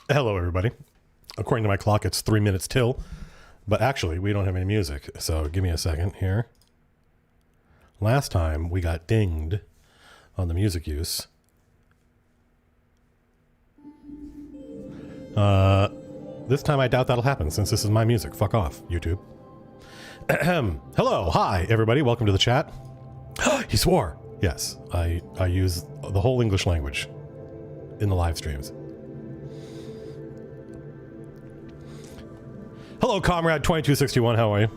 Hello, everybody. According to my clock, it's 3 minutes till, but actually, we don't have any music, so give me a second here. Last time, we got dinged on the music use. This time, I doubt that'll happen, since this is my music. Fuck off, YouTube. Hello, hi, everybody. Welcome to the chat. He swore. Yes, I use the whole English language in the live streams. Hello, comrade 2261. How are you?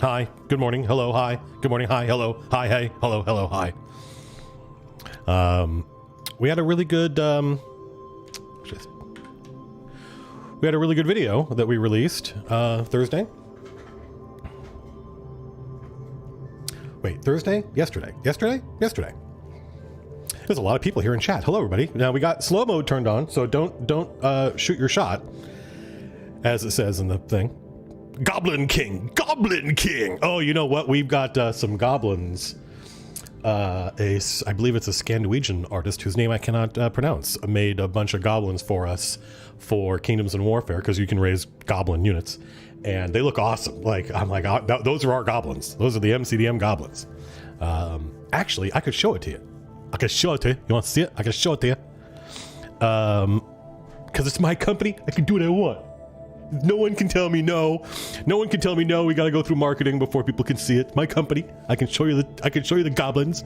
Hi. Good morning. Hello. Hi. Good morning. Hi. Hello. Hi. Hey. Hello. Hello. Hi. We had a really good video that we released Thursday. Wait, Thursday? Yesterday. Yesterday? There's a lot of people here in chat. Hello, everybody. Now we got slow mode turned on, so don't shoot your shot, as it says in the thing. Goblin King. Oh, you know what? We've got some goblins. I believe it's a Scandinavian artist whose name I cannot pronounce. Made a bunch of goblins for us for Kingdoms and Warfare because you can raise goblin units, and they look awesome. Like I'm like, those are our goblins. Those are the MCDM goblins. Actually, I could show it to you. You want to see it? I can show it to you. Because it's my company, I can do what I want. No one can tell me no. No one can tell me no. We got to go through marketing before people can see it. My company, I can show you the goblins.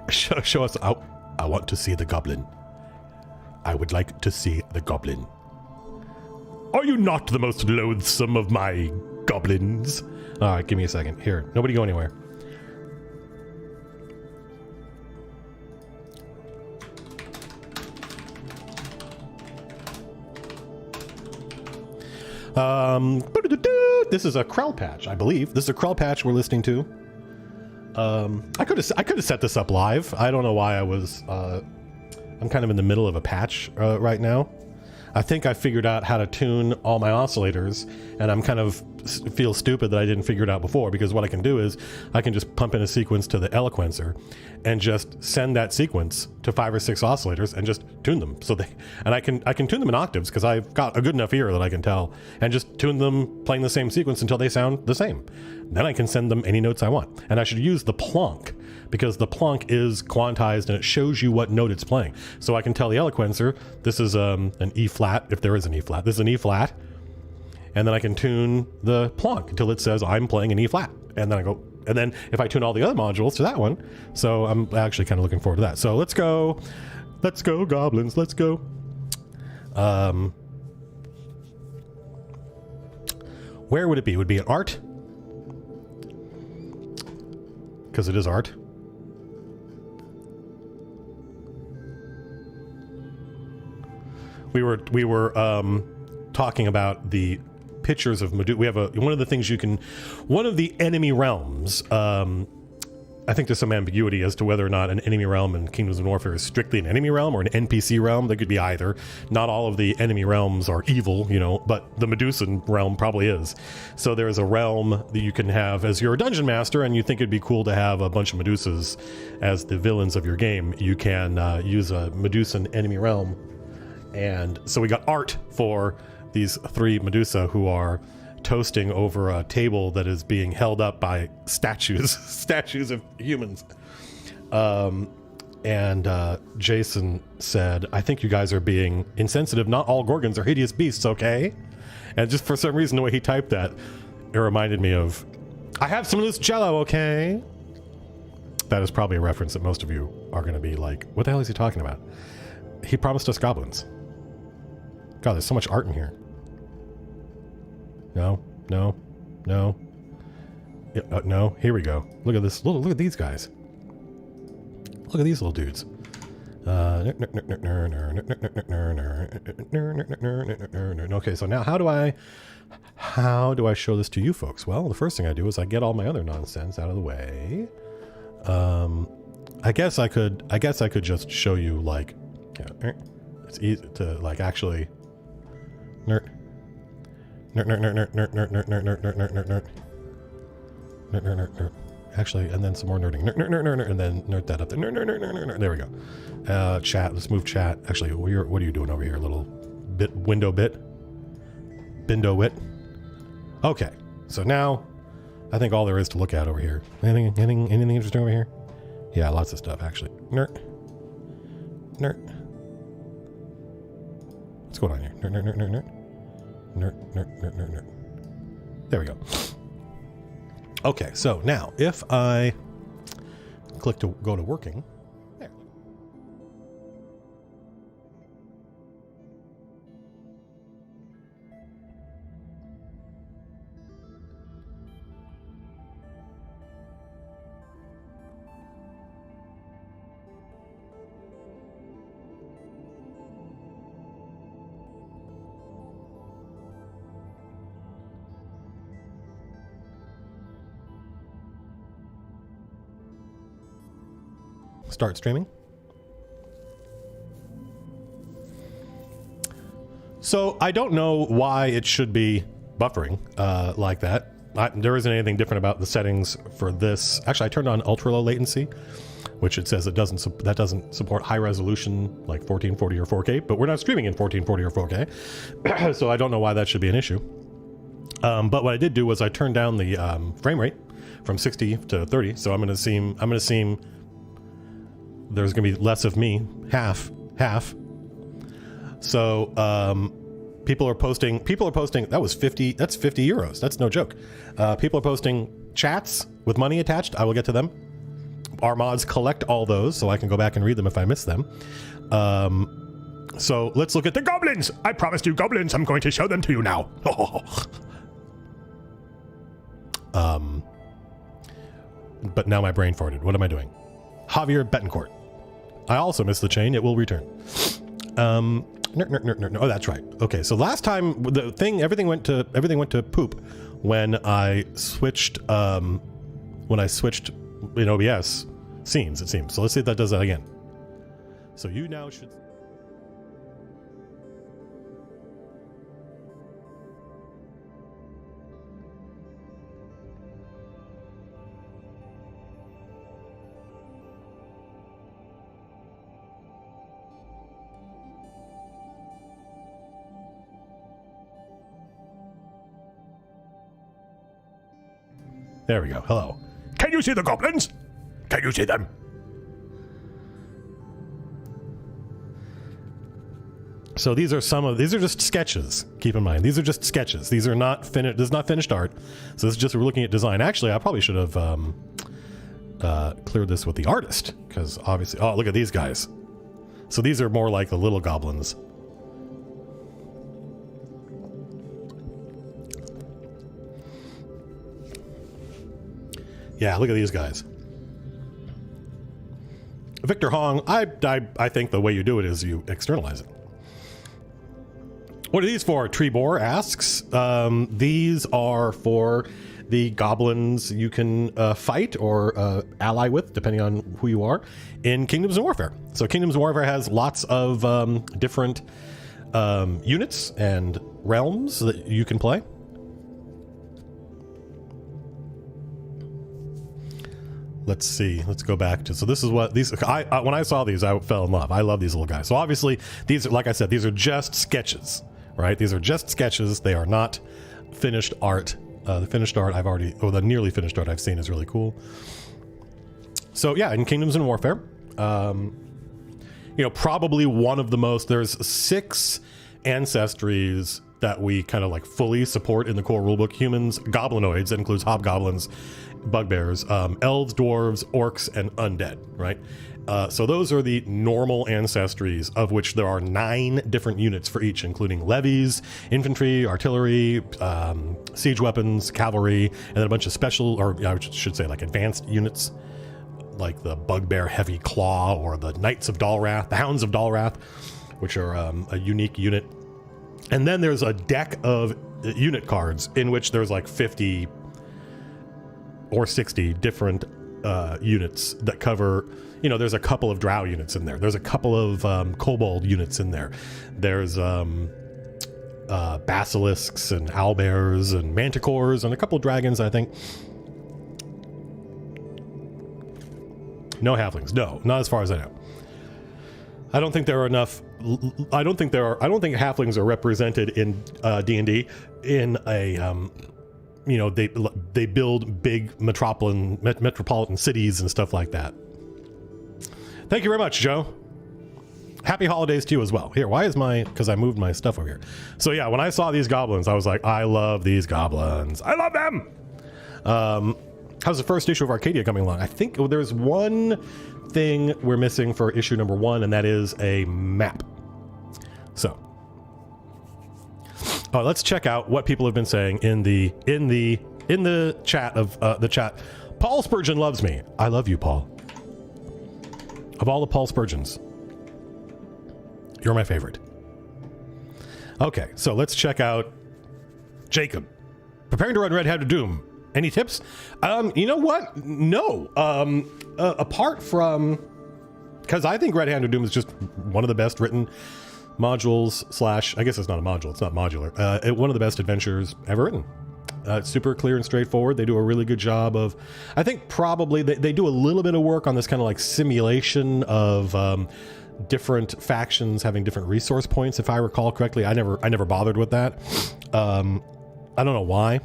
Show us out. I want to see the goblin. I would like to see the goblin. Are you not the most loathsome of my goblins? All right, give me a second. Here, nobody go anywhere. This is a Krell patch, I believe. This is a Krell patch we're listening to. I could have set this up live. I don't know why I was. I'm kind of in the middle of a patch right now. I think I figured out how to tune all my oscillators, and I'm kind of feel stupid that I didn't figure it out before, because what I can do is I can just pump in a sequence to the eloquencer and just send that sequence to 5 or 6 oscillators and just tune them. So I can tune them in octaves because I've got a good enough ear that I can tell, and just tune them playing the same sequence until they sound the same. Then I can send them any notes I want. And I should use the plonk, because the plonk is quantized and it shows you what note it's playing. So I can tell the eloquencer, this is an E flat, if there is an E flat. This is an E flat. And then I can tune the plonk until it says I'm playing an E flat. And then I go, and then if I tune all the other modules to that one, so I'm actually kind of looking forward to that. So let's go goblins, let's go. Where would it be? Would it be an art? Because it is art. We were talking about the pictures of Medusa. We have one of the things you can, one of the enemy realms. I think there's some ambiguity as to whether or not an enemy realm in Kingdoms of Warfare is strictly an enemy realm or an NPC realm. They could be either. Not all of the enemy realms are evil, you know, but the Medusan realm probably is. So there is a realm that you can have as you're a dungeon master, and you think it'd be cool to have a bunch of Medusas as the villains of your game. You can use a Medusan enemy realm. And so we got art for these 3 Medusa who are toasting over a table that is being held up by statues of humans. And Jason said, I think you guys are being insensitive. Not all Gorgons are hideous beasts, okay? And just for some reason, the way he typed that, it reminded me of, I have some loose jello, okay? That is probably a reference that most of you are going to be like, what the hell is he talking about? He promised us goblins. God, there's so much art in here. No. Yeah, no, here we go. Look at this. Look at these guys. Look at these little dudes. Okay, so now how do I show this to you folks? Well, the first thing I do is I get all my other nonsense out of the way. I guess I could just show you, like, yeah, it's easy to, like, actually nerd. Actually, and then some more nerding. And then nerd that up there. Nerd. There we go. Chat. Let's move chat. Actually, what are you doing over here, little window bit? Bindo wit. Okay. So now, I think all there is to look at over here. Anything interesting over here? Yeah, lots of stuff, actually. Nerd. What's going on here? Nerd. There we go. Okay, so now if I click to go to working, there. Start streaming. So I don't know why it should be buffering like that. There isn't anything different about the settings for this. Actually, I turned on ultra low latency, which it says it doesn't support high resolution like 1440 or 4K, but we're not streaming in 1440 or 4K, so I don't know why that should be an issue. But what I did do was I turned down the frame rate from 60 to 30, so I'm going to seem there's going to be less of me, half. So people are posting, that was 50, that's 50 euros. That's no joke. People are posting chats with money attached. I will get to them. Our mods collect all those so I can go back and read them if I miss them. So let's look at the goblins. I promised you goblins. I'm going to show them to you now. But now my brain farted. What am I doing? Javier Betancourt. I also missed the chain. It will return. Oh, that's right. Okay, so last time everything went to poop when I switched in OBS scenes, it seems. So let's see if that does that again. So you now should. There we go. Hello. Can you see the goblins? Can you see them? So these are just sketches. Keep in mind, these are just sketches. These are not finished. This is not finished art. So this is just we're looking at design. Actually, I probably should have cleared this with the artist because obviously. Oh, look at these guys. So these are more like the little goblins. Yeah, look at these guys. Victor Hong, I think the way you do it is you externalize it. What are these for? Trebor asks. These are for the goblins you can fight or ally with, depending on who you are, in Kingdoms of Warfare. So Kingdoms of Warfare has lots of different units and realms that you can play. Let's see. Let's go back to. So this is what these. When I saw these, I fell in love. I love these little guys. So obviously, these are, like I said, these are just sketches, right? These are just sketches. They are not finished art. The finished art the nearly finished art I've seen is really cool. So yeah, in Kingdoms and Warfare, probably one of the most. There's 6 ancestries that we kind of like fully support in the core rulebook. Humans, goblinoids, that includes hobgoblins, bugbears, elves, dwarves, orcs, and undead, right? So those are the normal ancestries, of which there are 9 different units for each, including levies, infantry, artillery, siege weapons, cavalry, and then a bunch of special, or I should say like advanced units, like the bugbear heavy claw or the knights of Dalrath, the hounds of Dalrath, which are a unique unit. And then there's a deck of unit cards in which there's like 50 or 60 different units that cover, there's a couple of drow units in there. There's a couple of kobold units in there. There's basilisks and owlbears and manticores and a couple of dragons, I think. No halflings. No, not as far as I know. I don't think there are enough. I don't think halflings are represented in D&D in a they build big metropolitan cities and stuff like that. Thank you very much, Joe. Happy holidays to you as well. Here, why is because I moved my stuff over here. So yeah, when I saw these goblins, I was like, I love these goblins. I love them. How's the first issue of Arcadia coming along? I think there's one thing we're missing for issue number 1, and that is a map. So, let's check out what people have been saying in the chat of the chat. Paul Spurgeon loves me. I love you, Paul. Of all the Paul Spurgeons, you're my favorite. Okay, so let's check out Jacob. Preparing to run Red Hat of Doom. Any tips? You know what? No. Apart from, because I think Red Hand of Doom is just one of the best written modules / I guess it's not a module. It's not modular. One of the best adventures ever written. It's super clear and straightforward. They do a really good job of, I think probably they do a little bit of work on this kind of like simulation of different factions having different resource points. If I recall correctly, I never bothered with that. I don't know why,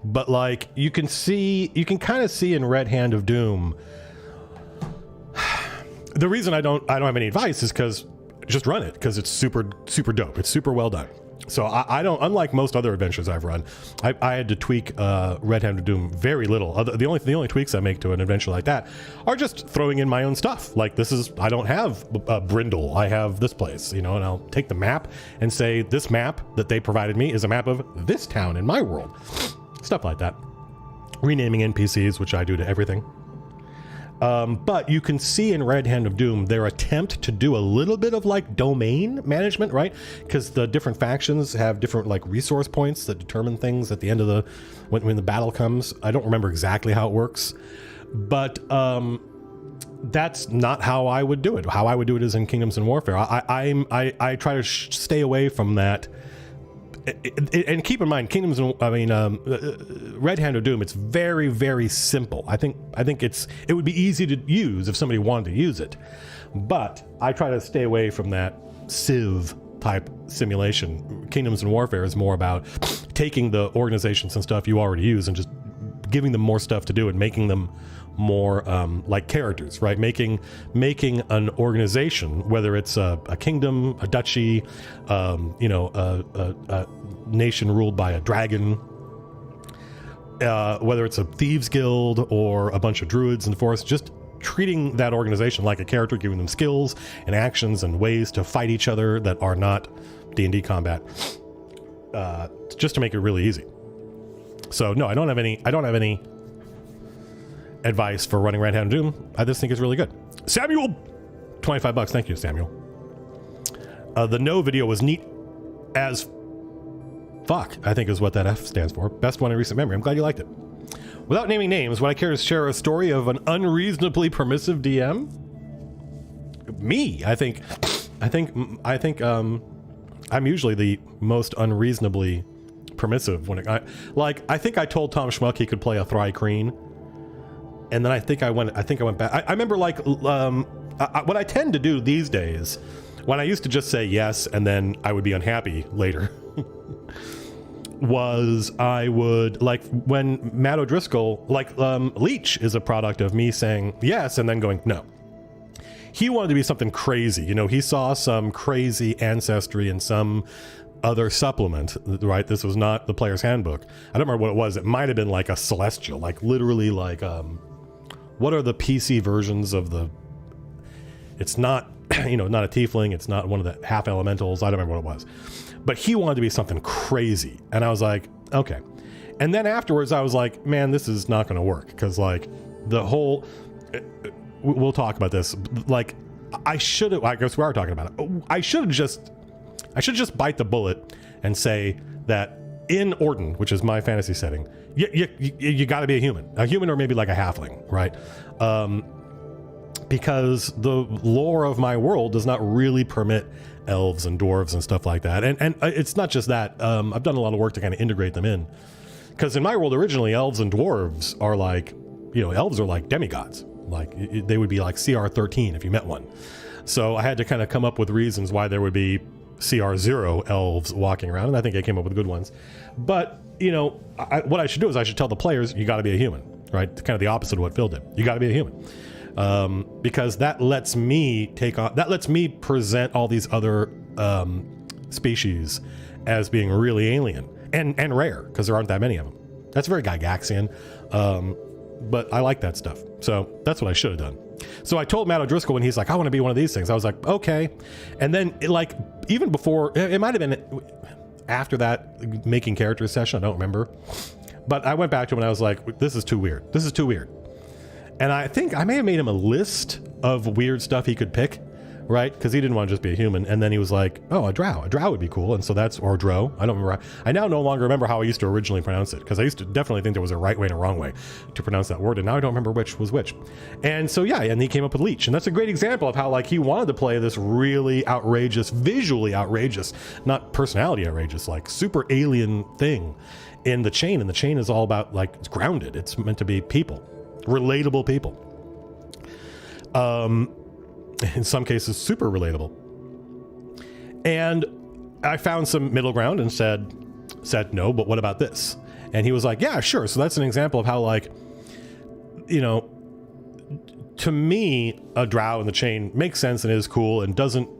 but like you can kind of see in Red Hand of Doom. The reason I don't have any advice is because just run it, because it's super dope. It's super well done. So I don't, unlike most other adventures I've run, I had to tweak Red Hand of Doom very little. The only tweaks I make to an adventure like that are just throwing in my own stuff. Like I don't have Brindle, I have this place, and I'll take the map and say this map that they provided me is a map of this town in my world. Stuff like that. Renaming NPCs, which I do to everything. But you can see in Red Hand of Doom their attempt to do a little bit of like domain management, right? Because the different factions have different like resource points that determine things at the end of when the battle comes. I don't remember exactly how it works, but that's not how I would do it. How I would do it is in Kingdoms and Warfare. I try to stay away from that. And keep in mind, Red Hand of Doom, it's very, very simple. I think it would be easy to use if somebody wanted to use it, but I try to stay away from that Civ type simulation. Kingdoms and Warfare is more about taking the organizations and stuff you already use and just giving them more stuff to do and making them more like characters, right? Making an organization, whether it's a kingdom, a duchy, a nation ruled by a dragon, whether it's a thieves guild or a bunch of druids in the forest, just treating that organization like a character, giving them skills and actions and ways to fight each other that are not D&D combat, just to make it really easy. So no, I don't have any advice for running Red Hand of Doom. I just think it's really good. Samuel, $25. Thank you, Samuel. The no video was neat as fuck, I think is what that F stands for. Best one in recent memory. I'm glad you liked it. Without naming names, would I care to share a story of an unreasonably permissive DM? Me, I think I'm usually the most unreasonably permissive when I think I told Tom Schmuck he could play a Thry-Kreen. And then I think I went back. I remember what I tend to do these days, when I used to just say yes and then I would be unhappy later, was I would, like when Matt O'Driscoll, Leech is a product of me saying yes and then going no. He wanted to be something crazy. He saw some crazy ancestry in some other supplement, right? This was not the player's handbook. I don't remember what it was. It might have been like a celestial, like literally like what are the PC versions of the, it's not not a tiefling, it's not one of the half elementals, I don't remember what it was, but he wanted to be something crazy, and I was like, okay. And then afterwards I was like, man, this is not going to work, because like the whole, we'll talk about this, like I guess we are talking about it, I should just bite the bullet and say that in Orton, which is my fantasy setting, you got to be a human or maybe like a halfling, right? Because the lore of my world does not really permit elves and dwarves and stuff like that. And it's not just that. I've done a lot of work to kind of integrate them in, because in my world originally, elves and dwarves are like, elves are like demigods. Like they would be like CR13 if you met one. So I had to kind of come up with reasons why there would be CR0 elves walking around, and I think I came up with good ones. But, you know, what I should do is I should tell the players, you got to be a human, right? Kind of the opposite of what Phil did. You got to be a human. Because that lets me present all these other species as being really alien and rare, because there aren't that many of them. That's very Gygaxian, but I like that stuff. So that's what I should have done. So I told Matt O'Driscoll when he's like, I want to be one of these things. I was like, okay. And then even before, it might have been after that making character session, I don't remember. But I went back to him and I was like, this is too weird. This is too weird. And I think I may have made him a list of weird stuff he could pick, right? Because he didn't want to just be a human. And then he was like, oh, a drow. A drow would be cool. And so that's, or drow. I don't remember. I now no longer remember how I used to originally pronounce it, because I used to definitely think there was a right way and a wrong way to pronounce that word. And now I don't remember which was which. And so, yeah, and he came up with leech. And that's a great example of how, like, he wanted to play this really outrageous, visually outrageous, not personality outrageous, like super alien thing in the chain. And the chain is all about, like, it's grounded. It's meant to be people, relatable people. In some cases, super relatable. And I found some middle ground and said, no, but what about this? And he was like, yeah, sure. So that's an example of how, like, you know, to me, a drow in the chain makes sense and is cool and doesn't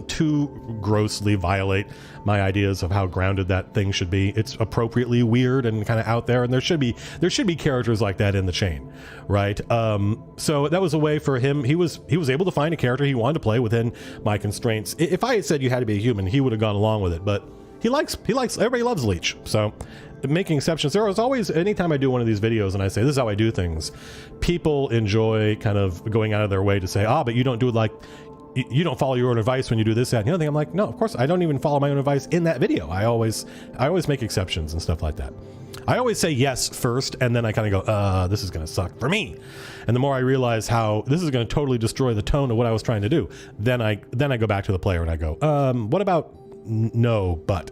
too grossly violate my ideas of how grounded that thing should be. It's appropriately weird and kind of out there, and there should be characters like that in the chain, right? So that was a way for him. He was able to find a character he wanted to play within my constraints. If I had said you had to be a human, he would have gone along with it, but he likes everybody loves leech. So making exceptions. There was always, anytime I do one of these videos and I say this is how I do things, people enjoy kind of going out of their way to say, but you don't do it like, you don't follow your own advice when you do this, that, and the other thing. I'm like, no, of course I don't even follow my own advice in that video. I always make exceptions and stuff like that. I always say yes first, and then I kind of go, this is going to suck for me. And the more I realize how this is going to totally destroy the tone of what I was trying to do, then I go back to the player and I go, what about no, but.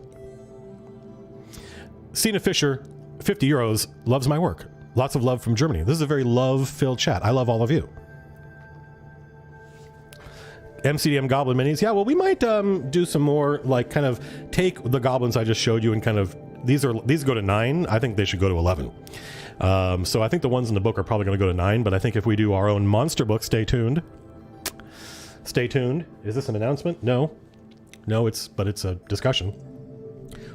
Sina Fisher, 50 euros, loves my work. Lots of love from Germany. This is a very love-filled chat. I love all of you. MCDM Goblin Minis. Yeah, well, we might do some more, like, kind of take the goblins I just showed you and kind of, these go to 9. I think they should go to 11. So I think the ones in the book are probably going to go to 9, but I think if we do our own monster book, stay tuned. Stay tuned. Is this an announcement? No, it's a discussion.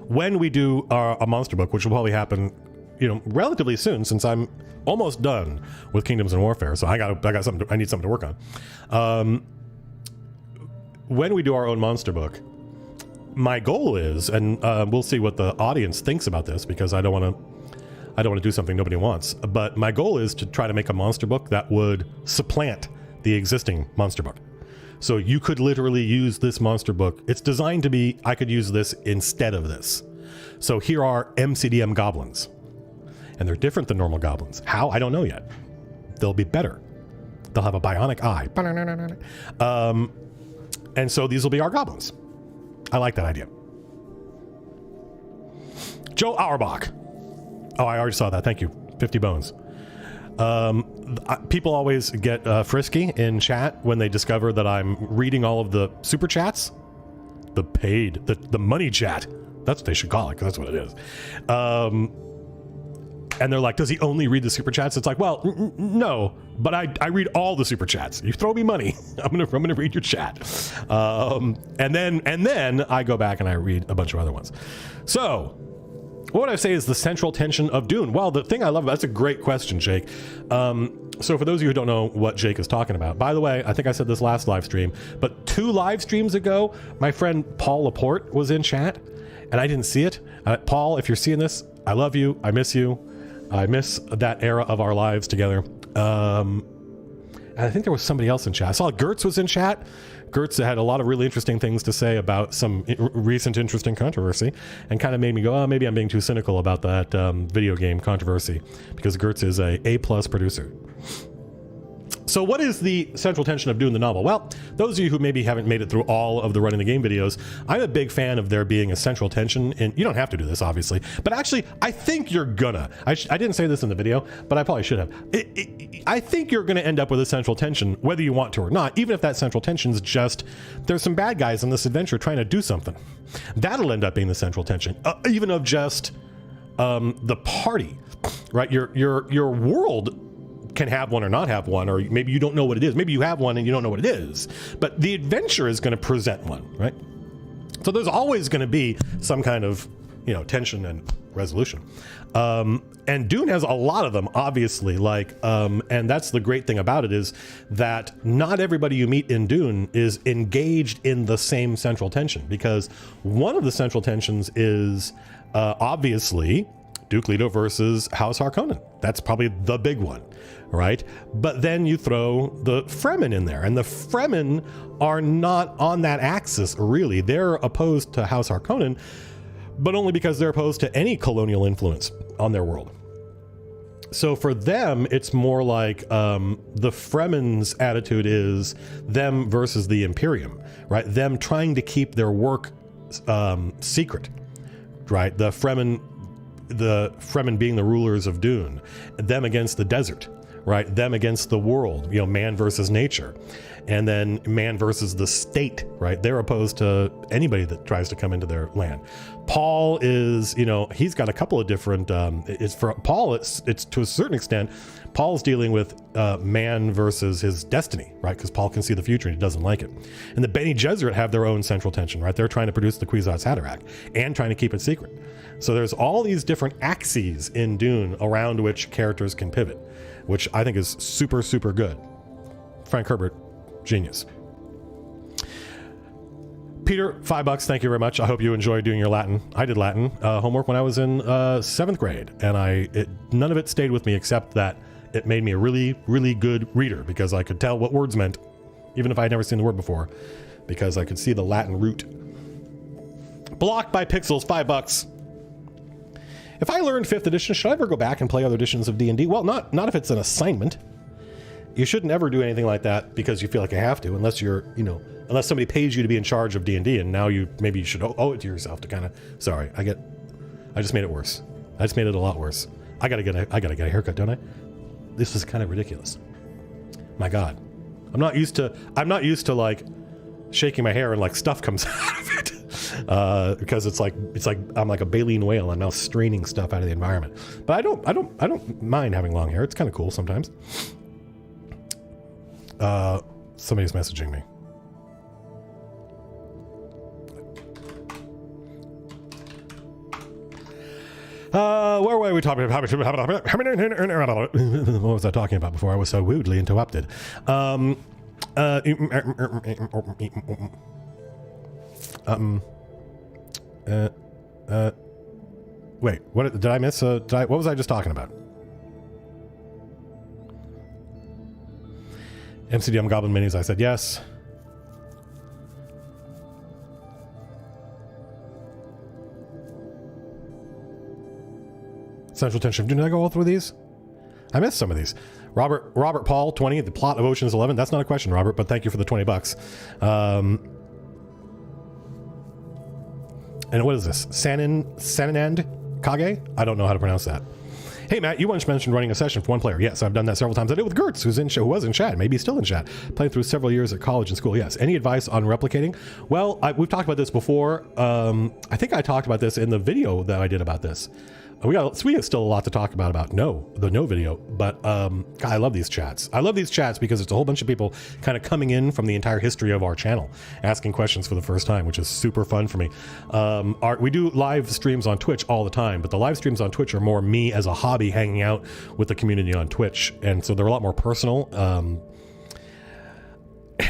When we do a monster book, which will probably happen, you know, relatively soon, since I'm almost done with Kingdoms and Warfare, so I got something. I need something to work on. When we do our own monster book, my goal is, and we'll see what the audience thinks about this, because I don't want to do something nobody wants. But my goal is to try to make a monster book that would supplant the existing monster book. So you could literally use this monster book. It's designed to be, I could use this instead of this. So here are MCDM goblins, and they're different than normal goblins. How? I don't know yet. They'll be better. They'll have a bionic eye. And so these will be our goblins. I like that idea. Joe Auerbach. Oh, I already saw that. Thank you. 50 bones. People always get frisky in chat when they discover that I'm reading all of the super chats. The paid, the money chat. That's what they should call it, because that's what it is. And they're like, does he only read the super chats? It's like, well, no, but I read all the super chats. You throw me money, I'm gonna read your chat. And then I go back and I read a bunch of other ones. So what would I say is the central tension of Dune? Well, the thing I love about, that's a great question, Jake. So for those of you who don't know what Jake is talking about, by the way, I think I said this last live stream, but 2 live streams ago, my friend Paul Laporte was in chat and I didn't see it. Paul, if you're seeing this, I love you. I miss you. I miss that era of our lives together. And I think there was somebody else in chat. I saw Gertz was in chat. Gertz had a lot of really interesting things to say about some recent interesting controversy, and kind of made me go, maybe I'm being too cynical about that video game controversy, because Gertz is a A+ producer. So what is the central tension of Dune the novel? Well, those of you who maybe haven't made it through all of the running the game videos, I'm a big fan of there being a central tension, and you don't have to do this obviously, but actually I think you're gonna. I didn't say this in the video, but I probably should have. I think you're gonna end up with a central tension whether you want to or not, even if that central tension is just there's some bad guys in this adventure trying to do something. That'll end up being the central tension, even of just the party, right? Your world can have one or not have one, or maybe you don't know what it is. Maybe you have one and you don't know what it is, but the adventure is going to present one, right? So there's always going to be some kind of, tension and resolution. And Dune has a lot of them, obviously, and that's the great thing about it, is that not everybody you meet in Dune is engaged in the same central tension, because one of the central tensions is obviously Duke Leto versus House Harkonnen. That's probably the big one, right? But then you throw the Fremen in there, and the Fremen are not on that axis, really. They're opposed to House Harkonnen, but only because they're opposed to any colonial influence on their world. So for them, it's more like the Fremen's attitude is them versus the Imperium, right? Them trying to keep their work secret, right? The Fremen being the rulers of Dune, them against the desert, right? Them against the world, man versus nature, and then man versus the state, right? They're opposed to anybody that tries to come into their land. Paul is, he's got a couple of different, it's for Paul, it's to a certain extent, Paul's dealing with man versus his destiny, right? Because Paul can see the future and he doesn't like it. And the Bene Gesserit have their own central tension, right? They're trying to produce the Kwisatz Haderach and trying to keep it secret. So there's all these different axes in Dune around which characters can pivot, which I think is super, super good. Frank Herbert, genius. Peter, $5, thank you very much. I hope you enjoyed doing your Latin. I did Latin homework when I was in 7th grade, and none of it stayed with me except that it made me a really, really good reader, because I could tell what words meant, even if I had never seen the word before, because I could see the Latin root. Blocked by Pixels, $5. If I learned 5th edition, should I ever go back and play other editions of D&D? Well, not if it's an assignment. You shouldn't ever do anything like that because you feel like you have to, unless you're, unless somebody pays you to be in charge of D&D, and now maybe you should owe it to yourself to kind of, sorry, I just made it worse. I just made it a lot worse. I gotta get a haircut, don't I? This is kind of ridiculous. My God. I'm not used to like shaking my hair and like stuff comes out of it. Because it's like I'm like a baleen whale. I'm now straining stuff out of the environment. But I don't mind having long hair. It's kind of cool sometimes. Somebody's messaging me. Where were we talking about? What was I talking about before I was so rudely interrupted? Wait, what did I miss? What was I just talking about? MCDM Goblin Minis, I said yes. Central tension. Did I go all through these? I missed some of these. Robert Paul, 20, the plot of Ocean's 11. That's not a question, Robert, but thank you for the $20. And what is this? Saninand Kage? I don't know how to pronounce that. Hey, Matt, you once mentioned running a session for one player. Yes, I've done that several times. I did it with Gertz, who was in chat. Maybe he's still in chat. Played through several years at college and school. Yes. Any advice on replicating? Well, we've talked about this before. I think I talked about this in the video that I did about this. We have still a lot to talk about the no video, but God, I love these chats. I love these chats because it's a whole bunch of people kind of coming in from the entire history of our channel, asking questions for the first time, which is super fun for me. We do live streams on Twitch all the time, but the live streams on Twitch are more me as a hobby hanging out with the community on Twitch, and so they're a lot more personal.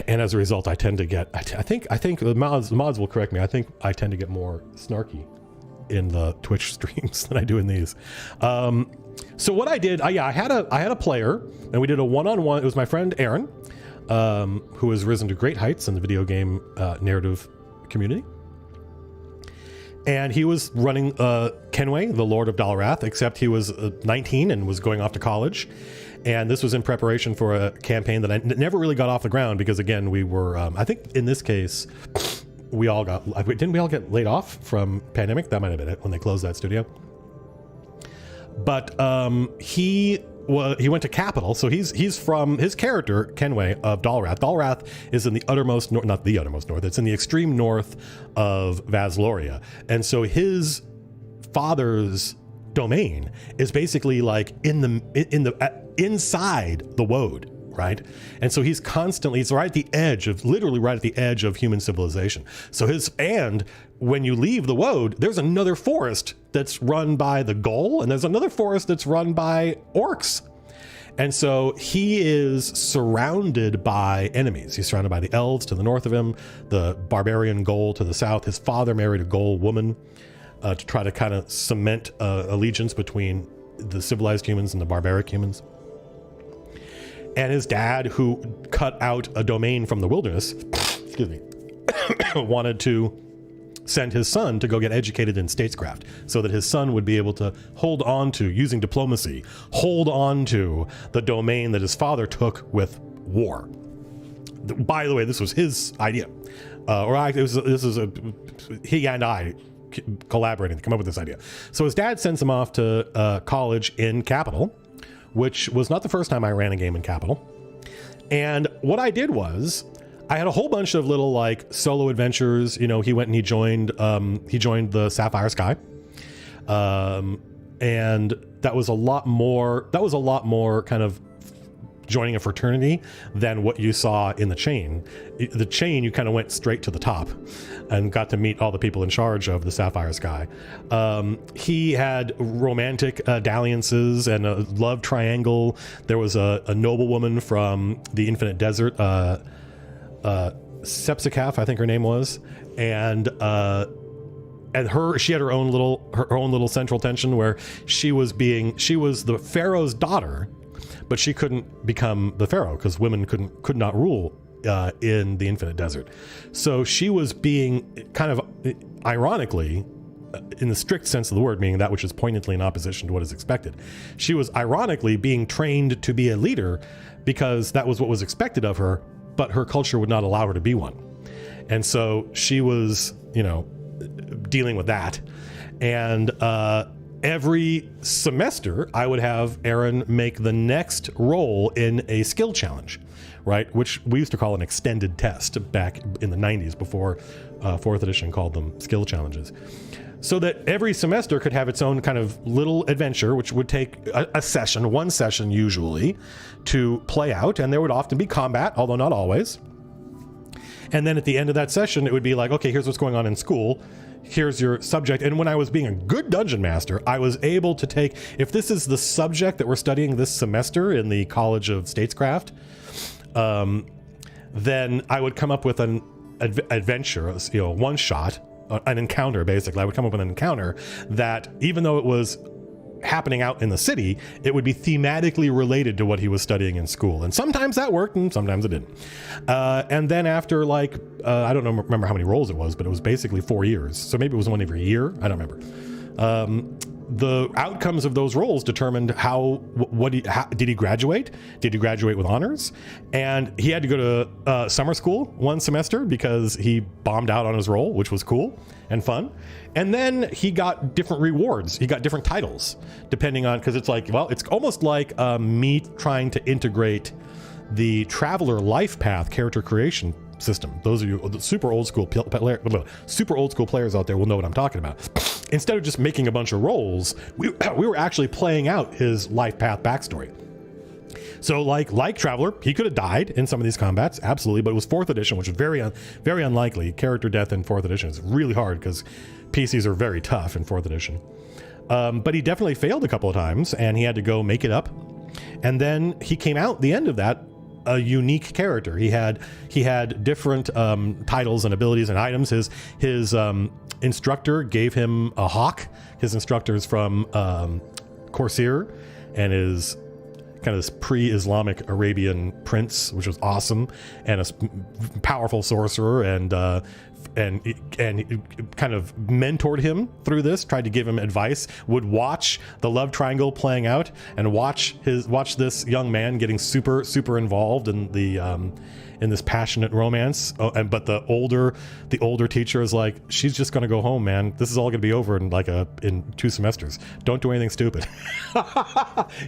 And as a result, I tend to get, I think the mods will correct me. I think I tend to get more snarky in the Twitch streams than I do in these. So what I did, I had a player, and we did a one-on-one. It was my friend Aaron, who has risen to great heights in the video game narrative community. And he was running Kenway, the Lord of Dalrath, except he was 19 and was going off to college. And this was in preparation for a campaign that I never really got off the ground because, again, we were, I think in this case, didn't we all get laid off from pandemic? That might have been it when they closed that studio. But he went to Capital, so he's from his character Kenway of Dalrath. Dalrath is in the uttermost north, not the uttermost north. It's in the extreme north of Vasloria, and so his father's domain is basically like inside the Woad, right? And so he's right at the edge of, literally right at the edge of human civilization. So and when you leave the Woad, there's another forest that's run by the Gull, and there's another forest that's run by orcs. And so he is surrounded by enemies. He's surrounded by the elves to the north of him, the barbarian Gull to the south. His father married a Gull woman to try to kind of cement allegiance between the civilized humans and the barbaric humans. And his dad, who cut out a domain from the wilderness, excuse me, wanted to send his son to go get educated in statescraft so that his son would be able to hold on to, using diplomacy, hold on to the domain that his father took with war. By the way, this was his idea. He and I collaborating to come up with this idea. So his dad sends him off to college in Capital, which was not the first time I ran a game in Capital. And what I did was I had a whole bunch of little like solo adventures. You know, he went and he joined the Sapphire Sky. And that was a lot more kind of joining a fraternity than what you saw in the chain. The chain, you kind of went straight to the top and got to meet all the people in charge of the Sapphire Sky. He had romantic dalliances and a love triangle. There was a noblewoman from the Infinite Desert, Sepsicaf, I think her name was, and she had her own little central tension where she was the pharaoh's daughter, but she couldn't become the pharaoh because women could not rule in the Infinite Desert. So she was being kind of ironically, in the strict sense of the word, meaning that which is poignantly in opposition to what is expected, she was ironically being trained to be a leader because that was what was expected of her, but her culture would not allow her to be one. And so she was, dealing with that. And every semester I would have Aaron make the next roll in a skill challenge, right? Which we used to call an extended test back in the 90s before 4th edition called them skill challenges. So that every semester could have its own kind of little adventure, which would take one session usually, to play out. And there would often be combat, although not always. And then at the end of that session, it would be like, okay, here's what's going on in school. Here's your subject. And when I was being a good dungeon master, I was able to take, if this is the subject that we're studying this semester in the College of Statescraft, then I would come up with an adventure, one shot, an encounter, basically. I would come up with an encounter that, even though it was happening out in the city, it would be thematically related to what he was studying in school. And sometimes that worked and sometimes it didn't. And then after I don't remember how many rolls it was, but it was basically 4 years. So maybe it was one every year. I don't remember. The outcomes of those rolls determined did he graduate? Did he graduate with honors? And he had to go to summer school one semester because he bombed out on his roll, which was cool and fun. And then he got different rewards. He got different titles depending on, because it's it's almost like me trying to integrate the Traveler Life Path character creation system. Those of you, the super old school players out there will know what I'm talking about. Instead of just making a bunch of rolls, we were actually playing out his life path backstory. So like Traveler, he could have died in some of these combats, absolutely, but it was 4th edition, which was very unlikely. Character death in 4th edition is really hard because PCs are very tough in 4th edition. But he definitely failed a couple of times, and he had to go make it up. And then he came out the end of that a unique character. He had different titles and abilities and items. His instructor gave him a hawk. His instructor is from Corsair and is kind of this pre-Islamic Arabian prince, which was awesome, and a powerful sorcerer and and kind of mentored him through this, tried to give him advice, would watch the love triangle playing out and watch this young man getting super involved in the in this passionate romance. But the older teacher is like, she's just gonna go home, man. This is all gonna be over in in 2 semesters. Don't do anything stupid.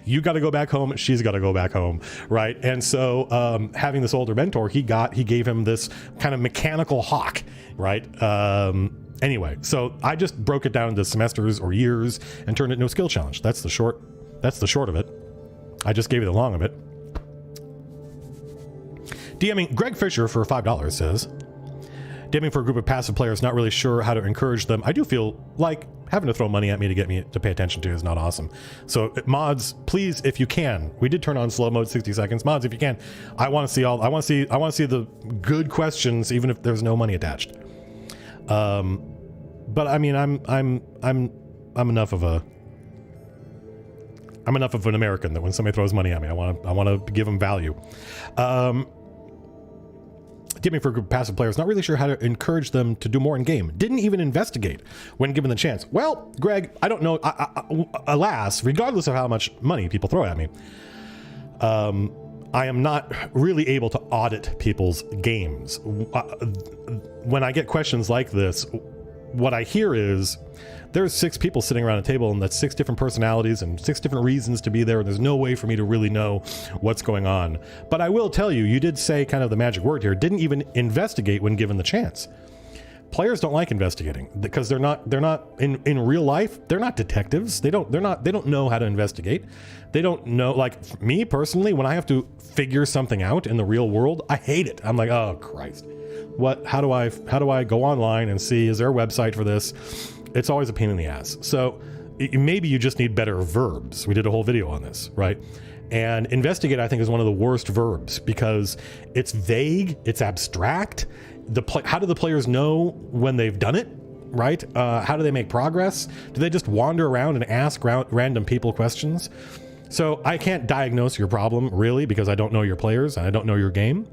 You got to go back home. She's got to go back home, right? And so having this older mentor, he gave him this kind of mechanical hawk, right? Anyway, so I just broke it down into semesters or years and turned it into a skill challenge. That's the short of it. I just gave you the long of it. DMing Greg Fisher for $5 says, DMing for a group of passive players, not really sure how to encourage them. I do feel like having to throw money at me to get me to pay attention to is not awesome. So mods, please, if you can, we did turn on slow mode 60 seconds. Mods, if you can, I want to see the good questions, even if there's no money attached. But I mean, I'm enough of an American that when somebody throws money at me, I want to give them value. DMing for a group of passive players, not really sure how to encourage them to do more in game. Didn't even investigate when given the chance. Well, Greg, I don't know. Alas, regardless of how much money people throw at me, I am not really able to audit people's games. When I get questions like this, what I hear is there's 6 people sitting around a table, and that's 6 different personalities and 6 different reasons to be there. And there's no way for me to really know what's going on. But I will tell you, you did say kind of the magic word here, didn't even investigate when given the chance. Players don't like investigating because they're not in real life. They're not detectives. They don't know how to investigate. They don't know, like me personally, when I have to figure something out in the real world, I hate it. I'm like, oh Christ. How do I go online and see, is there a website for this? It's always a pain in the ass. So maybe you just need better verbs. We did a whole video on this, right? And investigate, I think, is one of the worst verbs because it's vague, it's abstract. How do the players know when they've done it, right? How do they make progress? Do they just wander around and ask random people questions? So I can't diagnose your problem, really, because I don't know your players and I don't know your game.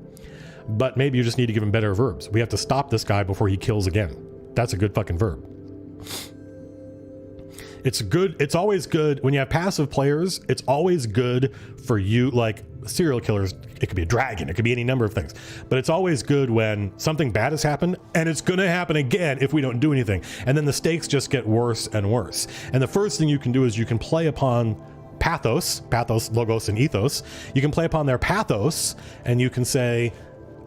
But maybe you just need to give him better verbs. We have to stop this guy before he kills again. That's a good fucking verb. It's good. It's always good when you have passive players. It's always good for you, like serial killers. It could be a dragon. It could be any number of things. But it's always good when something bad has happened, and it's going to happen again if we don't do anything. And then the stakes just get worse and worse. And the first thing you can do is you can play upon pathos, logos, and ethos. You can play upon their pathos, and you can say,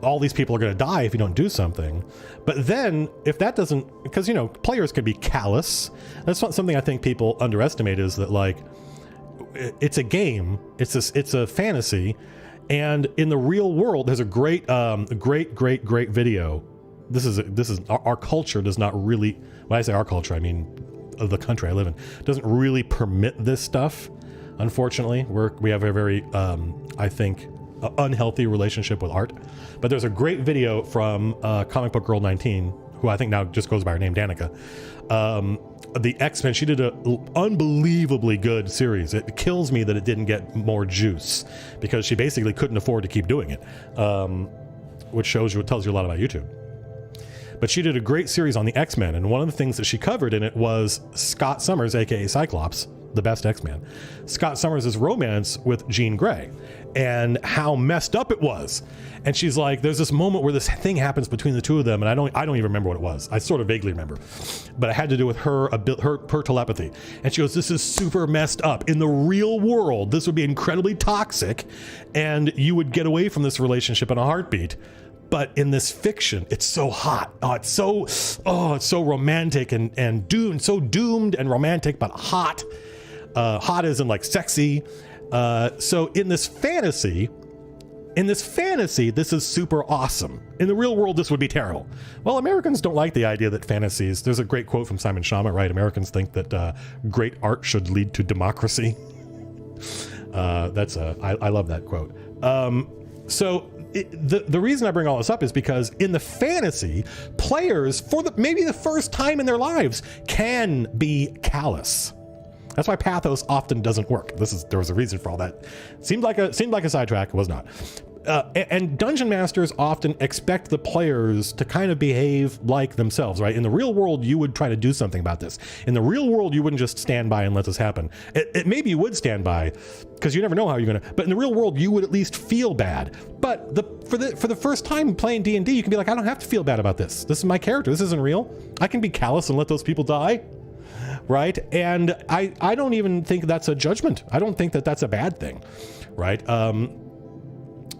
all these people are going to die if you don't do something. But then if that doesn't, because, you know, players could be callous. That's not something I think people underestimate, is that, like, it's a game, it's a fantasy, and in the real world there's a great video. This is our culture does not really, when I say our culture, I mean the country I live in, doesn't really permit this stuff. Unfortunately, we have a very I think unhealthy relationship with art. But there's a great video from Comic Book Girl 19, who I think now just goes by her name, Danica. The X-Men, she did an unbelievably good series. It kills me that it didn't get more juice because she basically couldn't afford to keep doing it, which tells you a lot about YouTube. But she did a great series on the X-Men, and one of the things that she covered in it was Scott Summers, aka Cyclops, the best X-Man, Scott Summers' romance with Jean Grey, and how messed up it was. And she's like, there's this moment where this thing happens between the two of them, and I don't even remember what it was. I sort of vaguely remember, but it had to do with her telepathy. And she goes, this is super messed up. In the real world, this would be incredibly toxic, and you would get away from this relationship in a heartbeat. But in this fiction, it's so hot. It's so romantic and doomed, so doomed and romantic, but hot. Hot isn't like sexy. So in this fantasy, this is super awesome. In the real world, this would be terrible. Well, Americans don't like the idea that fantasies, there's a great quote from Simon Schama, right? Americans think that great art should lead to democracy. I love that quote. So the reason I bring all this up is because in the fantasy, players, for maybe the first time in their lives, can be callous. That's why pathos often doesn't work. There was a reason for all that. Seemed like a sidetrack. It was not. and dungeon masters often expect the players to kind of behave like themselves, right? In the real world, you would try to do something about this. In the real world, you wouldn't just stand by and let this happen. Maybe you would stand by, because you never know how you're gonna, but in the real world, you would at least feel bad. But for the first time playing D&D, you can be like, I don't have to feel bad about this. This is my character, this isn't real. I can be callous and let those people die, right? And I don't even think that's a judgment. I don't think that that's a bad thing, right?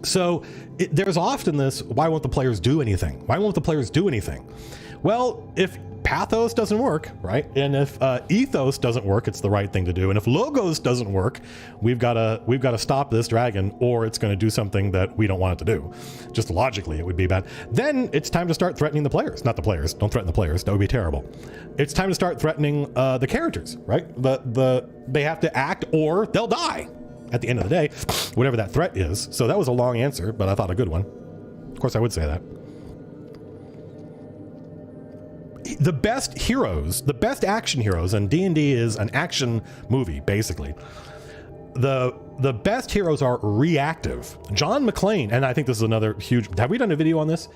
So there's often this, why won't the players do anything? Why won't the players do anything? Well, if pathos doesn't work, right? And if ethos doesn't work, it's the right thing to do. And if logos doesn't work, we've got to stop this dragon, or it's going to do something that we don't want it to do. Just logically, it would be bad. Then it's time to start threatening the players. Not the players. Don't threaten the players. That would be terrible. It's time to start threatening the characters, right? They have to act or they'll die at the end of the day, whatever that threat is. So that was a long answer, but I thought a good one. Of course, I would say that. The best heroes, the best action heroes, and D&D is an action movie, basically. The best heroes are reactive. John McClane, and I think this is another huge, have we done a video on this?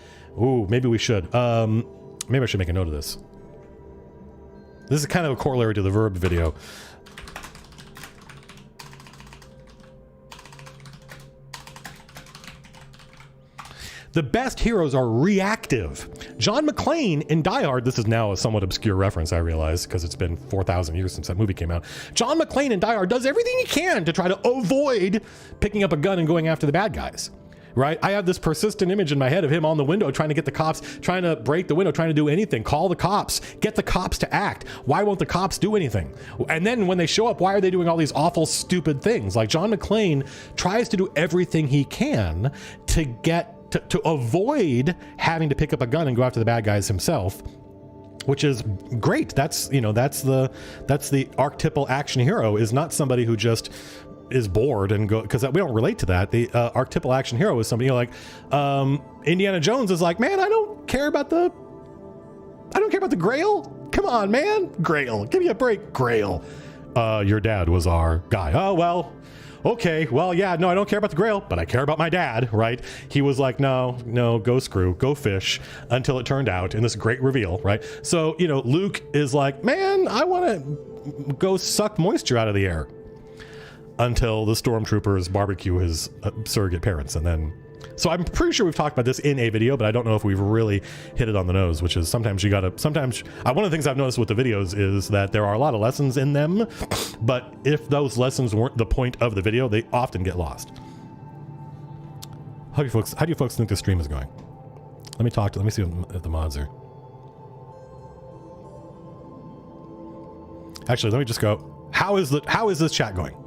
Ooh, maybe we should. Maybe I should make a note of this. This is kind of a corollary to the verb video. The best heroes are reactive. John McClane in Die Hard, this is now a somewhat obscure reference, I realize, because it's been 4,000 years since that movie came out. John McClane in Die Hard does everything he can to try to avoid picking up a gun and going after the bad guys, right? I have this persistent image in my head of him on the window trying to get the cops, trying to break the window, trying to do anything, call the cops, get the cops to act. Why won't the cops do anything? And then when they show up, why are they doing all these awful, stupid things? Like John McClane tries to do everything he can to get to avoid having to pick up a gun and go after the bad guys himself, which is great. That's, you know, that's the archetypal action hero, is not somebody who just is bored and go, because we don't relate to that. The archetypal action hero is somebody, you know, like Indiana Jones is like, man, I don't care about the Grail. Come on, man. Grail, give me a break. Grail. Your dad was our guy. Oh, well, okay, well, yeah, no, I don't care about the Grail, but I care about my dad, right? He was like, no, go screw, go fish, until it turned out in this great reveal, right? So, you know, Luke is like, man, I want to go suck moisture out of the air, until the stormtroopers barbecue his surrogate parents. And then, so I'm pretty sure we've talked about this in a video, but I don't know if we've really hit it on the nose, which is sometimes one of the things I've noticed with the videos is that there are a lot of lessons in them, but if those lessons weren't the point of the video, they often get lost. How do you folks think the stream is going? Let me see if the mods are. Actually, let me just go. How is this chat going?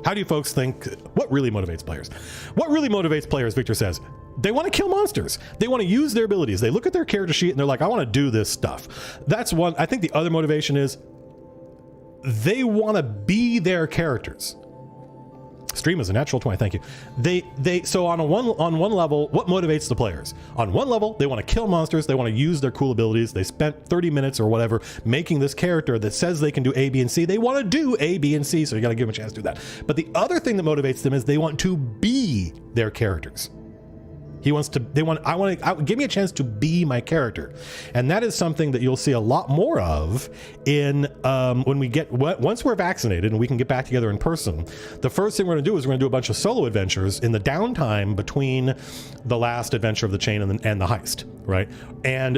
How do you folks think, what really motivates players? What really motivates players, Victor says, they want to kill monsters. They want to use their abilities. They look at their character sheet and they're like, I want to do this stuff. That's one. I think the other motivation is they want to be their characters. Stream is a natural 20, thank you. So on one level, what motivates the players? On one level, they want to kill monsters, they want to use their cool abilities, they spent 30 minutes or whatever making this character that says they can do A, B, and C. They want to do A, B, and C, so you got to give them a chance to do that. But the other thing that motivates them is they want to be their characters. Give me a chance to be my character. And that is something that you'll see a lot more of in once we're vaccinated and we can get back together in person. The first thing we're going to do is we're going to do a bunch of solo adventures in the downtime between the last adventure of the chain and the heist, right? And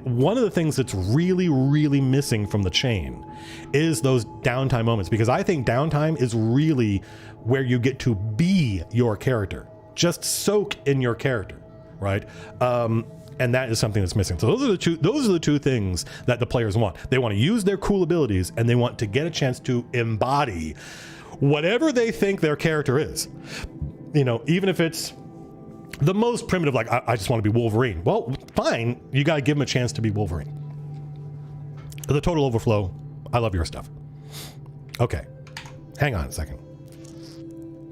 one of the things that's really, really missing from the chain is those downtime moments, because I think downtime is really where you get to be your character. Just soak in your character, right? And that is something that's missing. So those are the two things that the players want. They want to use their cool abilities, and they want to get a chance to embody whatever they think their character is. You know, even if it's the most primitive, like I just want to be Wolverine. Well, fine. You got to give them a chance to be Wolverine. The Total Overflow. I love your stuff. Okay, hang on a second.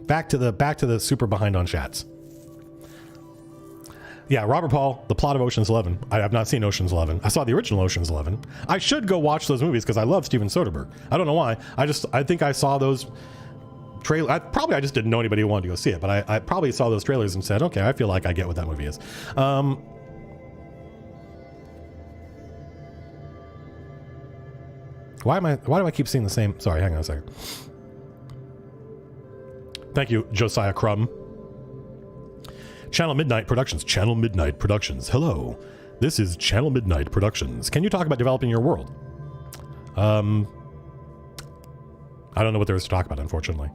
Back to the super behind on chats. Yeah, Robert Paul, the plot of Ocean's 11. I have not seen Ocean's 11. I saw the original Ocean's 11. I should go watch those movies because I love Steven Soderbergh. I don't know why. I think I saw those trailer. I just didn't know anybody who wanted to go see it, but I probably saw those trailers and said, okay, I feel like I get what that movie is. Why do I keep seeing the same? Sorry, hang on a second. Thank you, Josiah Crumb. Channel Midnight Productions. Channel Midnight Productions. Hello. This is Channel Midnight Productions. Can you talk about developing your world? I don't know what there is to talk about, unfortunately.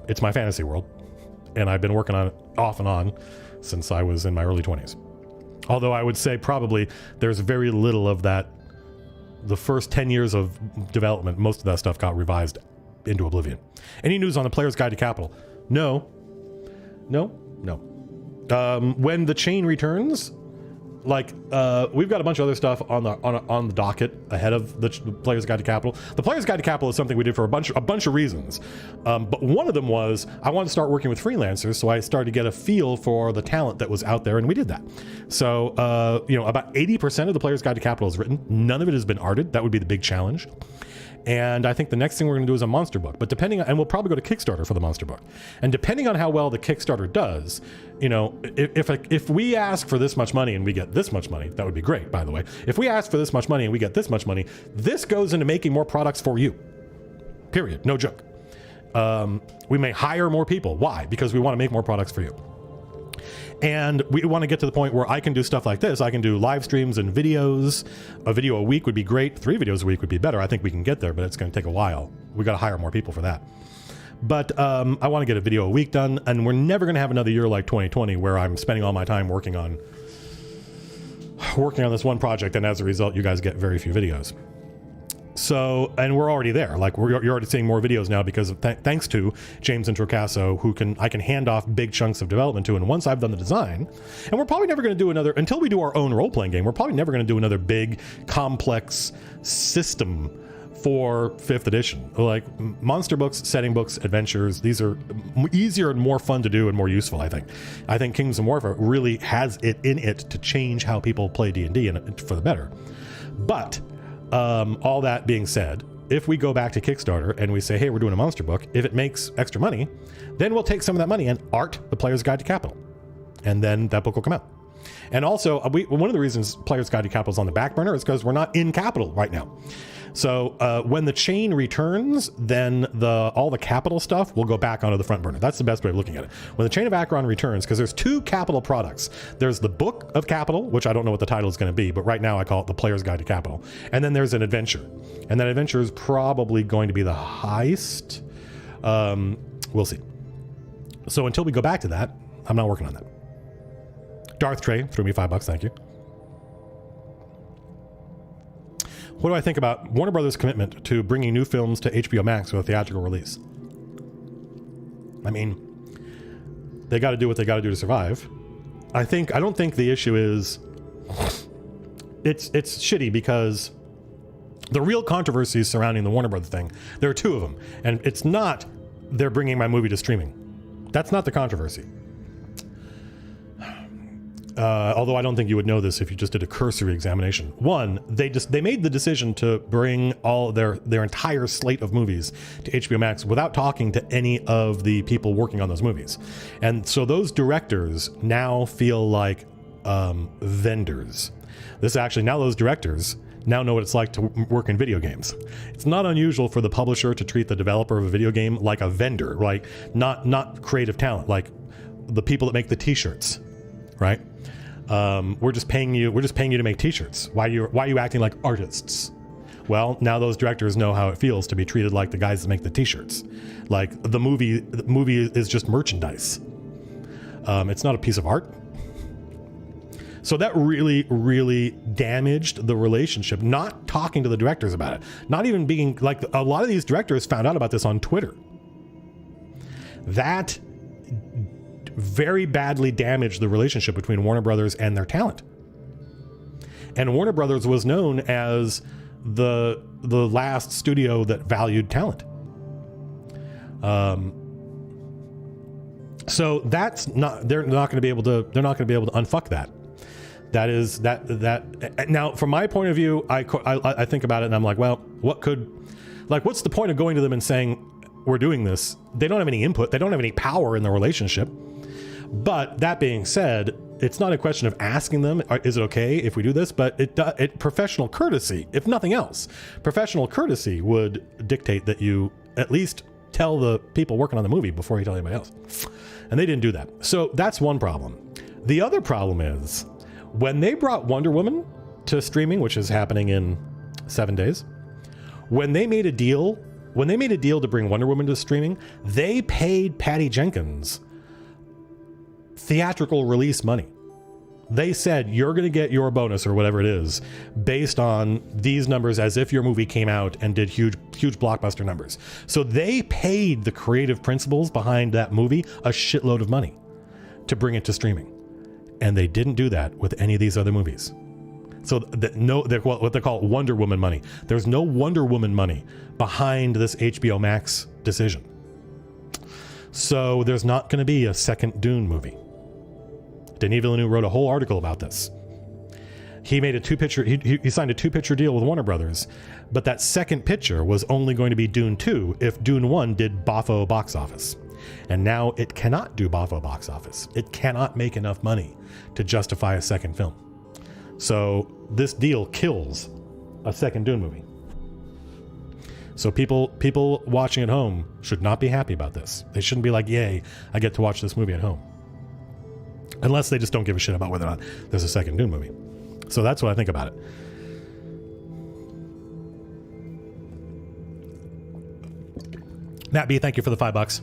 It's my fantasy world, and I've been working on it off and on since I was in my early 20s. Although I would say probably there's very little of that. The first 10 years of development, most of that stuff got revised into oblivion. Any news on the Player's Guide to Capital? No. When the chain returns, like we've got a bunch of other stuff on the docket ahead of the Player's Guide to Capital. The Player's Guide to Capital is something we did for a bunch of reasons, but one of them was I wanted to start working with freelancers, so I started to get a feel for the talent that was out there, and we did that. So about 80% of the Player's Guide to Capital is written. None of it has been arted. That would be the big challenge. And I think the next thing we're going to do is a monster book. But and we'll probably go to Kickstarter for the monster book. And depending on how well the Kickstarter does, if we ask for this much money and we get this much money, that would be great, by the way. If we ask for this much money and we get this much money, this goes into making more products for you. Period. No joke. We may hire more people. Why? Because we want to make more products for you. And we want to get to the point where I can do stuff like this. I can do live streams and videos. A video a week would be great. 3 videos a week would be better. I think we can get there, but it's going to take a while. We got to hire more people for that. But I want to get a video a week done, and we're never going to have another year like 2020 where I'm spending all my time working on this one project, and as a result, you guys get very few videos. So, and we're already there. Like you're already seeing more videos now because of thanks to James Introcaso, who I can hand off big chunks of development to. And once I've done the design, and we're probably never going to do another until we do our own role-playing game. We're probably never going to do another big, complex system for 5th edition. Like monster books, setting books, adventures. These are easier and more fun to do and more useful. I think Kingdoms of Warfare really has it in it to change how people play D&D and for the better. But all that being said, if we go back to Kickstarter and we say, hey, we're doing a monster book, if it makes extra money, then we'll take some of that money and art the Player's Guide to Capital. And then that book will come out. And also, one of the reasons Player's Guide to Capital is on the back burner is because we're not in Capital right now. So when the chain returns, then all the capital stuff will go back onto the front burner. That's the best way of looking at it. When the Chain of Acheron returns, because there's 2 capital products. There's the Book of Capital, which I don't know what the title is going to be, but right now I call it the Player's Guide to Capital. And then there's an adventure. And that adventure is probably going to be the heist. We'll see. So until we go back to that, I'm not working on that. Darth Trey threw me $5, thank you. What do I think about Warner Brothers' commitment to bringing new films to HBO Max with a theatrical release? I mean, they got to do what they got to do to survive. I don't think the issue is it's shitty because the real controversies surrounding the Warner Brothers thing, there are 2 of them, and it's not they're bringing my movie to streaming. That's not the controversy. Although I don't think you would know this if you just did a cursory examination. One, they made the decision to bring all their entire slate of movies to HBO Max without talking to any of the people working on those movies. And so those directors now feel like vendors. Now those directors now know what it's like to work in video games. It's not unusual for the publisher to treat the developer of a video game like a vendor, like not creative talent, like the people that make the t-shirts, right? We're just paying you to make t-shirts. Why are you acting like artists? Well, now those directors know how it feels to be treated like the guys that make the t-shirts. Like the movie is just merchandise. It's not a piece of art. So that really, really damaged the relationship, not talking to the directors about it. Not even being like, a lot of these directors found out about this on Twitter. That very badly damaged the relationship between Warner Brothers and their talent. And Warner Brothers was known as the last studio that valued talent. So they're not going to be able to unfuck that. That now from my point of view, I think about it and I'm like, well, what could Like, what's the point of going to them and saying, we're doing this? They don't have any input. They don't have any power in the relationship. But that being said, it's not a question of asking them, is it okay if we do this? But it professional courtesy, if nothing else, professional courtesy would dictate that you at least tell the people working on the movie before you tell anybody else. And they didn't do that. So that's one problem. The other problem is when they brought Wonder Woman to streaming, which is happening in 7 days, when they made a deal to bring Wonder Woman to streaming, they paid Patty Jenkins theatrical release money. They said, you're going to get your bonus or whatever it is based on these numbers, as if your movie came out and did huge blockbuster numbers. So they paid the creative principles behind that movie a shitload of money to bring it to streaming. And they didn't do that with any of these other movies. So they're what they call Wonder Woman money. There's no Wonder Woman money behind this HBO Max decision. So there's not going to be a second Dune movie. Denis Villeneuve wrote a whole article about this. He made a he signed a 2-picture deal with Warner Brothers, but that second picture was only going to be Dune 2 if Dune 1 did boffo box office. And now it cannot do boffo box office. It cannot make enough money to justify a second film. So this deal kills a second Dune movie. So people watching at home should not be happy about this. They shouldn't be like, yay, I get to watch this movie at home. Unless they just don't give a shit about whether or not there's a second Dune movie. So that's what I think about it. Matt B, thank you for the $5.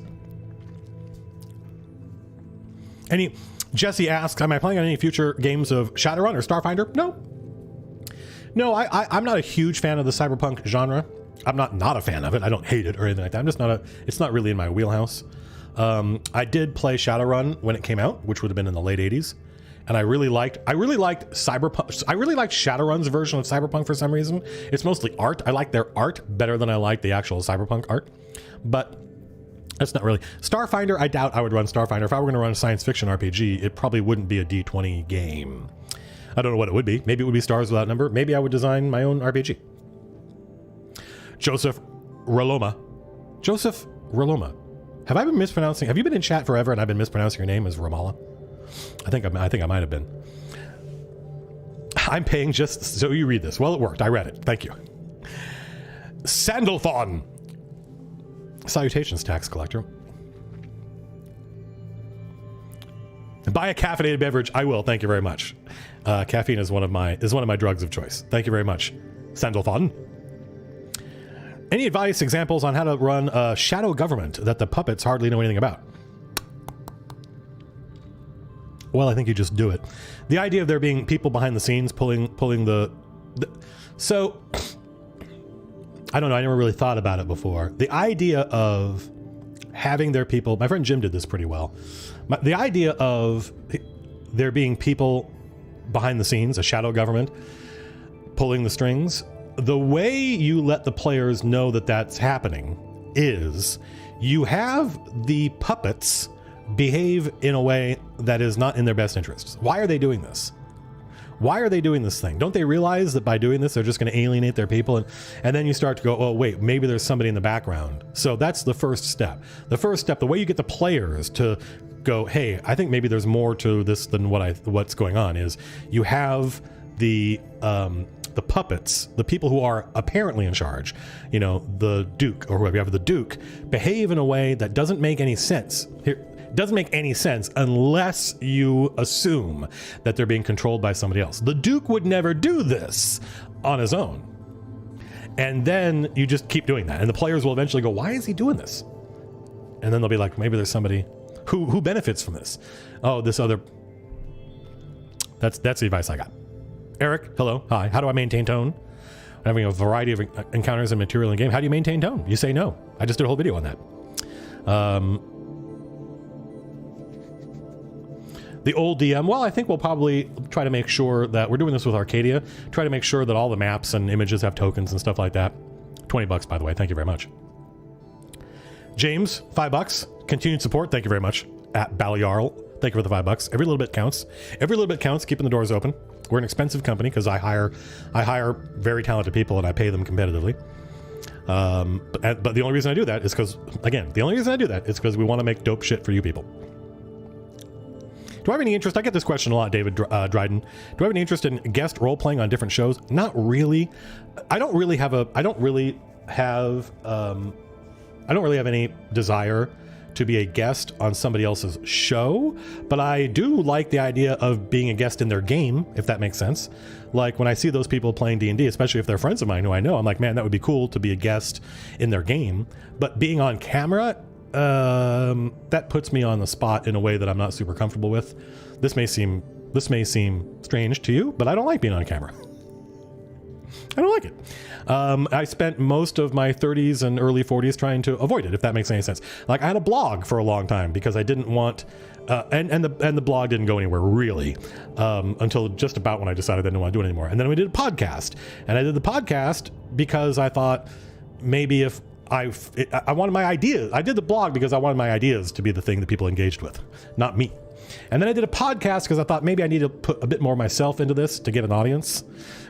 Jesse asks, am I playing on any future games of Shadowrun or Starfinder? No, I'm not a huge fan of the cyberpunk genre. I'm not a fan of it. I don't hate it or anything like that. I'm just it's not really in my wheelhouse. I did play Shadowrun when it came out, which would have been in the late 80s. And I really liked Cyberpunk. I really liked Shadowrun's version of Cyberpunk for some reason. It's mostly art. I like their art better than I like the actual Cyberpunk art. But that's not really. Starfinder, I doubt I would run Starfinder. If I were going to run a science fiction RPG, it probably wouldn't be a D20 game. I don't know what it would be. Maybe it would be Stars Without Number. Maybe I would design my own RPG. Joseph Roloma. Have I been mispronouncing? Have you been in chat forever and I've been mispronouncing your name as Ramallah? I think I might have been. I'm paying just so you read this. Well, it worked. I read it. Thank you. Sandalthon. Salutations, tax collector. Buy a caffeinated beverage. I will. Thank you very much. Caffeine is one of my drugs of choice. Thank you very much, Sandalthon. Any advice, examples on how to run a shadow government that the puppets hardly know anything about? Well, I think you just do it. The idea of there being people behind the scenes pulling so I don't know. I never really thought about it before. The idea of having their people. My friend Jim did this pretty well. The idea of there being people behind the scenes, a shadow government pulling the strings. The way you let the players know that that's happening is you have the puppets behave in a way that is not in their best interests. Why are they doing this? Why are they doing this thing? Don't they realize that by doing this, they're just going to alienate their people? And then you start to go, oh, wait, maybe there's somebody in the background. So that's the first step. The first step, the way you get the players to go, hey, I think maybe there's more to this than what's going on, is you have the puppets, the people who are apparently in charge, the Duke or whoever you have, the Duke, behave in a way that doesn't make any sense. It doesn't make any sense unless you assume that they're being controlled by somebody else. The Duke would never do this on his own. And then you just keep doing that. And the players will eventually go, why is he doing this? And then they'll be like, maybe there's somebody who benefits from this. Oh, this other... That's the advice I got. Eric, hello, hi. How do I maintain tone? I'm having a variety of encounters and material in game. How do you maintain tone? You say no. I just did a whole video on that. The old DM, well, I think we'll probably try to make sure that we're doing this with Arcadia. Try to make sure that all the maps and images have tokens and stuff like that. $20, by the way. Thank you very much. James, $5. Continued support. Thank you very much. At Balliarl. Thank you for the $5. Every little bit counts. Every little bit counts. Keeping the doors open. We're an expensive company because I hire very talented people and I pay them competitively. But the only reason I do that is because, again, the only reason I do that is because we want to make dope shit for you people. Do I have any interest? I get this question a lot, David Dryden. Do I have any interest in guest role playing on different shows? Not really. I don't really have any desire to be a guest on somebody else's show, but I do like the idea of being a guest in their game, if that makes sense. Like when I see those people playing D&D, especially if they're friends of mine who I know, I'm like, man, that would be cool to be a guest in their game. But being on camera, that puts me on the spot in a way that I'm not super comfortable with. This may seem strange to you, but I don't like being on camera. I don't like it. I spent most of my 30s and early 40s trying to avoid it, if that makes any sense. Like I had a blog for a long time because I didn't want, and the blog didn't go anywhere really until just about when I decided I didn't want to do it anymore. And then we did a podcast, and I did the podcast because I thought maybe if I wanted my ideas. I did the blog because I wanted my ideas to be the thing that people engaged with, not me. And then I did a podcast because I thought maybe I need to put a bit more myself into this to get an audience,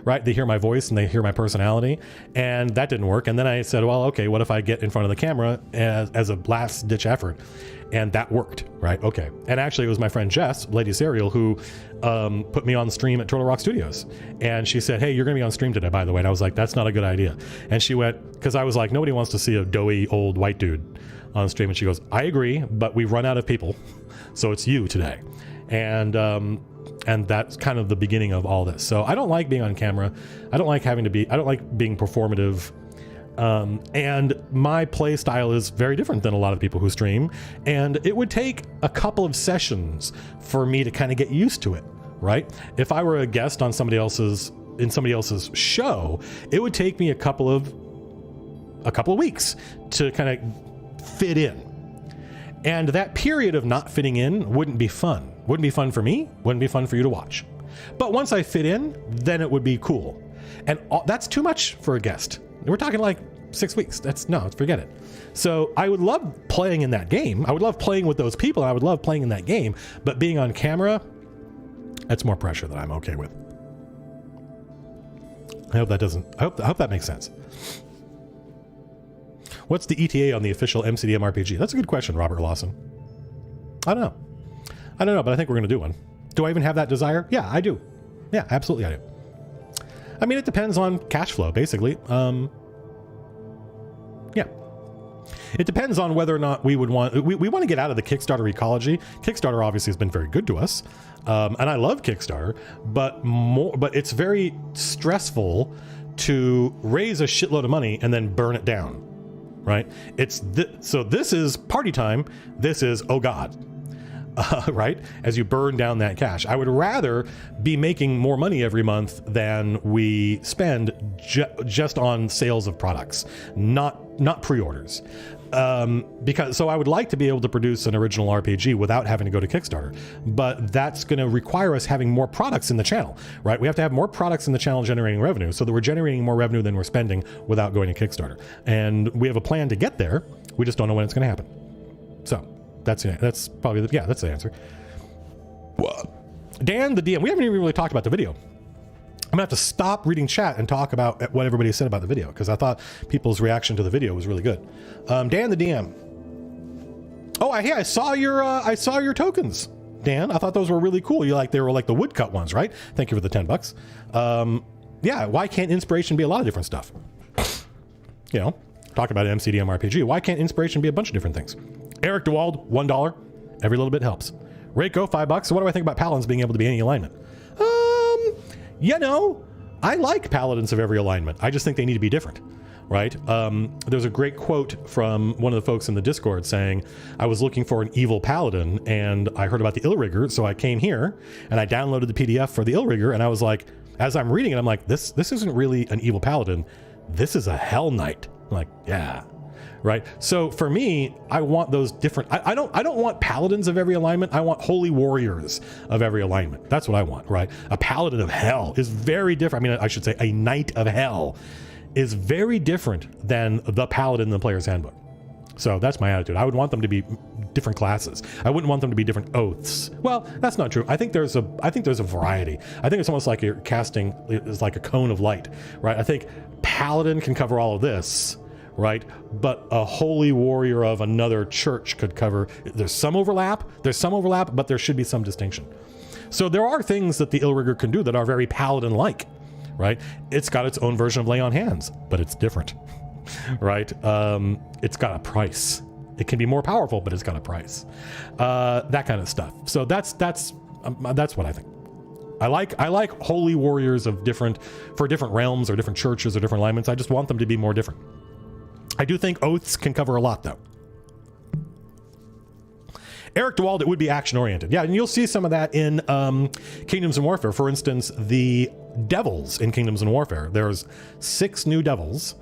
right? They hear my voice and they hear my personality, and that didn't work. And then I said, well, okay, what if I get in front of the camera as a last ditch effort? And that worked, right? Okay. And actually it was my friend Jess, Lady Serial, who put me on the stream at Turtle Rock Studios. And she said, hey, you're going to be on stream today, by the way. And I was like, that's not a good idea. And she went, because I was like, nobody wants to see a doughy old white dude on stream. And she goes, I agree, but we've run out of people. So it's you today. And that's kind of the beginning of all this. So I don't like being on camera. I don't like being performative. And my play style is very different than a lot of people who stream. And it would take a couple of sessions for me to kind of get used to it, right? If I were a guest on somebody else's show, it would take me a couple of weeks to kind of fit in. And that period of not fitting in wouldn't be fun. Wouldn't be fun for me, wouldn't be fun for you to watch. But once I fit in, then it would be cool. And that's too much for a guest. We're talking like 6 weeks. Forget it. So I would love playing in that game. I would love playing with those people. And I would love playing in that game. But being on camera, that's more pressure that I'm okay with. I hope that makes sense. What's the ETA on the official MCDM RPG? That's a good question, Robert Lawson. I don't know, but I think we're going to do one. Do I even have that desire? Yeah, I do. Yeah, absolutely I do. I mean, it depends on cash flow, basically. Yeah. It depends on whether or not we would want... We want to get out of the Kickstarter ecology. Kickstarter obviously has been very good to us. And I love Kickstarter, but it's very stressful to raise a shitload of money and then burn it down, right? So this is party time. This is, oh God. Right? As you burn down that cash. I would rather be making more money every month than we spend just on sales of products, not pre-orders. So I would like to be able to produce an original RPG without having to go to Kickstarter, but that's going to require us having more products in the channel, right? We have to have more products in the channel generating revenue so that we're generating more revenue than we're spending without going to Kickstarter. And we have a plan to get there. We just don't know when it's going to happen. So that's probably that's the answer. Dan the DM, we haven't even really talked about the video. I'm gonna have to stop reading chat and talk about what everybody said about the video, because I thought people's reaction to the video was really good. Dan the DM. Oh, I saw your tokens, Dan. I thought those were really cool. They were like the woodcut ones, right? Thank you for the $10. Yeah. Why can't inspiration be a lot of different stuff? You know, talk about an MCDM RPG. Why can't inspiration be a bunch of different things? Eric DeWald, $1. Every little bit helps. Reiko, $5. So what do I think about Paladins being able to be any alignment? I like Paladins of every alignment. I just think they need to be different, right? There's a great quote from one of the folks in the Discord saying, I was looking for an evil Paladin and I heard about the Illrigger, so I came here and I downloaded the PDF for the Illrigger, and I was like, as I'm reading it, I'm like, this isn't really an evil Paladin. This is a Hell Knight. I'm like, yeah. Right. So for me, I want those different. I don't want paladins of every alignment. I want holy warriors of every alignment. That's what I want. Right. A paladin of hell is very different. I mean, I should say a knight of hell is very different than the paladin in the player's handbook. So that's my attitude. I would want them to be different classes. I wouldn't want them to be different oaths. Well, that's not true. I think there's a variety. I think it's almost like you're casting is like a cone of light, right? I think paladin can cover all of this, right? But a holy warrior of another church could cover. There's some overlap, but there should be some distinction. So there are things that the Illrigger can do that are very Paladin-like, right? It's got its own version of lay on hands, but it's different, right? It's got a price. It can be more powerful, but it's got a price. That kind of stuff. So that's what I think. I like holy warriors of different realms or different churches or different alignments. I just want them to be more different. I do think oaths can cover a lot, though. Eric DeWald, it would be action-oriented. Yeah, and you'll see some of that in Kingdoms and Warfare. For instance, the devils in Kingdoms and Warfare. There's 6 new devils,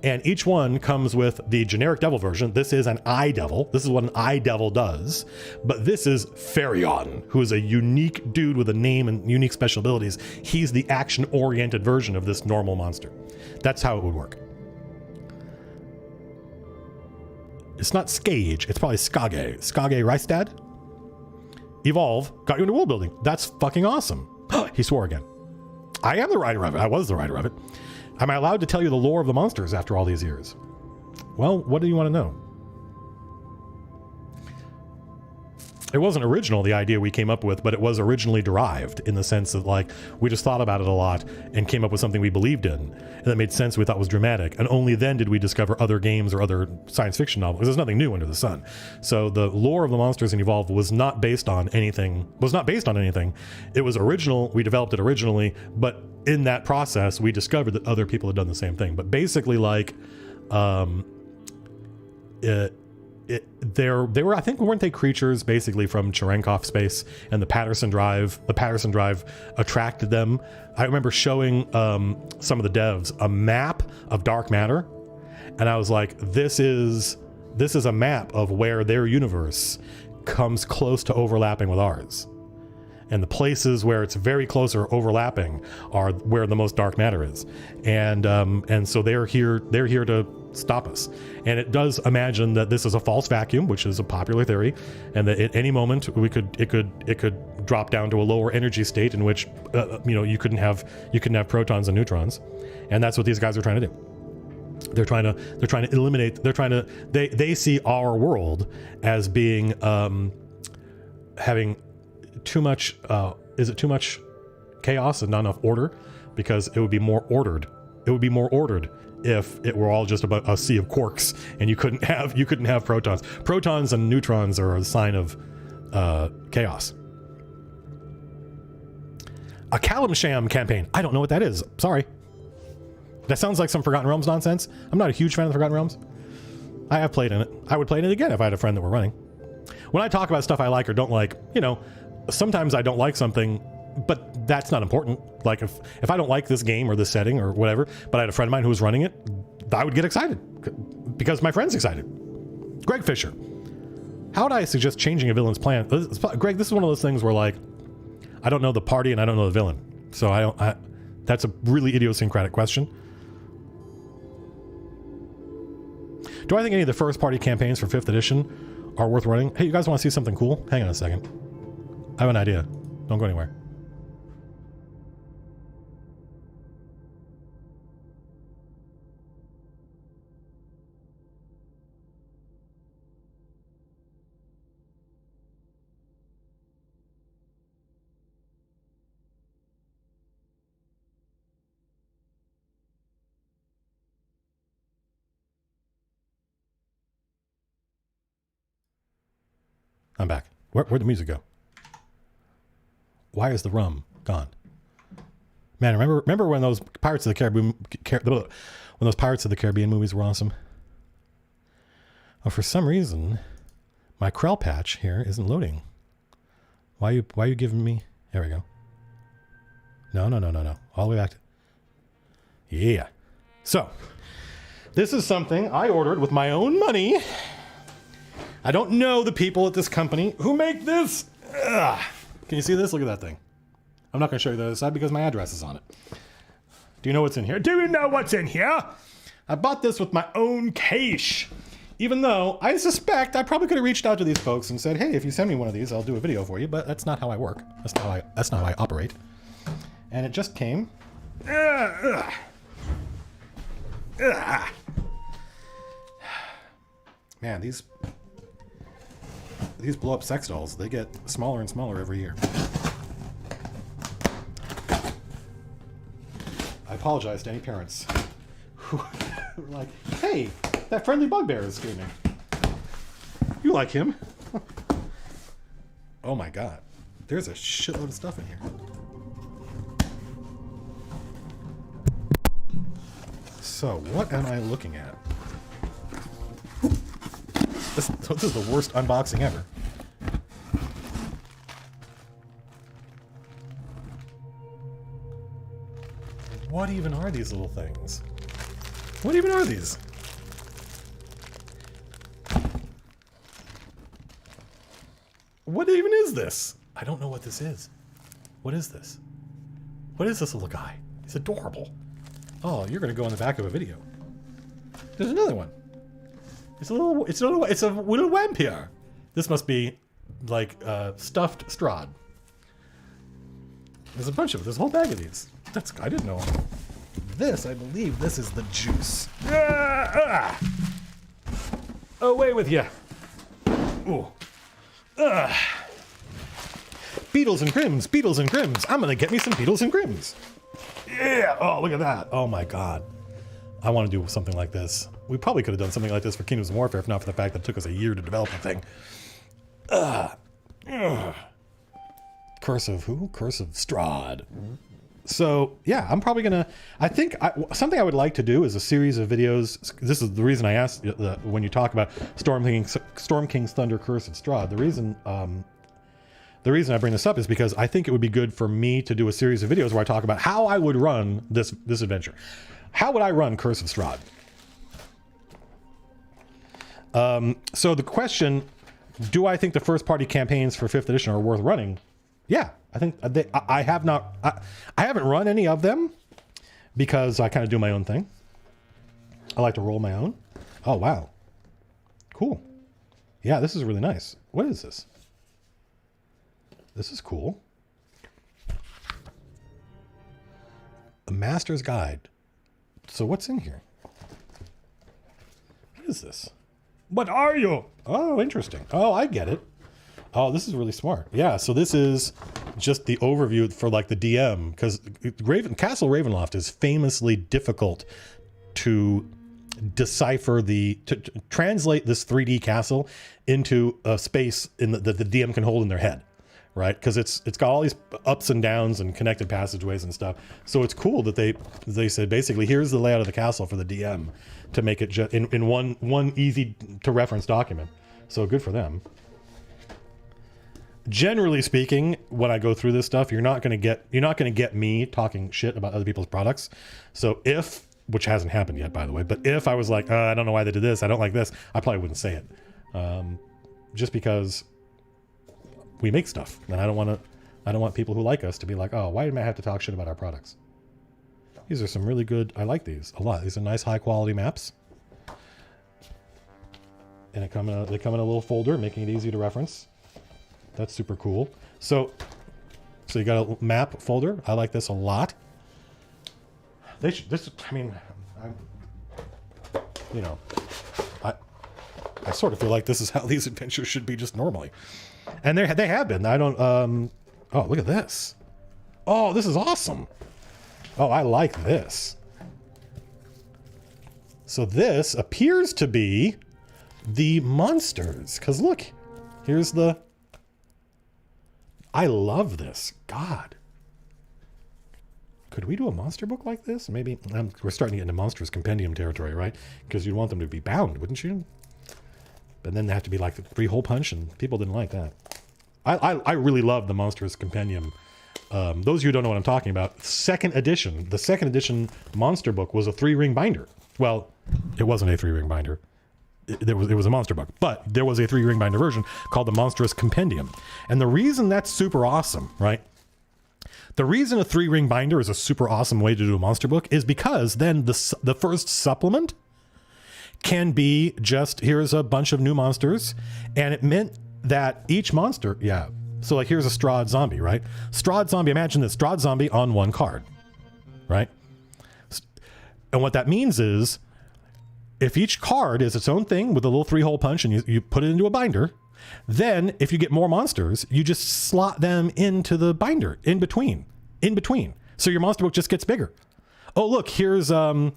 and each one comes with the generic devil version. This is an eye devil. This is what an eye devil does. But this is Ferion, who is a unique dude with a name and unique special abilities. He's the action-oriented version of this normal monster. That's how it would work. It's not Skage, it's probably Skage. Skage Reistad? Evolve got you into world building. That's fucking awesome. He swore again. I am the writer of it. I was the writer of it. Am I allowed to tell you the lore of the monsters after all these years? Well, what do you want to know? It wasn't original, the idea we came up with, but it was originally derived in the sense that, like, we just thought about it a lot and came up with something we believed in, and that made sense, we thought was dramatic, and only then did we discover other games or other science fiction novels. There's nothing new under the sun. So the lore of the monsters in Evolve was not based on anything. It was original, we developed it originally, but in that process, we discovered that other people had done the same thing. But basically, like, they were, I think, weren't they creatures basically from Cherenkov space, and the Patterson drive attracted them. I remember showing some of the devs a map of dark matter, and I was like, this is a map of where their universe comes close to overlapping with ours, and the places where it's very close or overlapping are where the most dark matter is, and so they're here to stop us. And it does imagine that this is a false vacuum, which is a popular theory, and that at any moment it could drop down to a lower energy state in which you couldn't have protons and neutrons, and that's what these guys are trying to do. They're trying to eliminate. They see our world as being having too much. Is it too much chaos and not enough order? Because it would be more ordered. It would be more ordered if it were all just about a sea of quarks and you couldn't have protons. Protons and neutrons are a sign of chaos. A Kalimsham campaign. I don't know what that is. Sorry. That sounds like some Forgotten Realms nonsense. I'm not a huge fan of the Forgotten Realms. I have played in it. I would play in it again if I had a friend that were running. When I talk about stuff I like or don't like, sometimes I don't like something, but that's not important. Like if I don't like this game or this setting or whatever, but I had a friend of mine who was running it, I would get excited because my friend's excited. Greg Fisher. How would I suggest changing a villain's plan? Greg, this is one of those things where, like, I don't know the party and I don't know the villain. So that's a really idiosyncratic question. Do I think any of the first party campaigns for 5th edition are worth running? Hey, you guys want to see something cool? Hang on a second. I have an idea. Don't go anywhere. I'm back. Where'd the music go? Why is the rum gone? Man, remember when those Pirates of the Caribbean movies were awesome? Oh, for some reason, my Krell patch here isn't loading. Why are you giving me? There we go. No. All the way back to... Yeah. So, this is something I ordered with my own money. I don't know the people at this company who make this. Ugh. Can you see this? Look at that thing. I'm not going to show you the other side because my address is on it. Do you know what's in here? Do you know what's in here? I bought this with my own cash. Even though I suspect I probably could have reached out to these folks and said, hey, if you send me one of these, I'll do a video for you. But that's not how I work. That's not how I operate. And it just came. Man, these blow up sex dolls, they get smaller and smaller every year. I apologize to any parents who were like, hey, that friendly bugbear is screaming. You like him? Oh my god. There's a shitload of stuff in here. So, what am I looking at? This is the worst unboxing ever. What even are these little things? What even are these? What even is this? I don't know what this is. What is this? What is this little guy? He's adorable. Oh, you're gonna go in the back of a video. There's another one. It's a little vampire. This must be like stuffed Strahd. There's a bunch of there's a whole bag of these. I didn't know. This, I believe, this is the juice. Away with you. Ooh. Beetles and Grims, Beetles and Grims. I'm gonna get me some Beetles and Grims. Yeah. Oh, look at that. Oh my god. I want to do something like this. We probably could have done something like this for Kingdoms of Warfare if not for the fact that it took us a year to develop the thing. Curse of who? Curse of Strahd. So yeah, I'm probably gonna. Something I would like to do is a series of videos. This is the reason I asked when you talk about Storm King's Thunder, Curse of Strahd. The reason I bring this up is because I think it would be good for me to do a series of videos where I talk about how I would run this adventure. How would I run Curse of Strahd? So the question, do I think the first party campaigns for 5th edition are worth running? Yeah, I think I haven't run any of them because I kind of do my own thing. I like to roll my own. Oh, wow. Cool. Yeah, this is really nice. What is this? This is cool. A Master's Guide. So what's in here? What is this? What are you? Oh, interesting. Oh, I get it. Oh, this is really smart. Yeah, so this is just the overview for like the DM, because Castle Ravenloft is famously difficult to decipher to translate this 3D castle into a space that the DM can hold in their head, right? Because it's got all these ups and downs and connected passageways and stuff. So it's cool that they said basically here's the layout of the castle for the DM to make it just in one easy to reference document. So good for them. Generally speaking, when I go through this stuff, you're not going to get me talking shit about other people's products. So which hasn't happened yet, by the way, but if I was like, I don't know why they did this, I don't like this, I probably wouldn't say it. Just because we make stuff, and I don't want people who like us to be like, oh, why did I have to talk shit about our products? These are some really good. I like these a lot. These are nice, high quality maps, and they come in a little folder, making it easy to reference. That's super cool. So you got a map folder. I like this a lot. I sort of feel like this is how these adventures should be just normally. And they have been. I don't, oh, look at this. Oh, this is awesome. Oh, I like this. So this appears to be the monsters. Because look, here's the... I love this. God. Could we do a monster book like this? Maybe. We're starting to get into monstrous compendium territory, right? Because you'd want them to be bound, wouldn't you? But then they have to be like the 3-hole punch, and people didn't like that. I really love the monstrous compendium. Those of you who don't know what I'm talking about, the second edition monster book was a 3-ring binder. Well, it wasn't a 3-ring binder. It was a monster book, but there was a 3-ring binder version called the Monstrous Compendium. And the reason that's super awesome, right? The reason a 3-ring binder is a super awesome way to do a monster book is because then the first supplement can be just, here's a bunch of new monsters, and it meant that each monster, yeah. So like here's a Strahd zombie, right? Strahd zombie, imagine this, Strahd zombie on one card, right? And what that means is if each card is its own thing with a little 3-hole punch and you put it into a binder, then if you get more monsters, you just slot them into the binder in between. So your monster book just gets bigger. Oh, look, here's a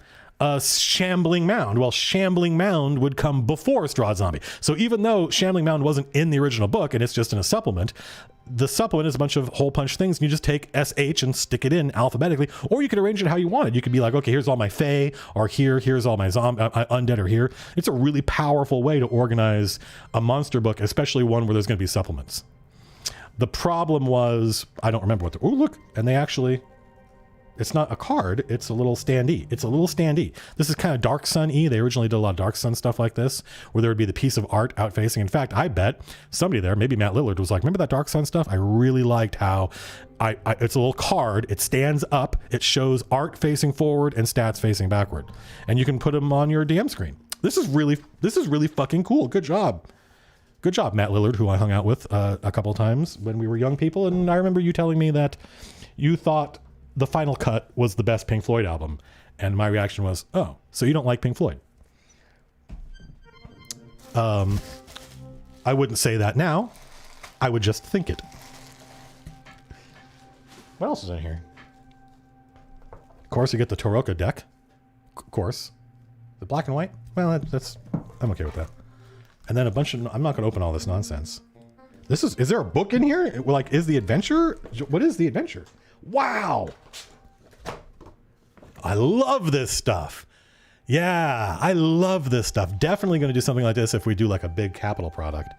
Shambling Mound. Well, Shambling Mound would come before Straw Zombie. So even though Shambling Mound wasn't in the original book and it's just in a supplement, the supplement is a bunch of hole punch things, and you just take SH and stick it in alphabetically, or you could arrange it how you wanted. You could be like, okay, here's all my Fae, or here's all my undead are here. It's a really powerful way to organize a monster book, especially one where there's going to be supplements. The problem was, I don't remember what oh, look, and they actually, it's not a card, it's a little standee. It's a little standee. This is kind of Dark Sun-y. They originally did a lot of Dark Sun stuff like this, where there would be the piece of art out facing. In fact, I bet somebody there, maybe Matt Lillard, was like, remember that Dark Sun stuff? I really liked how it's a little card. It stands up. It shows art facing forward and stats facing backward. And you can put them on your DM screen. This is really fucking cool. Good job. Good job, Matt Lillard, who I hung out with a couple of times when we were young people. And I remember you telling me that you thought The Final Cut was the best Pink Floyd album. And my reaction was, oh, so you don't like Pink Floyd? I wouldn't say that now. I would just think it. What else is in here? Of course, you get the Toroka deck. Of course. The black and white? Well, that's I'm okay with that. And then a bunch of, I'm not going to open all this nonsense. Is there a book in here? Like, is the adventure? What is the adventure? Wow. I love this stuff. Yeah, I love this stuff. Definitely going to do something like this if we do like a big capital product.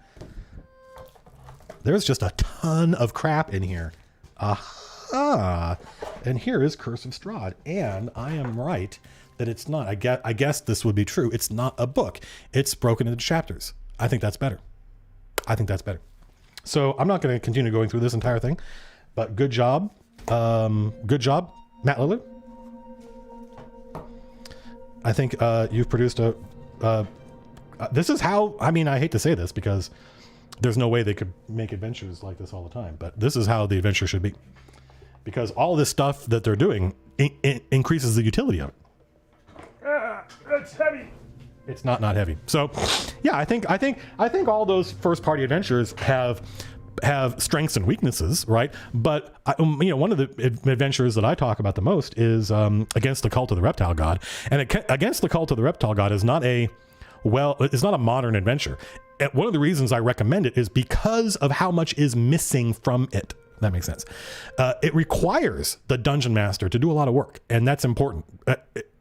There's just a ton of crap in here. Aha. And here is Curse of Strahd. And I am right that it's not. I guess this would be true. It's not a book. It's broken into chapters. I think that's better. I think that's better. So I'm not going to continue going through this entire thing, but good job. Good job, Matt Lillard. I think you've produced this is how, I mean, I hate to say this because there's no way they could make adventures like this all the time, but this is how the adventure should be. Because all this stuff that they're doing increases the utility of it. It's heavy. It's not heavy. So, yeah, I think all those first-party adventures have strengths and weaknesses, right? But one of the adventures that I talk about the most is Against the Cult of the Reptile God, and Against the Cult of the Reptile God is not a modern adventure. And one of the reasons I recommend it is because of how much is missing from it. That makes sense. It requires the dungeon master to do a lot of work, and that's important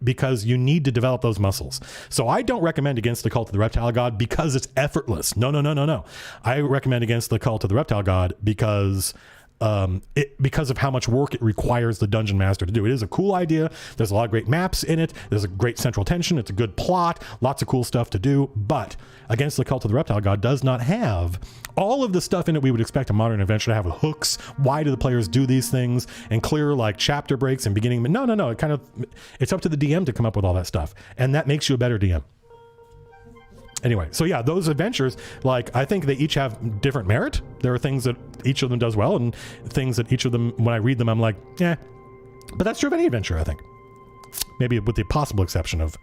because you need to develop those muscles. So I don't recommend Against the Cult of the Reptile God because it's effortless. No. I recommend Against the Cult of the Reptile God because of how much work it requires the dungeon master to do. It is a cool idea. There's a lot of great maps in it. There's a great central tension. It's a good plot. Lots of cool stuff to do. But Against the Cult of the Reptile God does not have all of the stuff in it we would expect a modern adventure to have, with hooks. Why do the players do these things? And clear like chapter breaks and beginning. No. It's up to the DM to come up with all that stuff. And that makes you a better DM. Anyway, so yeah, those adventures, like, I think they each have different merit. There are things that each of them does well, and things that each of them, when I read them, I'm like, eh. But that's true of any adventure, I think. Maybe with the possible exception of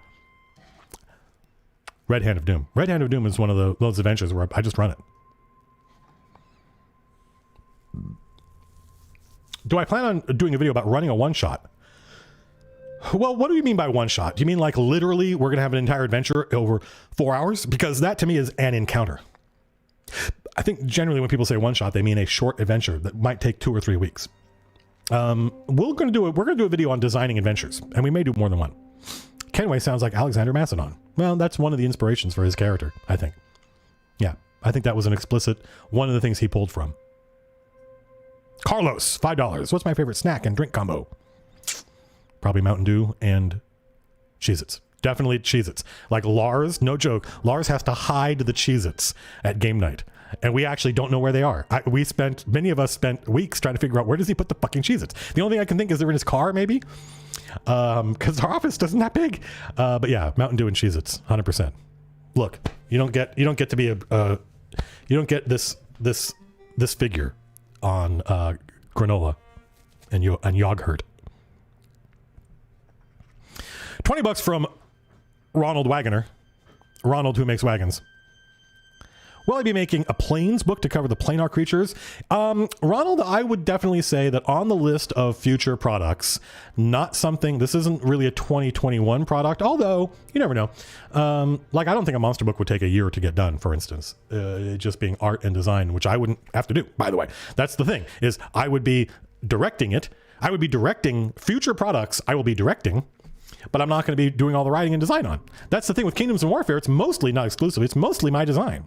Red Hand of Doom. Red Hand of Doom is one of those adventures where I just run it. Do I plan on doing a video about running a one-shot? Well, what do you mean by one shot? Do you mean like literally we're going to have an entire adventure over 4 hours? Because that to me is an encounter. I think generally when people say one shot, they mean a short adventure that might take 2 or 3 weeks. We're going to do a video on designing adventures, and we may do more than one. Kenway sounds like Alexander Macedon. Well, that's one of the inspirations for his character, I think. Yeah, I think that was an explicit one of the things he pulled from. Carlos, $5. What's my favorite snack and drink combo? Probably Mountain Dew and Cheez-Its. Definitely Cheez-Its. Like Lars, no joke, Lars has to hide the Cheez-Its at game night. And we actually don't know where they are. Many of us spent weeks trying to figure out where does he put the fucking Cheez-Its. The only thing I can think is they're in his car, maybe. Because our office isn't that big. But yeah, Mountain Dew and Cheez-Its, 100%. Look, you don't get to be you don't get this figure on granola and yogurt. $20 from Ronald Wagoner. Ronald, who makes wagons. Will I be making a planes book to cover the planar creatures? Ronald, I would definitely say that on the list of future products, not something, this isn't really a 2021 product, although you never know. Like, I don't think a monster book would take a year to get done, for instance, just being art and design, which I wouldn't have to do, by the way. That's the thing, is I would be directing it. I would be directing future products. I will be directing, but I'm not going to be doing all the writing and design on. That's the thing with Kingdoms and Warfare. It's mostly, not exclusively, it's mostly my design.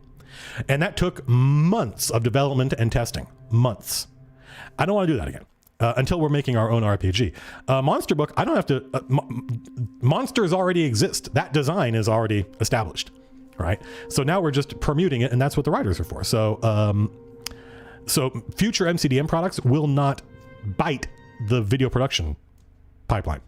And that took months of development and testing. Months. I don't want to do that again until we're making our own RPG. Monster book, I don't have to... monsters already exist. That design is already established, right? So now we're just permuting it, and that's what the writers are for. So, so future MCDM products will not bite the video production pipeline.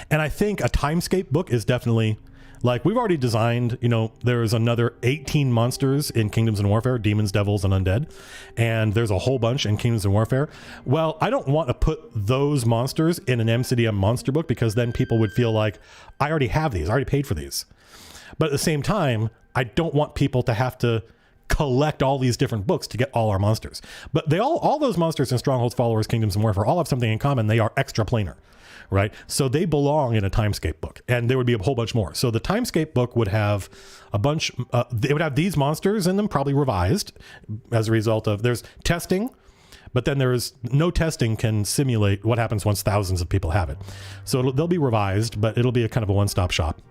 And I think a Timescape book is definitely... Like, we've already designed, you know, there's another 18 monsters in Kingdoms and Warfare, demons, devils, and undead. And there's a whole bunch in Kingdoms and Warfare. Well, I don't want to put those monsters in an MCDM monster book, because then people would feel like, I already have these, I already paid for these. But at the same time, I don't want people to have to collect all these different books to get all our monsters. But they all those monsters in Strongholds, Followers, Kingdoms and Warfare all have something in common. They are extra planar. Right? So they belong in a Timescape book, and there would be a whole bunch more. So the Timescape book would have a bunch, they would have these monsters in them, probably revised as a result of, there's testing, but then there's no testing can simulate what happens once thousands of people have it. So they'll be revised, but it'll be a kind of a one-stop shop.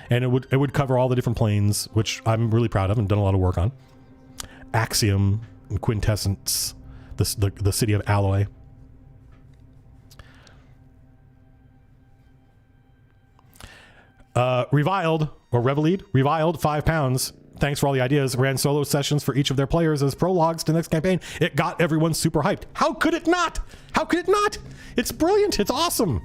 And it would cover all the different planes, which I'm really proud of and done a lot of work on. Axiom, and Quintessence, the city of Alloy. Reviled, or Reviled, 5 pounds. Thanks for all the ideas. Ran solo sessions for each of their players as prologues to the next campaign. It got everyone super hyped. How could it not? How could it not? It's brilliant. It's awesome.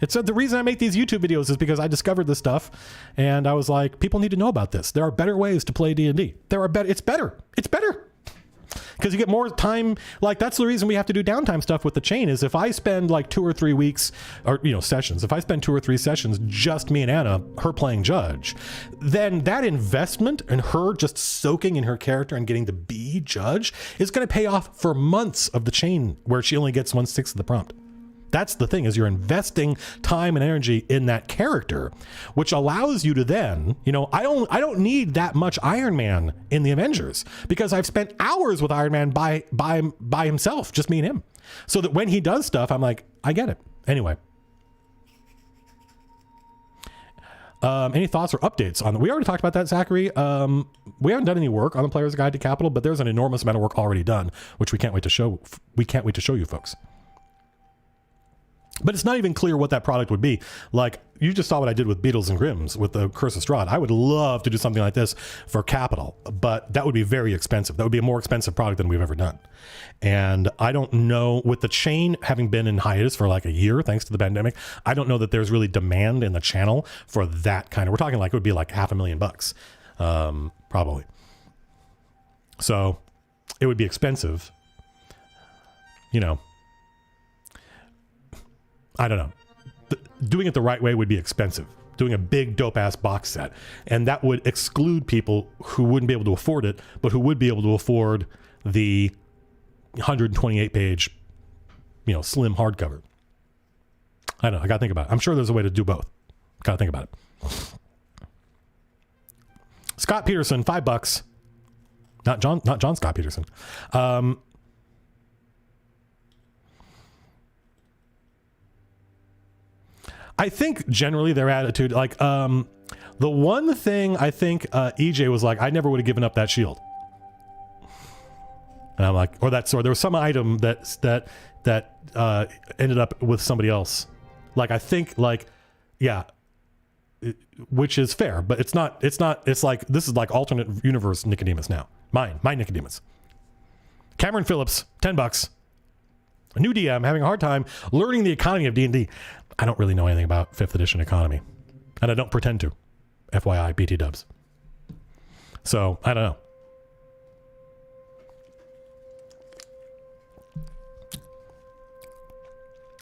It's the reason I make these YouTube videos is because I discovered this stuff, and I was like, people need to know about this. There are better ways to play D&D. There are better. It's better. It's better. Because you get more time. Like, that's the reason we have to do downtime stuff with the chain, is if I spend like 2 or 3 weeks, or, you know, sessions, if I spend 2 or 3 sessions, just me and Anna, her playing judge, then that investment in her just soaking in her character and getting to be judge is going to pay off for months of the chain where she only gets 1/6 of the prompt. That's the thing, is you're investing time and energy in that character, which allows you to then, you know, I don't need that much Iron Man in the Avengers, because I've spent hours with Iron Man by himself, just me and him. So that when he does stuff, I'm like, I get it. Anyway. Any thoughts or updates on we already talked about that, Zachary. We haven't done any work on the Player's Guide to Capital, but there's an enormous amount of work already done, which we can't wait to show. We can't wait to show you folks. But it's not even clear what that product would be. Like, you just saw what I did with Beatles and Grimms with the Curse of Strahd. I would love to do something like this for Capital, but that would be very expensive. That would be a more expensive product than we've ever done. And I don't know, with the chain having been in hiatus for like a year, thanks to the pandemic, I don't know that there's really demand in the channel for that kind of, we're talking like it would be like $500,000, probably. So it would be expensive, you know. I don't know. Doing it the right way would be expensive. Doing a big dope ass box set. And that would exclude people who wouldn't be able to afford it, but who would be able to afford the 128 page, you know, slim hardcover. I don't know. I gotta think about it. I'm sure there's a way to do both. Gotta think about it. Scott Peterson, $5. Not John Scott Peterson. I think generally their attitude, like, the one thing I think EJ was like, I never would have given up that shield. And I'm like, or that sword. There was some item that ended up with somebody else. Like, I think, like, yeah, which is fair, but it's not, it's like, this is like alternate universe Nicodemus now. My Nicodemus. Cameron Phillips, $10. A new DM, having a hard time learning the economy of D&D. I don't really know anything about 5th edition economy. And I don't pretend to. FYI, BT dubs. So, I don't know.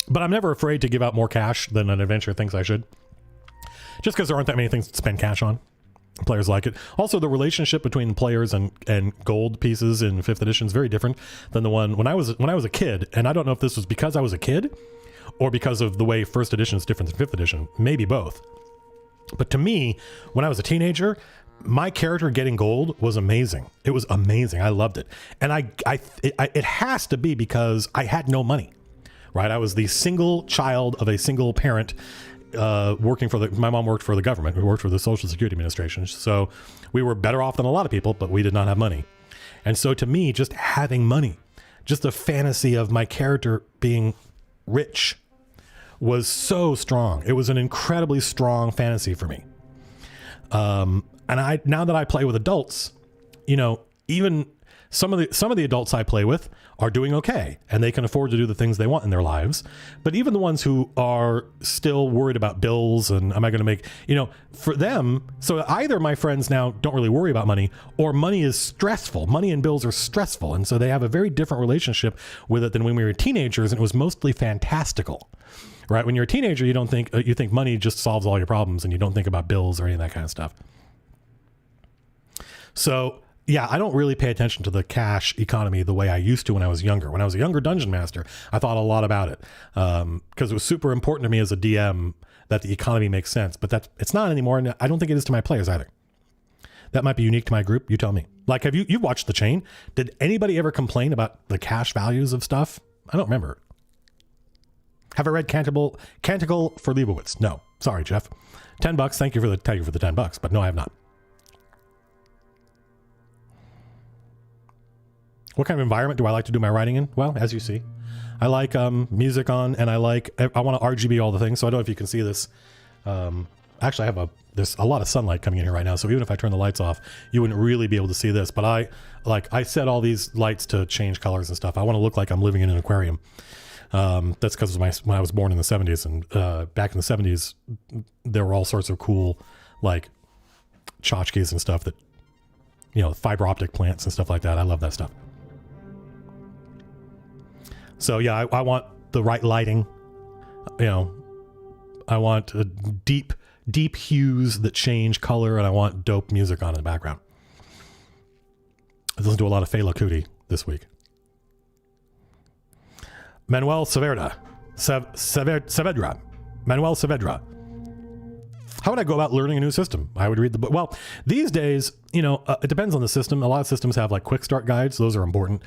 But I'm never afraid to give out more cash than an adventure thinks I should. Just because there aren't that many things to spend cash on. Players like it. Also, the relationship between players and gold pieces in 5th edition is very different than the one when I was a kid. And I don't know if this was because I was a kid or because of the way 1st edition is different than 5th edition. Maybe both. But to me, when I was a teenager, my character getting gold was amazing. It was amazing. I loved it. And it has to be because I had no money, right? I was the single child of a single parent. My mom worked for the government. We worked for the Social Security Administration. So we were better off than a lot of people, but we did not have money. And so to me, just having money, just the fantasy of my character being rich was so strong. It was an incredibly strong fantasy for me. And now that I play with adults, even some of the adults I play with are doing okay, and they can afford to do the things they want in their lives. But even the ones who are still worried about bills and am I going to make, for them, so either my friends now don't really worry about money, or money is stressful. Money and bills are stressful. And so they have a very different relationship with it than when we were teenagers, and it was mostly fantastical, right? When you're a teenager, you think money just solves all your problems, and you don't think about bills or any of that kind of stuff. So yeah, I don't really pay attention to the cash economy the way I used to when I was younger. When I was a younger dungeon master, I thought a lot about it because it was super important to me as a DM that the economy makes sense. But it's not anymore, and I don't think it is to my players either. That might be unique to my group. You tell me. Like, have you watched The Chain? Did anybody ever complain about the cash values of stuff? I don't remember. Have I read Canticle for Leibowitz? No. Sorry, Jeff. $10. Thank you for the $10, but no, I have not. What kind of environment do I like to do my writing in? Well, as you see, I like music on, and I want to RGB all the things. So I don't know if you can see this. Actually, there's a lot of sunlight coming in here right now. So even if I turn the lights off, you wouldn't really be able to see this. But I set all these lights to change colors and stuff. I want to look like I'm living in an aquarium. That's because when I was born in the 70s, and back in the 70s, there were all sorts of cool like tchotchkes and stuff that, fiber optic plants and stuff like that. I love that stuff. So yeah, I want the right lighting. I want deep hues that change color, and I want dope music on in the background. I listened to a lot of Fela Kuti this week. Manuel Saavedra. Manuel Saavedra. How would I go about learning a new system? I would read the book. Well, these days, it depends on the system. A lot of systems have like quick start guides. Those are important.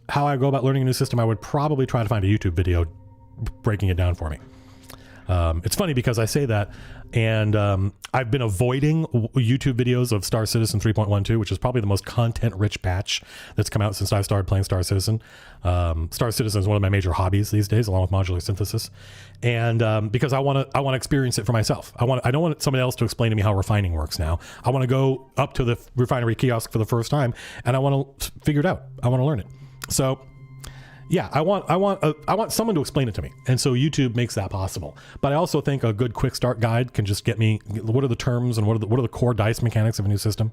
How I go about learning a new system, I would probably try to find a YouTube video breaking it down for me. It's funny because I say that, and I've been avoiding YouTube videos of Star Citizen 3.12, which is probably the most content-rich patch that's come out since I started playing Star Citizen. Star Citizen is one of my major hobbies these days, along with modular synthesis, and because I want to experience it for myself. I don't want somebody else to explain to me how refining works now. I want to go up to the refinery kiosk for the first time, and I want to figure it out. I want to learn it. So yeah, I want someone to explain it to me. And so YouTube makes that possible. But I also think a good quick start guide can just get me what are the terms and what are the core dice mechanics of a new system.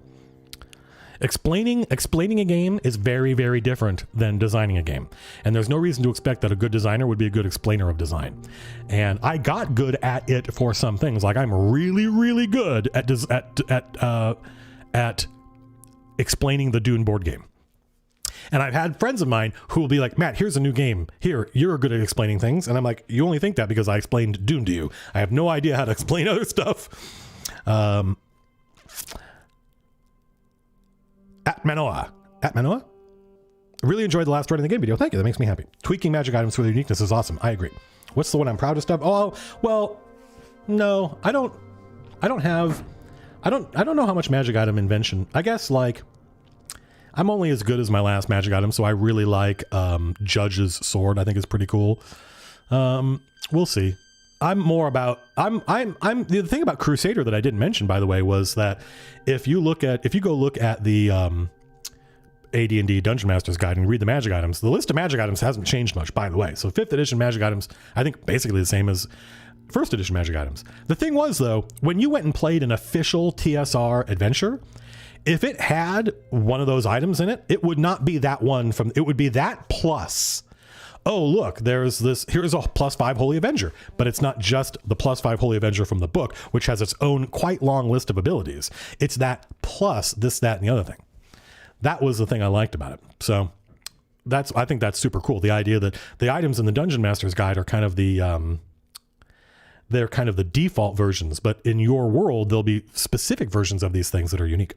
Explaining a game is very, very different than designing a game. And there's no reason to expect that a good designer would be a good explainer of design. And I got good at it for some things. Like I'm really, really good at explaining the Dune board game. And I've had friends of mine who will be like, Matt, here's a new game. Here, you're good at explaining things. And I'm like, you only think that because I explained Dune to you. I have no idea how to explain other stuff. At Manoa. Really enjoyed the last Writing the Game video. Thank you. That makes me happy. Tweaking magic items for their uniqueness is awesome. I agree. What's the one I'm proudest of? Oh, well, no, I don't know how much magic item invention. I guess like I'm only as good as my last magic item, so I really like Judge's sword. I think it's pretty cool. We'll see. I'm the thing about Crusader that I didn't mention, by the way, was that if you go look at the AD&D Dungeon Master's Guide and read the magic items, the list of magic items hasn't changed much, by the way. So 5th edition magic items, I think basically the same as 1st edition magic items. The thing was though, when you went and played an official TSR adventure, if it had one of those items in it, it would not be that one it would be that plus oh, look, here's a +5 Holy Avenger, but it's not just the +5 Holy Avenger from the book, which has its own quite long list of abilities. It's that plus this, that, and the other thing. That was the thing I liked about it. So I think that's super cool. The idea that the items in the Dungeon Master's Guide are kind of they're kind of the default versions, but in your world, there'll be specific versions of these things that are unique.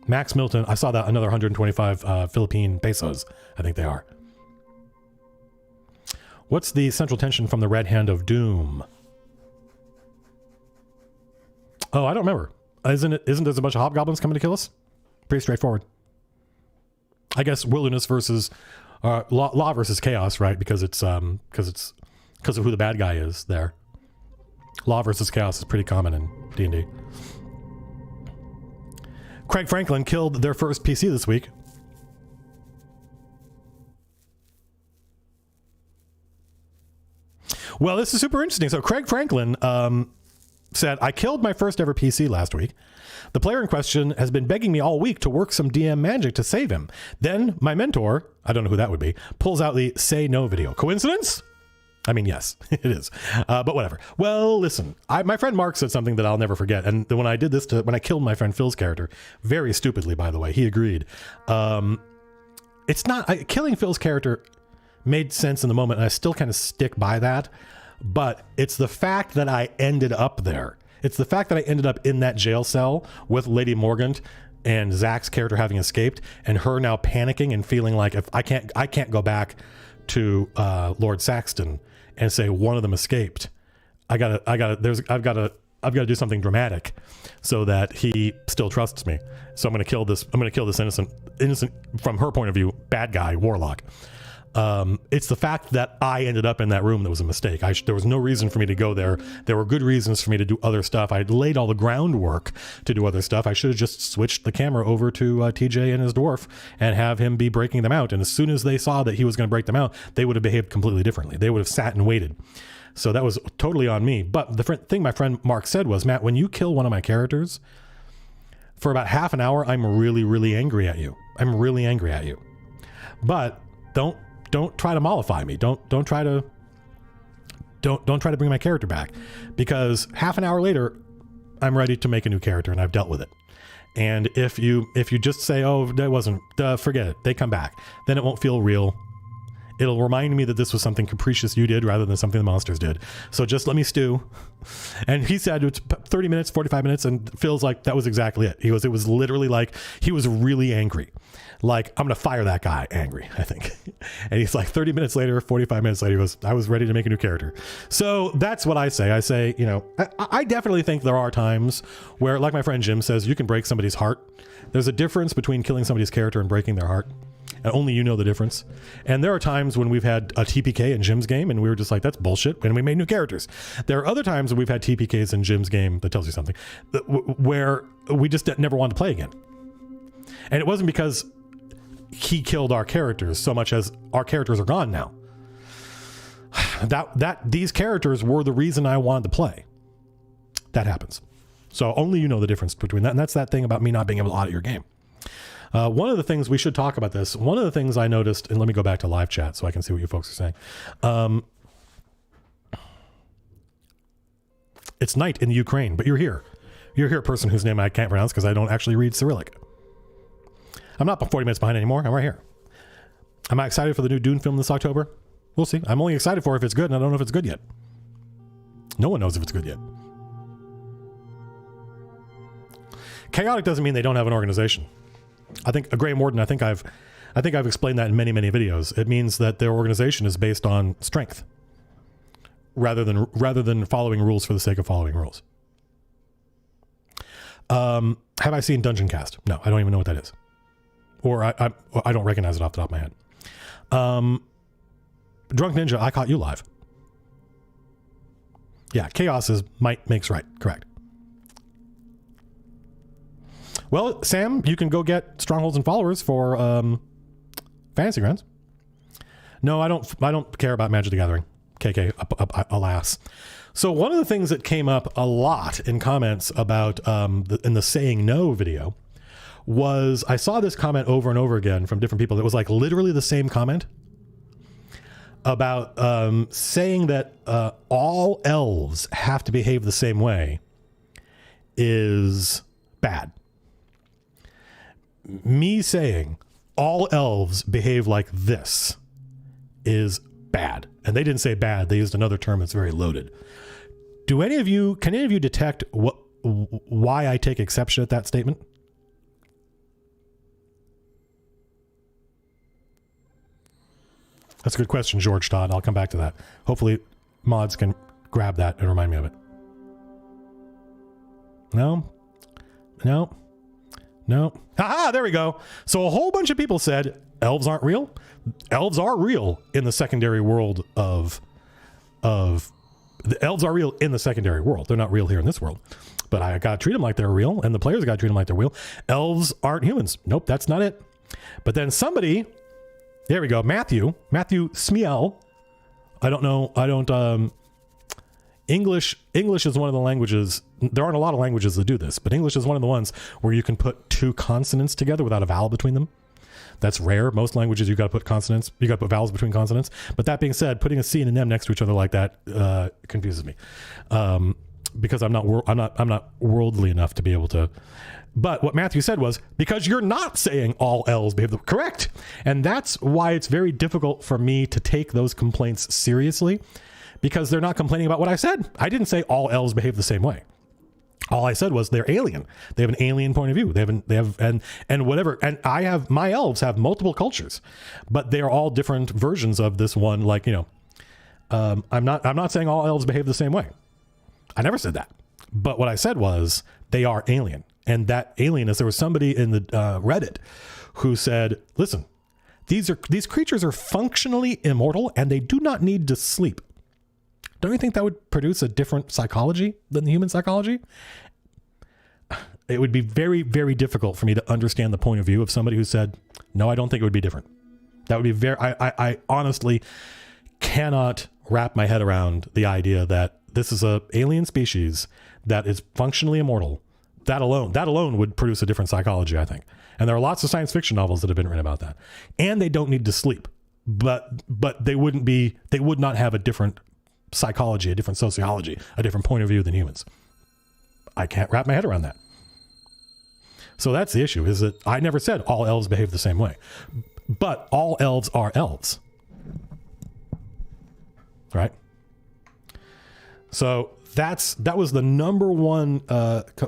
Max Milton, I saw that, another 125 Philippine pesos, I think they are. What's the central tension from the Red Hand of Doom? Oh, I don't remember. Isn't there a bunch of hobgoblins coming to kill us? Pretty straightforward. I guess wilderness versus law versus chaos, right? Because it's because of who the bad guy is there. Law versus chaos is pretty common in D&D. Craig Franklin killed their first PC this week. Well, this is super interesting. So Craig Franklin said, I killed my first ever PC last week. The player in question has been begging me all week to work some DM magic to save him. Then my mentor, I don't know who that would be, pulls out the say no video. Coincidence? I mean, yes, it is. But whatever. Well, listen, my friend Mark said something that I'll never forget. And when I did this when I killed my friend Phil's character, very stupidly, by the way, he agreed. It's not, killing Phil's character made sense in the moment, and I still kind of stick by that. But it's the fact that I ended up there. It's the fact that I ended up in that jail cell with Lady Morgant and Zach's character having escaped, and her now panicking and feeling like, if I can't go back to Lord Saxton and say one of them escaped. I've got to do something dramatic so that he still trusts me. So I'm going to kill this innocent from her point of view, bad guy, warlock. It's the fact that I ended up in that room that was a mistake. There was no reason for me to go there. There were good reasons for me to do other stuff. I laid all the groundwork to do other stuff. I should have just switched the camera over to TJ and his dwarf and have him be breaking them out. And as soon as they saw that he was going to break them out, they would have behaved completely differently. They would have sat and waited. So that was totally on me. But the thing my friend Mark said was, Matt, when you kill one of my characters, for about half an hour, I'm really, really angry at you. I'm really angry at you. But don't try to mollify me. Don't try to bring my character back, because half an hour later, I'm ready to make a new character and I've dealt with it. And if you just say, oh, that wasn't, forget it, they come back, then it won't feel real. It'll remind me that this was something capricious you did rather than something the monsters did. So just let me stew. And he said it's 30 minutes, 45 minutes, and feels like that was exactly it. It was literally like, he was really angry. Like, I'm going to fire that guy angry, I think. And he's like 30 minutes later, 45 minutes later, he goes, I was ready to make a new character. So that's what I say. I say, I definitely think there are times where, like my friend Jim says, you can break somebody's heart. There's a difference between killing somebody's character and breaking their heart. And only you know the difference. And there are times when we've had a TPK in Jim's game and we were just like, that's bullshit, and we made new characters. There are other times when we've had TPKs in Jim's game, that tells you something, where we just never wanted to play again. And it wasn't because he killed our characters so much as our characters are gone now. These characters were the reason I wanted to play. That happens. So only you know the difference between that. And that's that thing about me not being able to audit your game. One of the things we should talk about this, one of the things I noticed, and let me go back to live chat so I can see what you folks are saying. It's night in the Ukraine, but you're here. You're here, person whose name I can't pronounce because I don't actually read Cyrillic. I'm not 40 minutes behind anymore. I'm right here. Am I excited for the new Dune film this October? We'll see. I'm only excited for if it's good, and I don't know if it's good yet. No one knows if it's good yet. Chaotic doesn't mean they don't have an organization. I think Graham Warden, I think I've explained that in many, many videos. It means that their organization is based on strength rather than following rules for the sake of following rules. Have I seen Dungeon Cast? No, I don't even know what that is. Or I don't recognize it off the top of my head. Drunk Ninja, I caught you live. Yeah, chaos is might makes right. Correct. Well, Sam, you can go get strongholds and followers for Fantasy Grounds. No, I don't care about Magic the Gathering. KK, alas. So one of the things that came up a lot in comments about in the saying no video was I saw this comment over and over again from different people. That was like literally the same comment about saying that all elves have to behave the same way is bad. Me saying all elves behave like this is bad. And they didn't say bad. They used another term that's very loaded. Can any of you detect why I take exception at that statement? That's a good question, George Todd. I'll come back to that. Hopefully mods can grab that and remind me of it. No. Haha, there we go. So a whole bunch of people said elves aren't real. Elves are real in the secondary world the elves are real in the secondary world. They're not real here in this world. But I gotta treat them like they're real, and the players gotta treat them like they're real. Elves aren't humans. Nope, that's not it. But then somebody, there we go, Matthew Smiel. English is one of the languages. There aren't a lot of languages that do this, but English is one of the ones where you can put two consonants together without a vowel between them. That's rare. Most languages you got to put consonants. You got to put vowels between consonants. But that being said, putting a C and an M next to each other like that confuses me, because I'm not worldly enough to be able to. But what Matthew said was, because you're not saying all elves behave correct, and that's why it's very difficult for me to take those complaints seriously, because they're not complaining about what I said. I didn't say all elves behave the same way. All I said was they're alien. They have an alien point of view. They have and whatever. And my elves have multiple cultures, but they are all different versions of this one. Like, I'm not saying all elves behave the same way. I never said that. But what I said was they are alien. And that alienness, there was somebody in the Reddit who said, listen, these creatures are functionally immortal and they do not need to sleep. Don't you think that would produce a different psychology than the human psychology? It would be very, very difficult for me to understand the point of view of somebody who said, no, I don't think it would be different. That would be very, I honestly cannot wrap my head around the idea that this is a alien species that is functionally immortal. That alone would produce a different psychology, I think. And there are lots of science fiction novels that have been written about that. And they don't need to sleep, but they would not have a different psychology, a different sociology, a different point of view than humans. I can't wrap my head around that. So that's the issue, is that I never said all elves behave the same way, but all elves are elves, right? So that was the number one.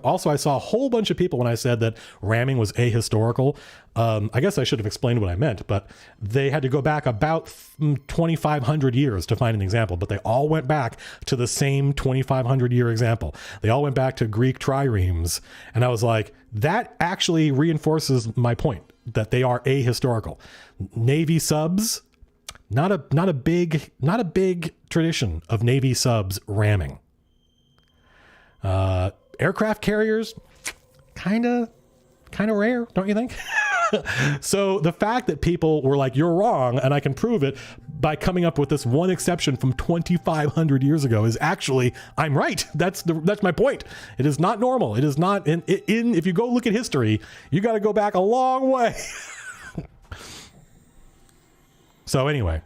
Also, I saw a whole bunch of people when I said that ramming was ahistorical. I guess I should have explained what I meant, but they had to go back about 2,500 years to find an example, but they all went back to the same 2,500 year example. They all went back to Greek triremes. And I was like, that actually reinforces my point that they are ahistorical. Navy subs, not a big tradition of Navy subs ramming. Aircraft carriers, kind of rare, don't you think? So the fact that people were like, you're wrong, and I can prove it by coming up with this one exception from 2,500 years ago is actually, I'm right. That's my point. It is not normal. It is not if you go look at history, you got to go back a long way. So anyway.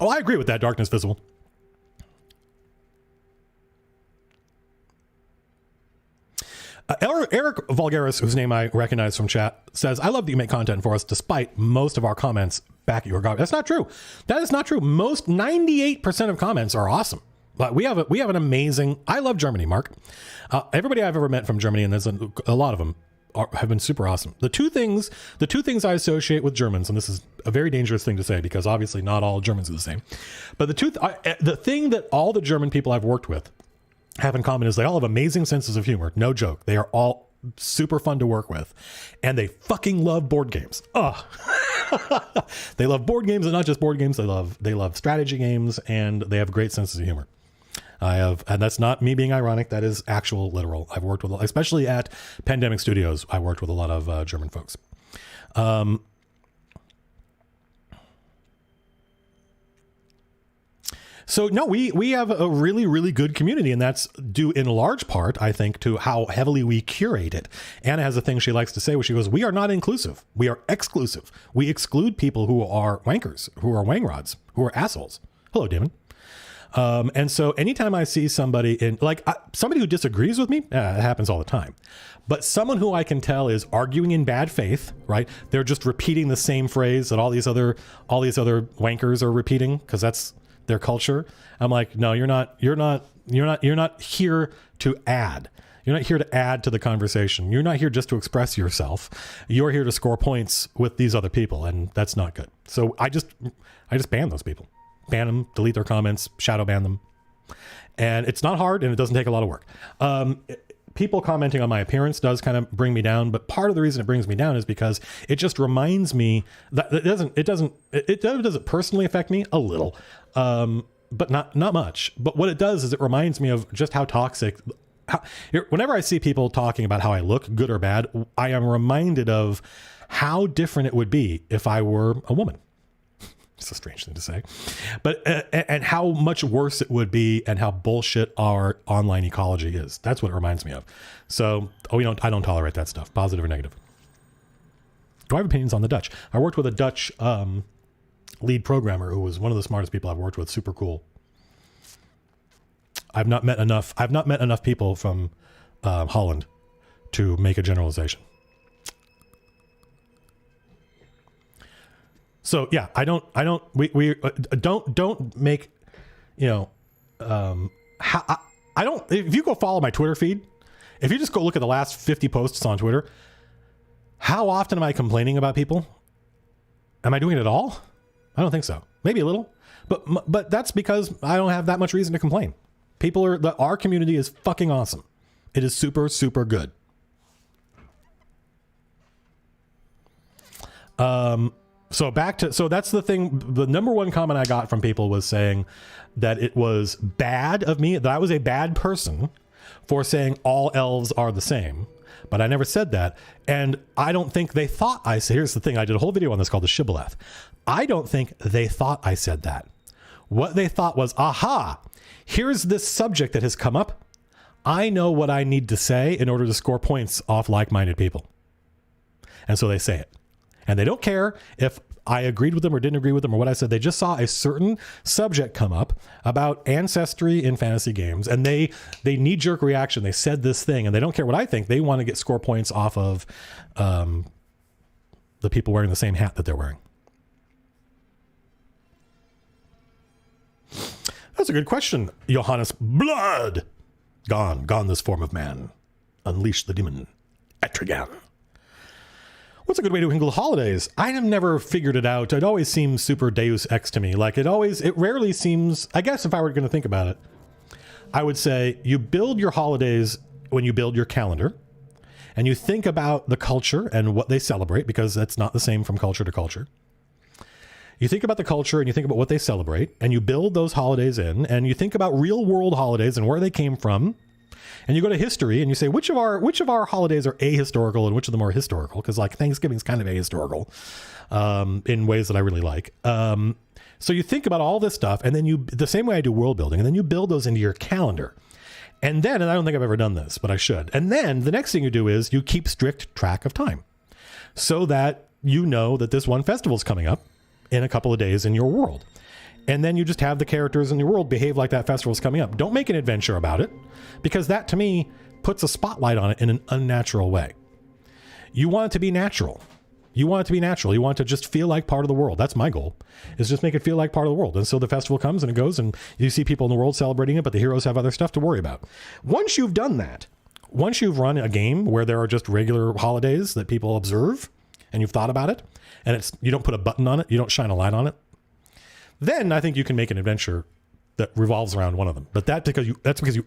Oh, I agree with that, Darkness Visible. Eric Vulgaris, whose name I recognize from chat, says, I love that you make content for us despite most of our comments back at your garbage. That's not true. That is not true. 98% of comments are awesome. But we have an amazing, I love Germany, Mark. Everybody I've ever met from Germany, and there's a lot of them, have been super awesome. The two things I associate with Germans, and this is a very dangerous thing to say because obviously not all Germans are the same, but the thing that all the German people I've worked with have in common is they all have amazing senses of humor. No joke. They are all super fun to work with, and they fucking love board games. They love board games, and not just board games. They love strategy games, and they have great senses of humor. I have, and that's not me being ironic. That is actual literal. I've worked with, especially at Pandemic Studios, I worked with a lot of German folks. So no, we have a really, really good community, and that's due in large part, I think, to how heavily we curate it. Anna has a thing she likes to say where she goes, we are not inclusive. We are exclusive. We exclude people who are wankers, who are wangrods, who are assholes. Hello, Damon. And so anytime I see somebody somebody who disagrees with me, it happens all the time. But someone who I can tell is arguing in bad faith, right? They're just repeating the same phrase that all these other wankers are repeating because that's their culture. I'm like, no, you're not here to add. You're not here to add to the conversation. You're not here just to express yourself. You're here to score points with these other people, and that's not good. So I just ban those people. Ban them, delete their comments, shadow ban them. And it's not hard, and it doesn't take a lot of work. People commenting on my appearance does kind of bring me down, but part of the reason it brings me down is because it just reminds me that it doesn't personally affect me a little, but not much. But what it does is it reminds me of just how toxic. Whenever I see people talking about how I look, good or bad, I am reminded of how different it would be if I were a woman. It's a strange thing to say, but and how much worse it would be, and how bullshit our online ecology is. That's what it reminds me of. So, I don't tolerate that stuff, positive or negative. Do I have opinions on the Dutch? I worked with a Dutch lead programmer who was one of the smartest people I've worked with. Super cool. I've not met enough people from Holland to make a generalization. So yeah, we don't make, if you go follow my Twitter feed, if you just go look at the last 50 posts on Twitter, how often am I complaining about people? Am I doing it at all? I don't think so. Maybe a little, but that's because I don't have that much reason to complain. Our community is fucking awesome. It is super, super good. So that's the thing. The number one comment I got from people was saying that it was bad of me, that I was a bad person for saying all elves are the same. But I never said that. And I don't think they thought I said, here's the thing. I did a whole video on this called the Shibboleth. I don't think they thought I said that. What they thought was, aha, here's this subject that has come up. I know what I need to say in order to score points off like-minded people. And so they say it. And they don't care if I agreed with them or didn't agree with them or what I said. They just saw a certain subject come up about ancestry in fantasy games, and they knee-jerk reaction. They said this thing, and they don't care what I think. They want to get score points off of the people wearing the same hat that they're wearing. That's a good question, Johannes. Blood! Gone this form of man. Unleash the demon. Etrigan. What's a good way to handle holidays? I have never figured it out. It always seems super Deus Ex to me. It rarely seems, I guess if I were going to think about it, I would say you build your holidays when you build your calendar, and you think about the culture and what they celebrate, because that's not the same from culture to culture. You think about the culture and you think about what they celebrate, and you build those holidays in, and you think about real world holidays and where they came from. And you go to history and you say, which of our holidays are ahistorical and which of them are historical? Because Thanksgiving's kind of ahistorical in ways that I really like. So you think about all this stuff, and then the same way I do world building, and then you build those into your calendar. And I don't think I've ever done this, but I should. And then the next thing you do is you keep strict track of time, so that you know that this one festival is coming up in a couple of days in your world. And then you just have the characters in your world behave like that festival is coming up. Don't make an adventure about it, because that to me puts a spotlight on it in an unnatural way. You want it to be natural. You want it to just feel like part of the world. That's my goal, is just make it feel like part of the world. And so the festival comes and it goes, and you see people in the world celebrating it, but the heroes have other stuff to worry about. Once you've done that, once you've run a game where there are just regular holidays that people observe, and you've thought about it, and you don't put a button on it, you don't shine a light on it, then I think you can make an adventure that revolves around one of them. But that's because you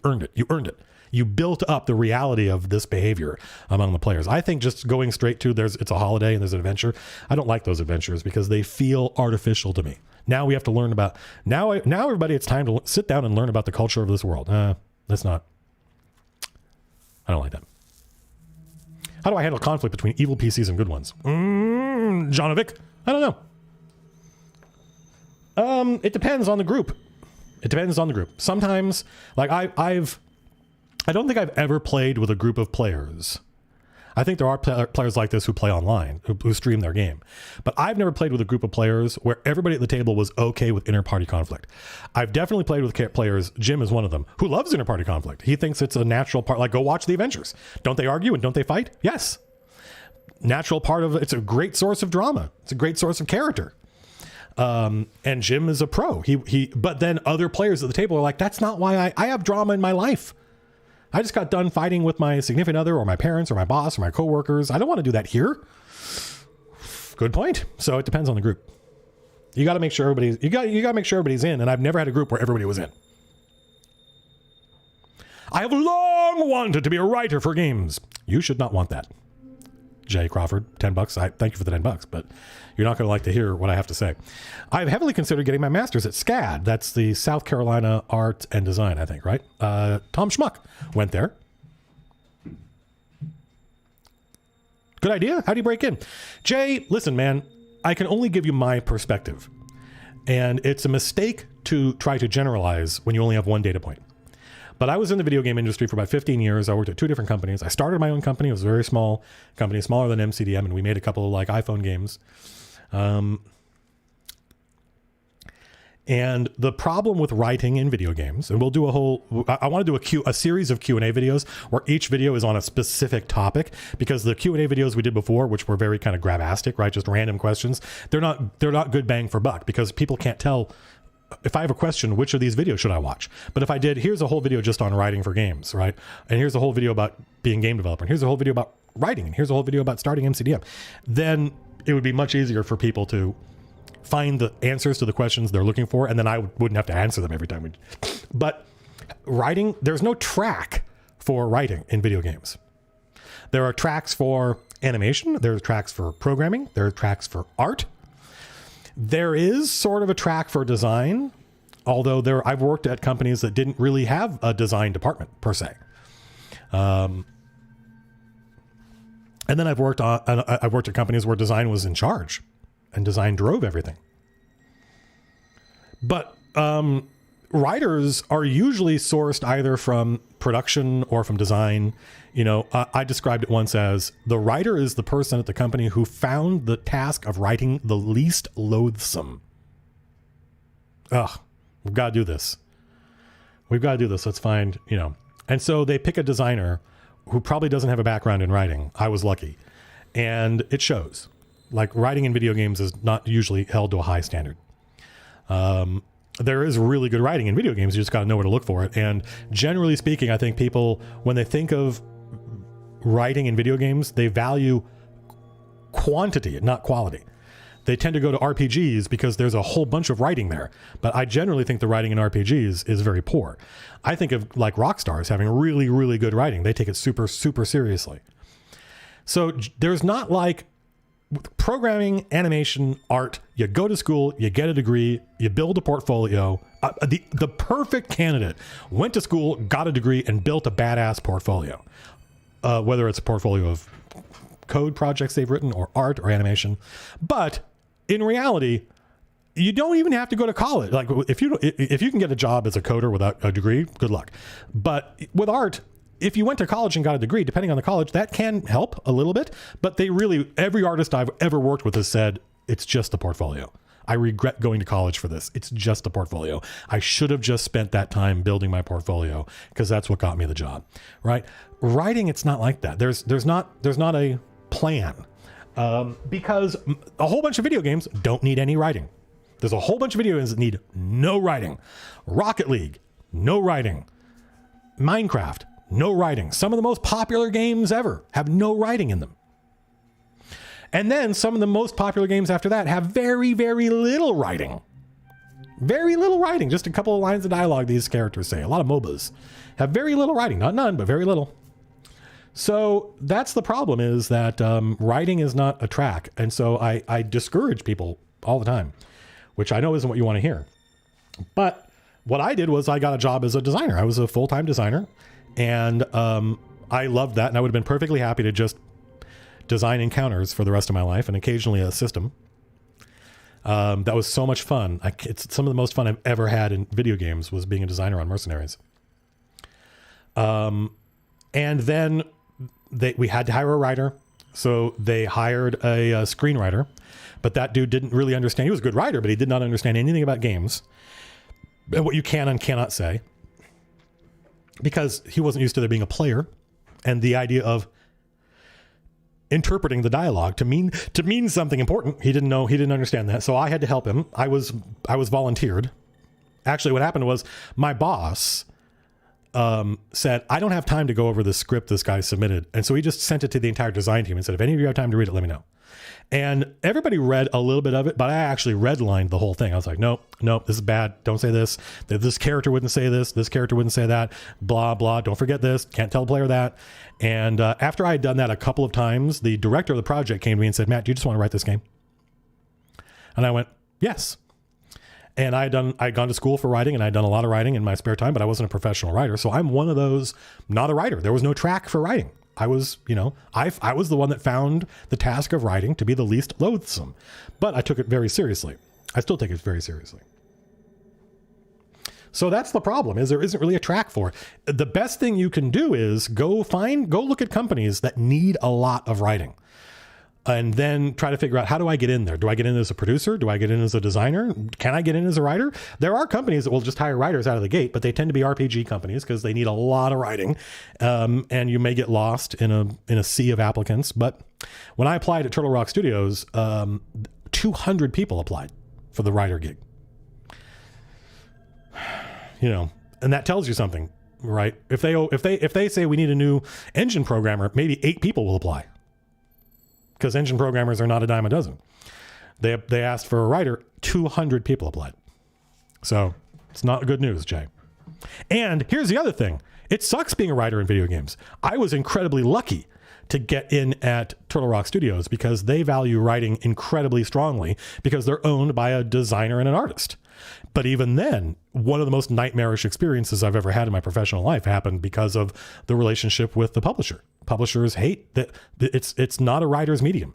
earned it. You earned it. You built up the reality of this behavior among the players. I think just going straight to it's a holiday and there's an adventure, I don't like those adventures because they feel artificial to me. Now we have to learn about, now everybody, it's time to sit down and learn about the culture of this world. That's not, I don't like that. How do I handle conflict between evil PCs and good ones? Jonovic? I don't know. It depends on the group. It depends on the group. Sometimes, like I don't think I've ever played with a group of players. I think there are players like this who play online, who stream their game. But I've never played with a group of players where everybody at the table was okay with inter-party conflict. I've definitely played with players, Jim is one of them, who loves inter-party conflict. He thinks it's a natural part, like go watch the Avengers. Don't they argue and don't they fight? Yes. Natural part of it. It's a great source of drama. It's a great source of character. And Jim is a pro. But then other players at the table are like, that's not why I have drama in my life. I just got done fighting with my significant other or my parents or my boss or my coworkers. I don't want to do that here. Good point. So it depends on the group. You got to make sure everybody's, you got to make sure everybody's in. And I've never had a group where everybody was in. I have long wanted to be a writer for games. You should not want that. Jay Crawford, $10. I thank you for the $10, but you're not going to like to hear what I have to say. I've heavily considered getting my master's at SCAD. That's the South Carolina Art and Design, I think, right? Tom Schmuck went there. Good idea. How do you break in? Jay, listen, man, I can only give you my perspective. And it's a mistake to try to generalize when you only have one data point. But I was in the video game industry for about 15 years. I worked at 2 different companies. I started my own company. It was a very small company, smaller than MCDM, and we made a couple of like iPhone games. And the problem with writing in video games, and we'll do I want to do a series of Q&A videos where each video is on a specific topic, because the Q&A videos we did before, which were very kind of grabastic, right? Just random questions. They're not good bang for buck, because people can't tell. If I have a question, which of these videos should I watch? But if I did, here's a whole video just on writing for games, right? And here's a whole video about being a game developer. And here's a whole video about writing. And here's a whole video about starting MCDM. Then it would be much easier for people to find the answers to the questions they're looking for. And then I wouldn't have to answer them every time. But writing, there's no track for writing in video games. There are tracks for animation. There are tracks for programming. There are tracks for art. There is sort of a track for design, although I've worked at companies that didn't really have a design department per se. And then I've worked at companies where design was in charge and design drove everything. But writers are usually sourced either from production or from design. You know, I described it once as the writer is the person at the company who found the task of writing the least loathsome. We've got to do this. Let's find, you know. And so they pick a designer who probably doesn't have a background in writing. I was lucky. And it shows. Like, writing in video games is not usually held to a high standard. There is really good writing in video games. You just got to know where to look for it. And generally speaking, I think people, when they think of writing in video games, they value quantity, not quality. They tend to go to RPGs because there's a whole bunch of writing there. But I generally think the writing in RPGs is very poor. I think of like Rockstar as having really, really good writing. They take it super, super seriously. So there's not like programming, animation, art. You go to school, you get a degree, you build a portfolio. The perfect candidate went to school, got a degree, and built a badass portfolio. Whether it's a portfolio of code projects they've written or art or animation. But in reality, you don't even have to go to college. Like if you can get a job as a coder without a degree, good luck. But with art, if you went to college and got a degree, depending on the college, that can help a little bit. But every artist I've ever worked with has said, it's just a portfolio. I regret going to college for this. It's just a portfolio. I should have just spent that time building my portfolio because that's what got me the job, right? Writing, it's not like that. There's not a plan because a whole bunch of video games don't need any writing. There's a whole bunch of video games that need no writing. Rocket League, no writing. Minecraft, no writing. Some of the most popular games ever have no writing in them. And then some of the most popular games after that have very, very little writing. Very little writing. Just a couple of lines of dialogue these characters say. A lot of MOBAs have very little writing. Not none, but very little. So that's the problem, is that writing is not a track. And so I discourage people all the time which I know isn't what you want to hear. But what I did was I got a job as a designer. I was a full-time designer, and I loved that, and I would have been perfectly happy to just design encounters for the rest of my life and occasionally a system. That was so much fun. It's some of the most fun I've ever had in video games was being a designer on Mercenaries. And then we had to hire a writer. So they hired a screenwriter, but that dude didn't really understand. He was a good writer, but he did not understand anything about games and what you can and cannot say, because he wasn't used to there being a player and the idea of interpreting the dialogue to mean something important. He didn't understand that. So I had to help him. I was volunteered. Actually, what happened was my boss said, I don't have time to go over the script this guy submitted. And so he just sent it to the entire design team and said, if any of you have time to read it, let me know. And everybody read a little bit of it, but I actually redlined the whole thing. I was like, nope, this is bad. Don't say this. This character wouldn't say this. This character wouldn't say that. Blah, blah. Don't forget this. Can't tell the player that. And after I had done that a couple of times, the director of the project came to me and said, Matt, do you just want to write this game? And I went, yes. And I'd gone to school for writing, and I'd done a lot of writing in my spare time, but I wasn't a professional writer. So I'm one of those, not a writer. There was no track for writing. I was, I was the one that found the task of writing to be the least loathsome, but I took it very seriously. I still take it very seriously. So that's the problem, is there isn't really a track for it. The best thing you can do is go look at companies that need a lot of writing, and then try to figure out, how do I get in there? Do I get in as a producer? Do I get in as a designer? Can I get in as a writer? There are companies that will just hire writers out of the gate, but they tend to be RPG companies because they need a lot of writing. And you may get lost in a sea of applicants. But when I applied at Turtle Rock Studios, 200 people applied for the writer gig. And that tells you something, right? If they say we need a new engine programmer, maybe 8 people will apply, because engine programmers are not a dime a dozen. They asked for a writer, 200 people applied. So it's not good news, Jay. And here's the other thing. It sucks being a writer in video games. I was incredibly lucky to get in at Turtle Rock Studios because they value writing incredibly strongly because they're owned by a designer and an artist. But even then, one of the most nightmarish experiences I've ever had in my professional life happened because of the relationship with the publisher. Publishers hate that it's not a writer's medium.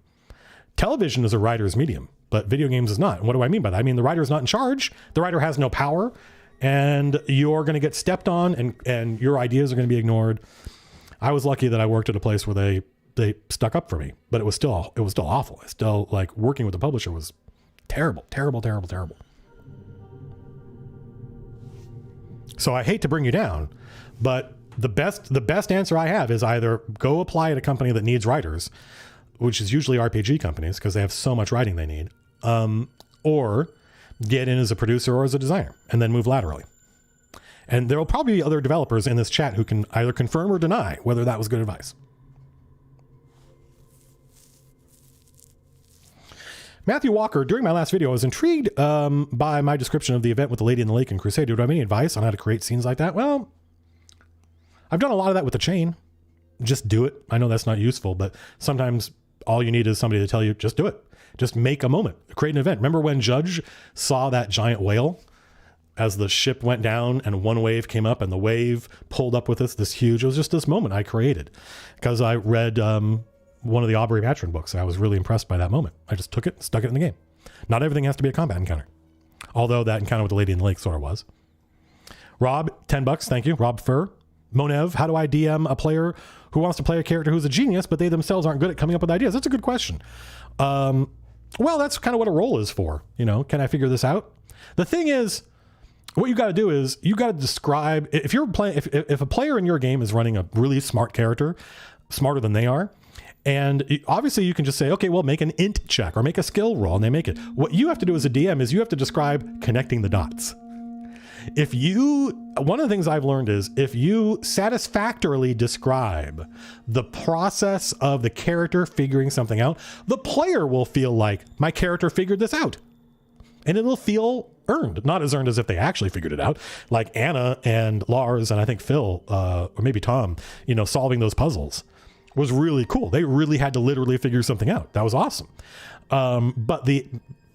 Television is a writer's medium, but video games is not. And what do I mean by that? I mean, the writer's not in charge. The writer has no power, and you're going to get stepped on, and your ideas are going to be ignored. I was lucky that I worked at a place where they stuck up for me, but it was still awful. I still, like, working with the publisher was terrible. So I hate to bring you down, but the best answer I have is either go apply at a company that needs writers, which is usually RPG companies because they have so much writing they need, or get in as a producer or as a designer and then move laterally. And there will probably be other developers in this chat who can either confirm or deny whether that was good advice. Matthew Walker, during my last video, I was intrigued by my description of the event with the Lady in the Lake and Crusade. Do I have any advice on how to create scenes like that? Well, I've done a lot of that with the chain. Just do it. I know that's not useful, but sometimes all you need is somebody to tell you, just do it. Just make a moment, create an event. Remember when Judge saw that giant whale as the ship went down and one wave came up and the wave pulled up with us, this huge, it was just this moment I created because I read one of the Aubrey Matron books. And I was really impressed by that moment. I just took it and stuck it in the game. Not everything has to be a combat encounter. Although that encounter with the Lady in the Lake sort of was. Rob, $10. Thank you. Rob Fur. Monev, how do I DM a player who wants to play a character who's a genius, but they themselves aren't good at coming up with ideas? That's a good question. Well, that's kind of what a role is for. Can I figure this out? The thing is, what you got to do is you got to describe, if you're playing, if a player in your game is running a really smart character, smarter than they are, and obviously you can just say, okay, well, make an int check or make a skill roll, and they make it. What you have to do as a DM is you have to describe connecting the dots. One of the things I've learned is if you satisfactorily describe the process of the character figuring something out, the player will feel like my character figured this out. And it'll feel earned, not as earned as if they actually figured it out. Like Anna and Lars and I think Phil, or maybe Tom, solving those puzzles was really cool. They really had to literally figure something out. That was awesome. But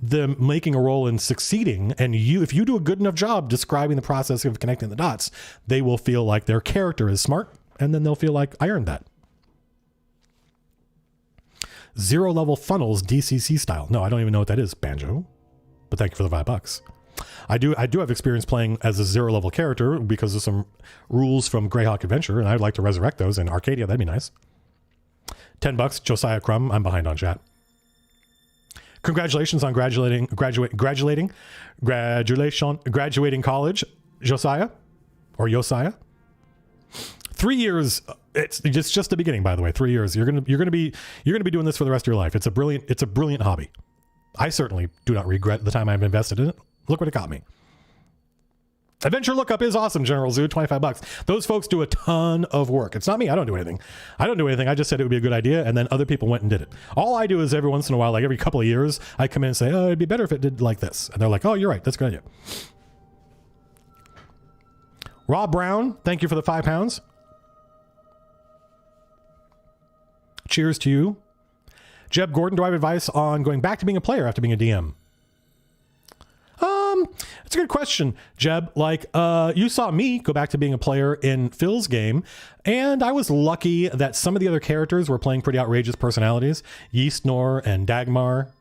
them making a role in succeeding, and if you do a good enough job describing the process of connecting the dots, they will feel like their character is smart, and then they'll feel like I earned that. 0 level funnels DCC style. No, I don't even know what that is, Banjo, but thank you for the $5. I do have experience playing as a 0 level character because of some rules from Greyhawk Adventure, and I'd like to resurrect those in Arcadia. That'd be nice. $10, Josiah Crumb. I'm behind on chat. Congratulations on graduating college, Josiah or Josiah. 3 years. It's just the beginning, by the way. 3 years. You're gonna be doing this for the rest of your life. It's a brilliant hobby. I certainly do not regret the time I've invested in it. Look what it got me. Adventure Lookup is awesome, General Zoo, $25. Those folks do a ton of work. It's not me. I don't do anything. I just said it would be a good idea, and then other people went and did it. All I do is every once in a while, like every couple of years, I come in and say, oh, it'd be better if it did like this. And they're like, oh, you're right. That's a good idea. Rob Brown, thank you for the £5. Cheers to you. Jeb Gordon, do I have advice on going back to being a player after being a DM? It's a good question, Jeb. Like, you saw me go back to being a player in Phil's game, and I was lucky that some of the other characters were playing pretty outrageous personalities. Yeastnor and Dagnar,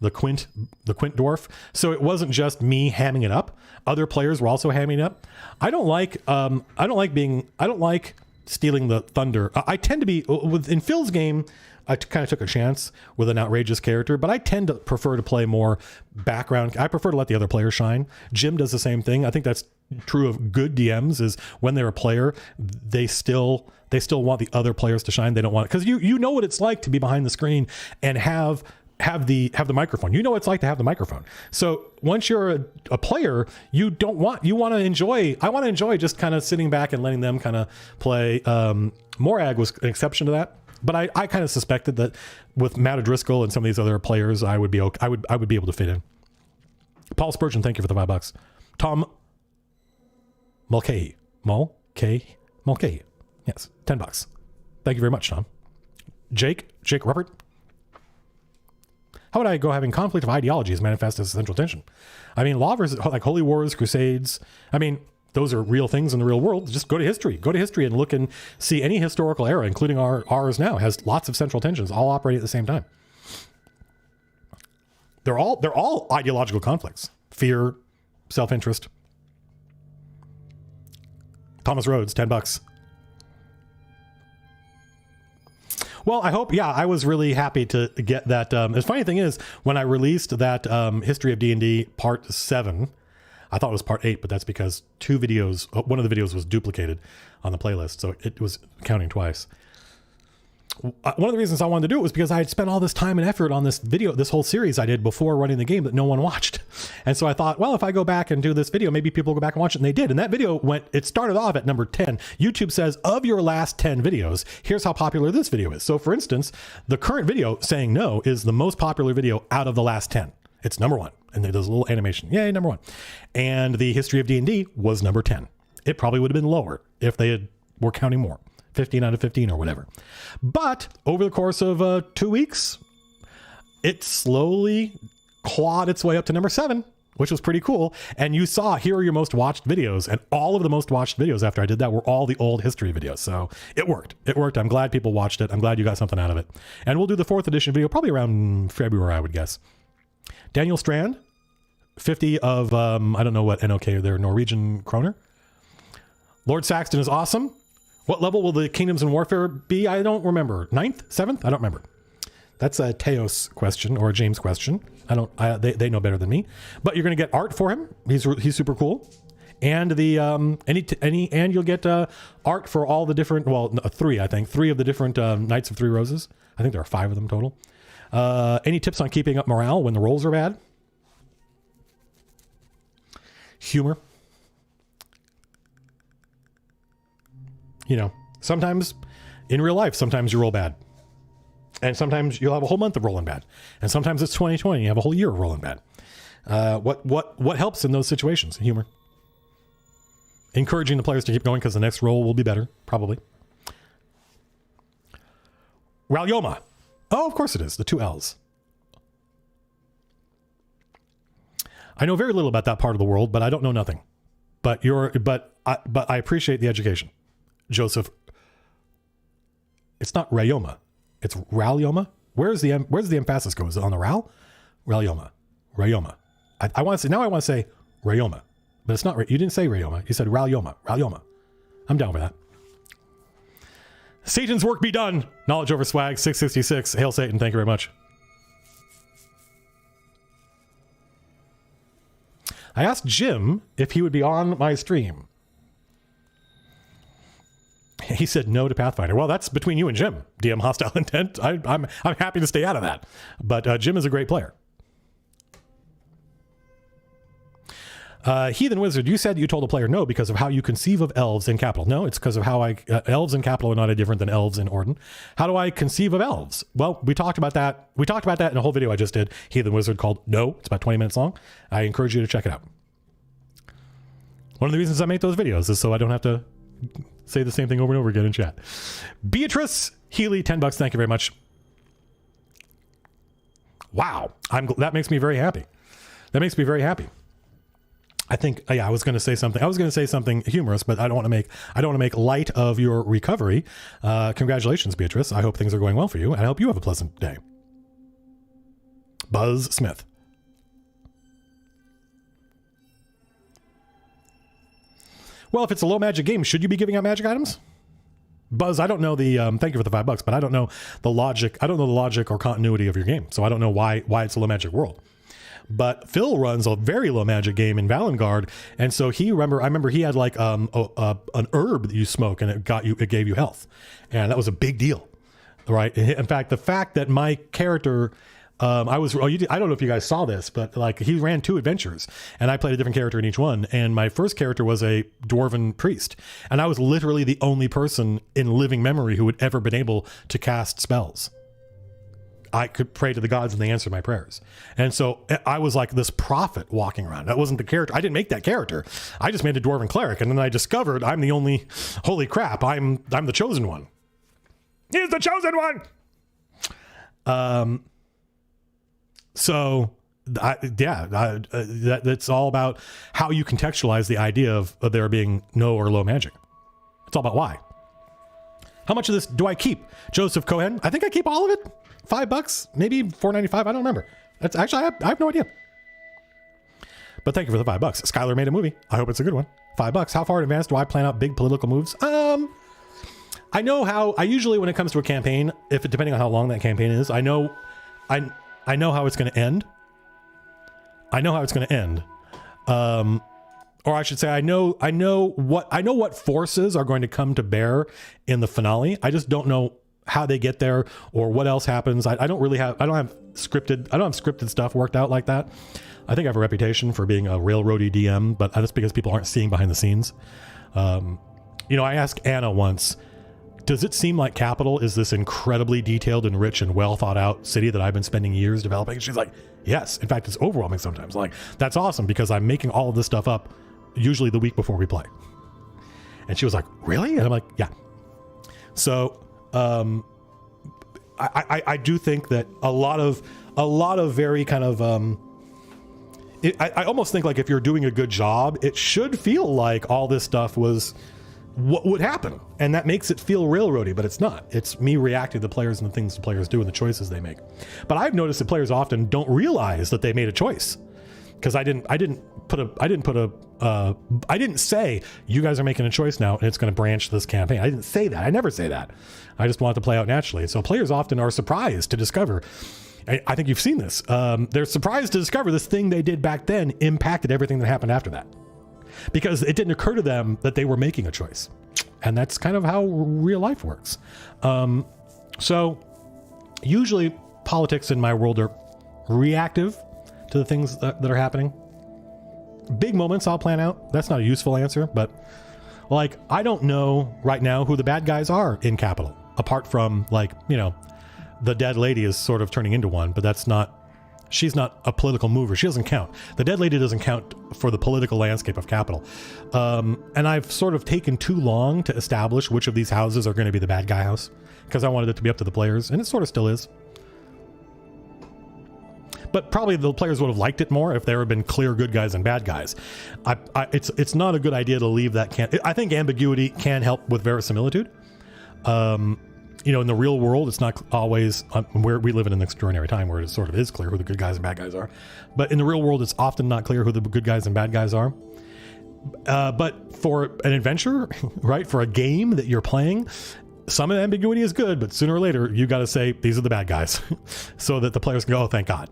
the Quint dwarf. So it wasn't just me hamming it up. Other players were also hamming it up. I don't like stealing the thunder. I tend to be in Phil's game. I kind of took a chance with an outrageous character, but I tend to prefer to play more background. I prefer to let the other players shine. Jim does the same thing. I think that's true of good DMs, is when they're a player, they still want the other players to shine. They don't want it because you know what it's like to be behind the screen and have the microphone. You know what it's like to have the microphone. So once you're a player, I want to enjoy just kind of sitting back and letting them kind of play. Morag was an exception to that. But I kind of suspected that with Matt O'Driscoll and some of these other players, I would be okay. I would be able to fit in. Paul Spurgeon, thank you for the $5. Tom Mulcahy. Mulcahy. Yes, $10. Thank you very much, Tom. Jake Ruppert. How would I go having conflict of ideologies manifest as central tension? I mean, law versus like holy wars, crusades. I mean, those are real things in the real world. Just go to history. Go to history and look and see any historical era, including ours now, has lots of central tensions, all operating at the same time. They're all ideological conflicts. Fear, self-interest. Thomas Rhodes, $10. Well, I hope, I was really happy to get that. The funny thing is, when I released that History of D&D Part 7, I thought it was Part 8, but that's because one of the videos was duplicated on the playlist, so it was counting twice. One of the reasons I wanted to do it was because I had spent all this time and effort on this whole series I did before running the game that no one watched. And so I thought, well, if I go back and do this video, maybe people will go back and watch it. And they did. And that video it started off at number 10. YouTube says, of your last 10 videos, here's how popular this video is. So for instance, the current video saying no is the most popular video out of the last 10. It's number 1. And there's a little animation. Yay, number 1. And the History of D&D was number 10. It probably would have been lower if they were counting more. 15 out of 15 or whatever. But over the course of 2 weeks, it slowly clawed its way up to number 7, which was pretty cool. And you saw, here are your most watched videos. And all of the most watched videos after I did that were all the old history videos. So it worked. It worked. I'm glad people watched it. I'm glad you got something out of it. And we'll do the 4th edition video probably around February, I would guess. Daniel Strand, 50 of, I don't know what NOK they're Norwegian kroner. Lord Saxton is awesome. What level will the Kingdoms in Warfare be? I don't remember. 9th? 7th? I don't remember. That's a Teos question or a James question. They know better than me. But you're going to get art for him. He's super cool. And the and you'll get art for all the different, 3 I think, 3 of the different Knights of Three Roses. I think there are 5 of them total. Any tips on keeping up morale when the rolls are bad? Humor. You know, sometimes in real life, sometimes you roll bad. And sometimes you'll have a whole month of rolling bad. And sometimes it's 2020, you have a whole year of rolling bad. What helps in those situations? Humor. Encouraging the players to keep going because the next roll will be better, probably. Ralyoma. Oh, of course it is. The 2 L's. I know very little about that part of the world, but I don't know nothing. But I appreciate the education. Joseph. It's not Rayoma. It's Ralyoma. Where's the emphasis go? Is it on the Ral? Ralyoma. Rayoma. I want to say Rayoma. But it's not. You didn't say Rayoma. You said Ralyoma. Ralyoma. I'm down with that. Satan's work be done. Knowledge over swag. 666. Hail Satan. Thank you very much. I asked Jim if he would be on my stream. He said no to Pathfinder. Well, that's between you and Jim. DM hostile intent. I'm happy to stay out of that. But Jim is a great player. Heathen Wizard, you said you told a player no because of how you conceive of elves in Capital. No, it's because of how elves in Capital are not any different than elves in Orden. How do I conceive of elves? Well, we talked about that. We talked about that in a whole video I just did. Heathen Wizard called No. It's about 20 minutes long. I encourage you to check it out. One of the reasons I make those videos is so I don't have to say the same thing over and over again in chat. Beatrice Healy, $10. Thank you very much. Wow. That makes me very happy. That makes me very happy. I think, yeah, I was going to say something humorous, but I don't want to make light of your recovery. Congratulations, Beatrice. I hope things are going well for you, and I hope you have a pleasant day. Buzz Smith. Well, if it's a low magic game, should you be giving out magic items? Buzz, I don't know the, thank you for the $5, but I don't know the logic. I don't know the logic or continuity of your game. So I don't know why it's a low magic world. But Phil runs a very low magic game in Valengard, and so I remember he had like an herb that you smoke, and it gave you health, and that was a big deal, right? In fact, the fact that my character, I don't know if you guys saw this, but like he ran 2 adventures, and I played a different character in each one. And my first character was a dwarven priest, and I was literally the only person in living memory who had ever been able to cast spells. I could pray to the gods and they answered my prayers. And so I was like this prophet walking around. That wasn't the character. I didn't make that character. I just made a dwarven cleric. And then I discovered I'm the only, holy crap, I'm the chosen one. He's the chosen one. That's all about how you contextualize the idea of there being no or low magic. It's all about why. How much of this do I keep? Joseph Cohen, I think I keep all of it. $5, maybe $4.95. I don't remember. That's actually, I have no idea. But thank you for the $5. Skylar made a movie. I hope it's a good one. $5. How far in advance do I plan out big political moves? I know how. I usually, when it comes to a campaign, depending on how long that campaign is, I know how it's going to end. I know how it's going to end. Or I should say, I know what forces are going to come to bear in the finale. I just don't know how they get there or what else happens. I don't have scripted stuff worked out like that. I think I have a reputation for being a railroady DM, but that's because people aren't seeing behind the scenes. I asked Anna once, does it seem like Capital is this incredibly detailed and rich and well thought out city that I've been spending years developing? And she's like, yes. In fact, it's overwhelming sometimes. Like, that's awesome because I'm making all of this stuff up usually the week before we play. And she was like, really? And I'm like, yeah. So, I do think that a lot of very kind of, I almost think like if you're doing a good job, it should feel like all this stuff was what would happen. And that makes it feel railroady, but it's not. It's me reacting to the players and the things the players do and the choices they make. But I've noticed that players often don't realize that they made a choice. Because I didn't say you guys are making a choice now and it's going to branch this campaign. I didn't say that. I never say that. I just want it to play out naturally. So players often are surprised to discover. I think you've seen this. They're surprised to discover this thing they did back then impacted everything that happened after that, because it didn't occur to them that they were making a choice. And that's kind of how real life works. So usually politics in my world are reactive to the things that are happening. Big moments I'll plan out. That's not a useful answer, but like, I don't know right now who the bad guys are in Capital, apart from the dead lady is sort of turning into one, but she's not a political mover. She doesn't count. The dead lady doesn't count for the political landscape of Capital. And I've sort of taken too long to establish which of these houses are going to be the bad guy house, because I wanted it to be up to the players, and it sort of still is. but probably the players would have liked it more if there had been clear good guys and bad guys. It's not a good idea to leave that. I think ambiguity can help with verisimilitude. You know, in the real world, it's not always where we live in an extraordinary time where it sort of is clear who the good guys and bad guys are. But in the real world, it's often not clear who the good guys and bad guys are. But for an adventure, right, for a game that you're playing, some ambiguity is good, but sooner or later, you got to say, these are the bad guys so that the players can go, oh, thank God.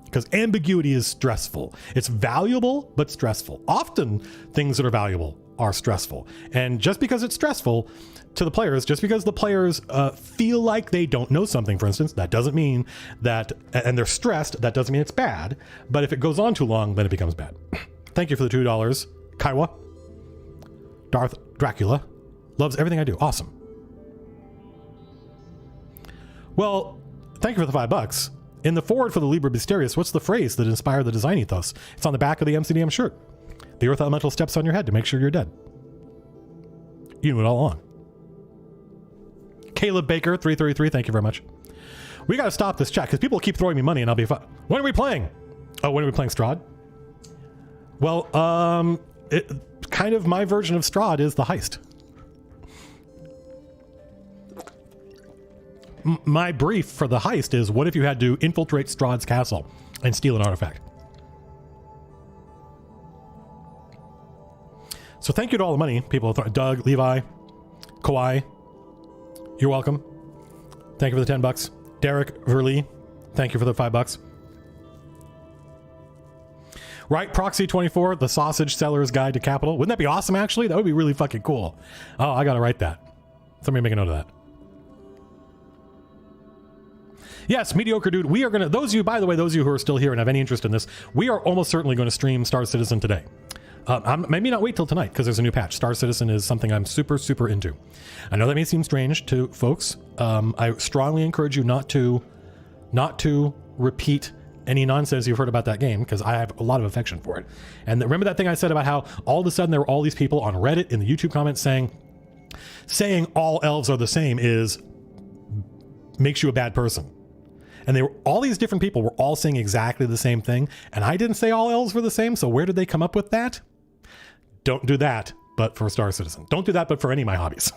Because ambiguity is stressful. It's valuable, but stressful. Often things that are valuable are stressful. And just because it's stressful to the players, just because the players feel like they don't know something, for instance, that doesn't mean that, and they're stressed, that doesn't mean it's bad. But if it goes on too long, then it becomes bad. Thank you for the $2. Kaiwa. Darth Dracula. Loves everything I do. Awesome. Well, thank you for the $5. In the forward for the Liber Mysterious, what's the phrase that inspired the design ethos? It's on the back of the MCDM shirt. The Earth Elemental steps on your head to make sure you're dead. You knew it all along. Caleb Baker, 333, thank you very much. We got to stop this chat because people keep throwing me money and I'll be fine. When are we playing? Oh, when are we playing Strahd? Well, kind of my version of Strahd is the heist. My brief for the heist is, what if you had to infiltrate Strahd's castle and steal an artifact? So thank you to all the money people. Doug, Levi, Kawhi, you're welcome. Thank you for the $10. Derek Verlee, thank you for the $5. Right, Proxy 24, the Sausage Seller's Guide to Capital. Wouldn't that be awesome, actually? That would be really fucking cool. Oh, I gotta write that. Somebody make a note of that. Yes, Mediocre Dude, we are gonna, those of you, by the way, those of you who are still here and have any interest in this, we are almost certainly going to stream Star Citizen today. Maybe not wait till tonight because there's a new patch. Star Citizen is something I'm super, super into. I know that may seem strange to folks. I strongly encourage you not to repeat any nonsense you've heard about that game because I have a lot of affection for it. And remember that thing I said about how all of a sudden there were all these people on Reddit in the YouTube comments saying all elves are the same makes you a bad person. And all these different people were all saying exactly the same thing. And I didn't say all elves were the same. So where did they come up with that? Don't do that, but for Star Citizen. Don't do that, but for any of my hobbies.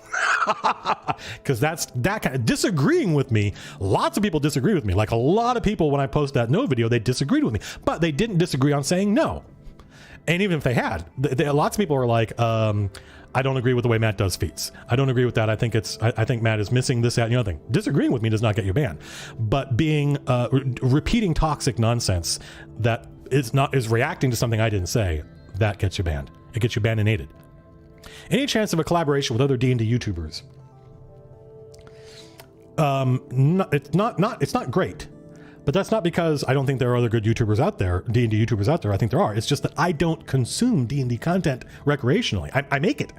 Because that kind of disagreeing with me. Lots of people disagree with me. Like a lot of people, when I post that no video, they disagreed with me, but they didn't disagree on saying no. And even if they had, lots of people are like, I don't agree with the way Matt does feats. I don't agree with that. I think Matt is missing this, that, and the other thing. Disagreeing with me does not get you banned, but repeating toxic nonsense that is reacting to something I didn't say, that gets you banned. It gets you baninated. Any chance of a collaboration with other D&D YouTubers? It's not great, but that's not because I don't think there are other good YouTubers out there, D&D YouTubers out there. I think there are. It's just that I don't consume D&D content recreationally. I make it.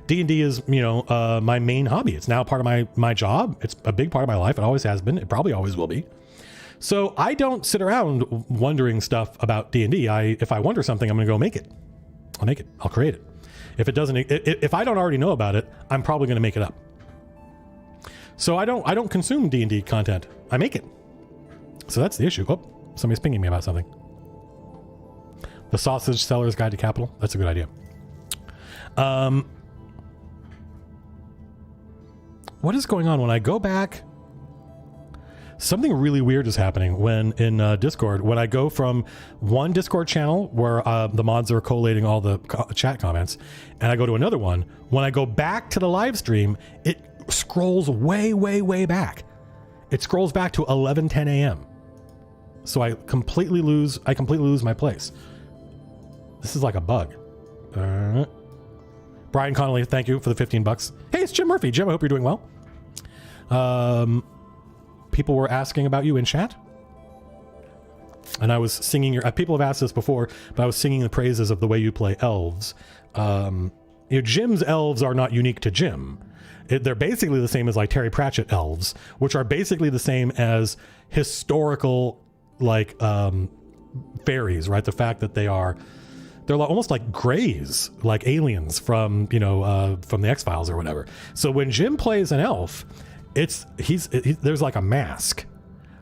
D&D is, my main hobby. It's now part of my job. It's a big part of my life. It always has been. It probably always will be. So I don't sit around wondering stuff about D&D. If I wonder something, I'm going to go make it. I'll make it. I'll create it. If I don't already know about it, I'm probably going to make it up. So I don't consume D&D content. I make it. So that's the issue. Oh, somebody's pinging me about something. The Sausage Seller's Guide to Capital. That's a good idea. What is going on when I go back? Something really weird is happening when in Discord. When I go from one Discord channel where the mods are collating all the chat comments, and I go to another one, when I go back to the live stream, it scrolls way, way, way back. It scrolls back to 11:10 a.m. So I completely lose my place. This is like a bug. Brian Connolly, thank you for the $15. Hey, it's Jim Murphy. Jim, I hope you're doing well. People were asking about you in chat, and I was singing people have asked this before, but I was singing the praises of the way you play elves. Jim's elves are not unique to Jim. They're basically the same as like Terry Pratchett elves, which are basically the same as historical fairies, right? The fact that they're almost like greys, like aliens from the X-Files or whatever. So when Jim plays an elf, there's like a mask,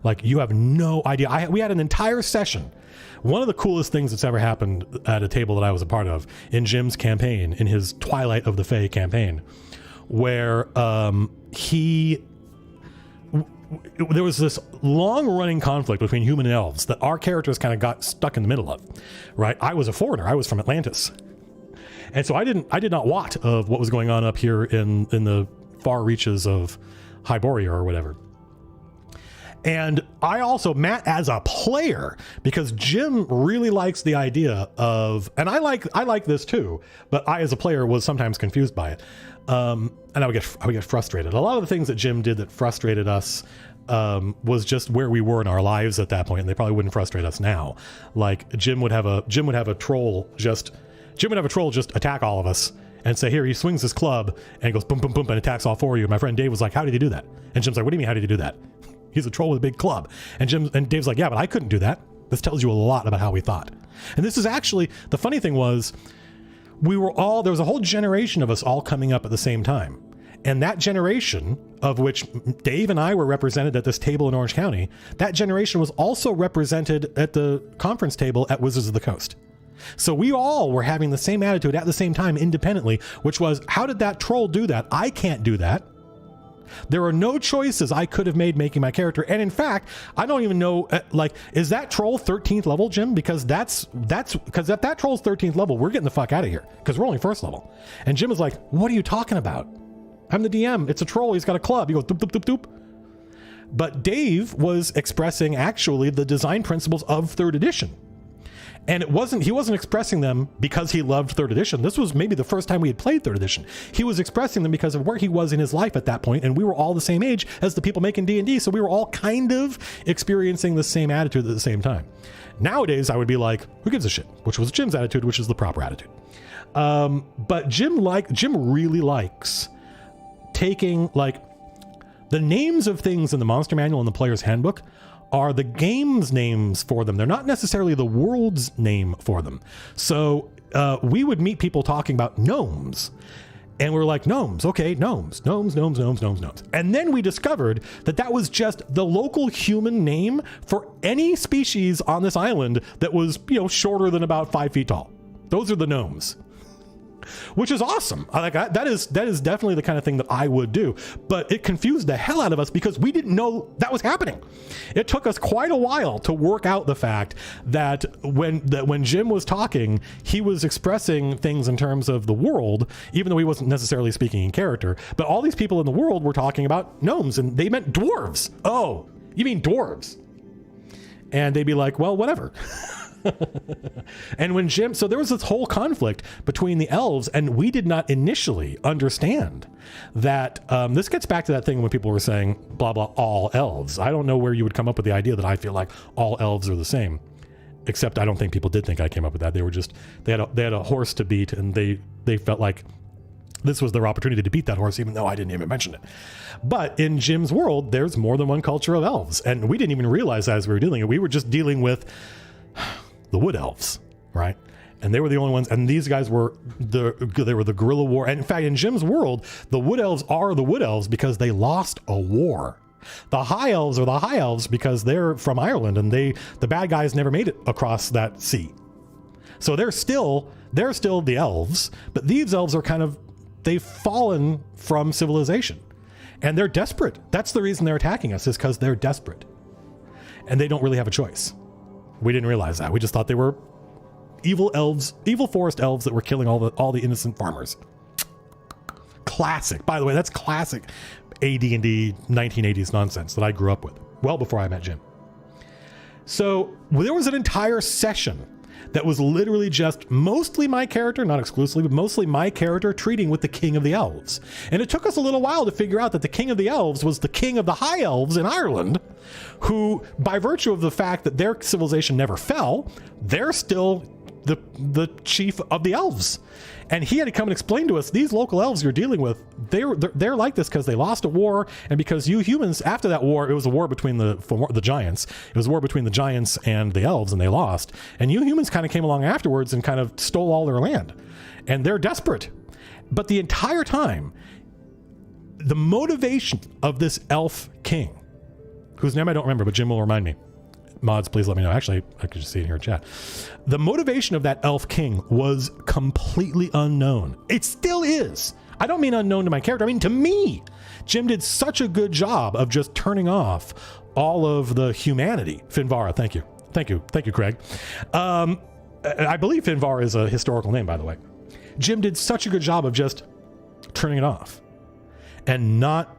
Like, you have no idea. We had an entire session. One of the coolest things that's ever happened at a table that I was a part of in Jim's campaign, in his Twilight of the Fae campaign, where there was this long-running conflict between human and elves that our characters kind of got stuck in the middle of, right? I was a foreigner. I was from Atlantis. And so I did not wot of what was going on up here in the far reaches of Hyboria or whatever. And I also, Matt, as a player, because Jim really likes the idea of, and I like this too, but I as a player was sometimes confused by it. And I would get frustrated. A lot of the things that Jim did that frustrated us was just where we were in our lives at that point, and they probably wouldn't frustrate us now. Like Jim would have a troll just attack all of us and say, here, he swings his club and goes boom, boom, boom, and attacks all four of you. My friend Dave was like, how did he do that? And Jim's like, what do you mean, how did he do that? He's a troll with a big club. And Dave's like, yeah, but I couldn't do that. This tells you a lot about how we thought. And this is actually, the funny thing was, there was a whole generation of us all coming up at the same time. And that generation, of which Dave and I were represented at this table in Orange County, that generation was also represented at the conference table at Wizards of the Coast. So we all were having the same attitude at the same time independently, which was, how did that troll do that? I can't do that. There are no choices I could have made making my character. And in fact, I don't even know, is that troll 13th level, Jim? Because because if that troll's 13th level, we're getting the fuck out of here because we're only first level. And Jim is like, what are you talking about? I'm the DM. It's a troll. He's got a club. He goes doop, doop, doop, doop. But Dave was expressing actually the design principles of 3rd edition. And he wasn't expressing them because he loved 3rd edition. This was maybe the first time we had played 3rd edition. He was expressing them because of where he was in his life at that point, and we were all the same age as the people making D&D, so we were all kind of experiencing the same attitude at the same time. Nowadays, I would be like, who gives a shit? Which was Jim's attitude, which is the proper attitude. But Jim really likes taking, like, the names of things in the Monster Manual and the Player's Handbook are the game's names for them. They're not necessarily the world's name for them. So we would meet people talking about gnomes. And we're like, gnomes, okay, gnomes. And then we discovered that was just the local human name for any species on this island that was, shorter than about 5 feet tall. Those are the gnomes. Which is awesome. That is definitely the kind of thing that I would do. But it confused the hell out of us because we didn't know that was happening. It took us quite a while to work out the fact that when Jim was talking, he was expressing things in terms of the world, even though he wasn't necessarily speaking in character. But all these people in the world were talking about gnomes, and they meant dwarves. Oh, you mean dwarves? And they'd be like, well, whatever. And when Jim, so there was this whole conflict between the elves, and we did not initially understand that this gets back to that thing when people were saying blah blah all elves. I don't know where you would come up with the idea that I feel like all elves are the same, except I don't think people did think I came up with that. They were just they had a horse to beat, and they felt like this was their opportunity to beat that horse, even though I didn't even mention it. But in Jim's world, there's more than one culture of elves, and we didn't even realize that as we were dealing it. We were just dealing with the wood elves, right? And they were the only ones, and these guys were the guerrilla war. And in fact, in Jim's world, the wood elves are the wood elves because they lost a war. The high elves are the high elves because they're from Ireland, and the bad guys never made it across that sea. So they're still the elves, but these elves are they've fallen from civilization, and they're desperate. That's the reason they're attacking us, is because they're desperate, and they don't really have a choice. We didn't realize that. We just thought they were evil elves, evil forest elves that were killing all the innocent farmers. Classic. By the way, that's classic AD&D 1980s nonsense that I grew up with, well before I met Jim. So there was an entire session that was literally just mostly my character, not exclusively, but mostly my character treating with the King of the Elves. And it took us a little while to figure out that the King of the Elves was the King of the High Elves in Ireland, who, by virtue of the fact that their civilization never fell, they're still the chief of the elves. And he had to come and explain to us, these local elves you're dealing with, they're like this because they lost a war, and because you humans, after that war, it was a war between the giants. It was a war between the giants and the elves, and they lost. And you humans kind of came along afterwards and kind of stole all their land. And they're desperate. But the entire time, the motivation of this elf king whose name I don't remember, but Jim will remind me. Mods, please let me know. Actually, I could just see it here in chat. The motivation of that elf king was completely unknown. It still is. I don't mean unknown to my character. I mean to me. Jim did such a good job of just turning off all of the humanity. Finvara, thank you. Thank you. Thank you, Craig. I believe Finvar is a historical name, by the way. Jim did such a good job of just turning it off and not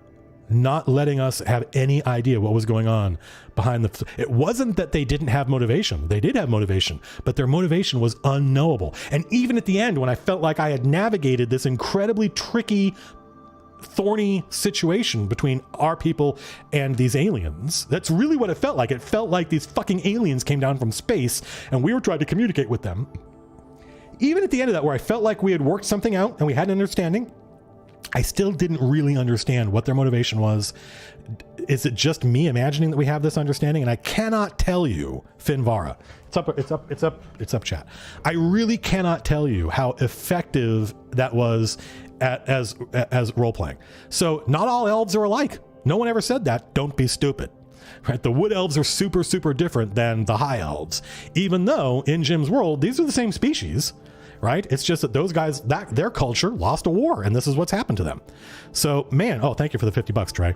letting us have any idea what was going on behind the... It wasn't that they didn't have motivation. They did have motivation, but their motivation was unknowable. And even at the end, when I felt like I had navigated this incredibly tricky, thorny situation between our people and these aliens, that's really what it felt like. It felt like these fucking aliens came down from space and we were trying to communicate with them. Even at the end of that, where I felt like we had worked something out and we had an understanding, I still didn't really understand what their motivation was. Is it just me imagining that we have this understanding? And I cannot tell you, Finvara, it's up chat. I really cannot tell you how effective that was as role playing. So not all elves are alike. No one ever said that. Don't be stupid. Right? The wood elves are super, super different than the high elves, even though in Jim's world, these are the same species. Right? It's just that those guys, their culture lost a war, and this is what's happened to them. So, man, oh, thank you for the $50, Trey.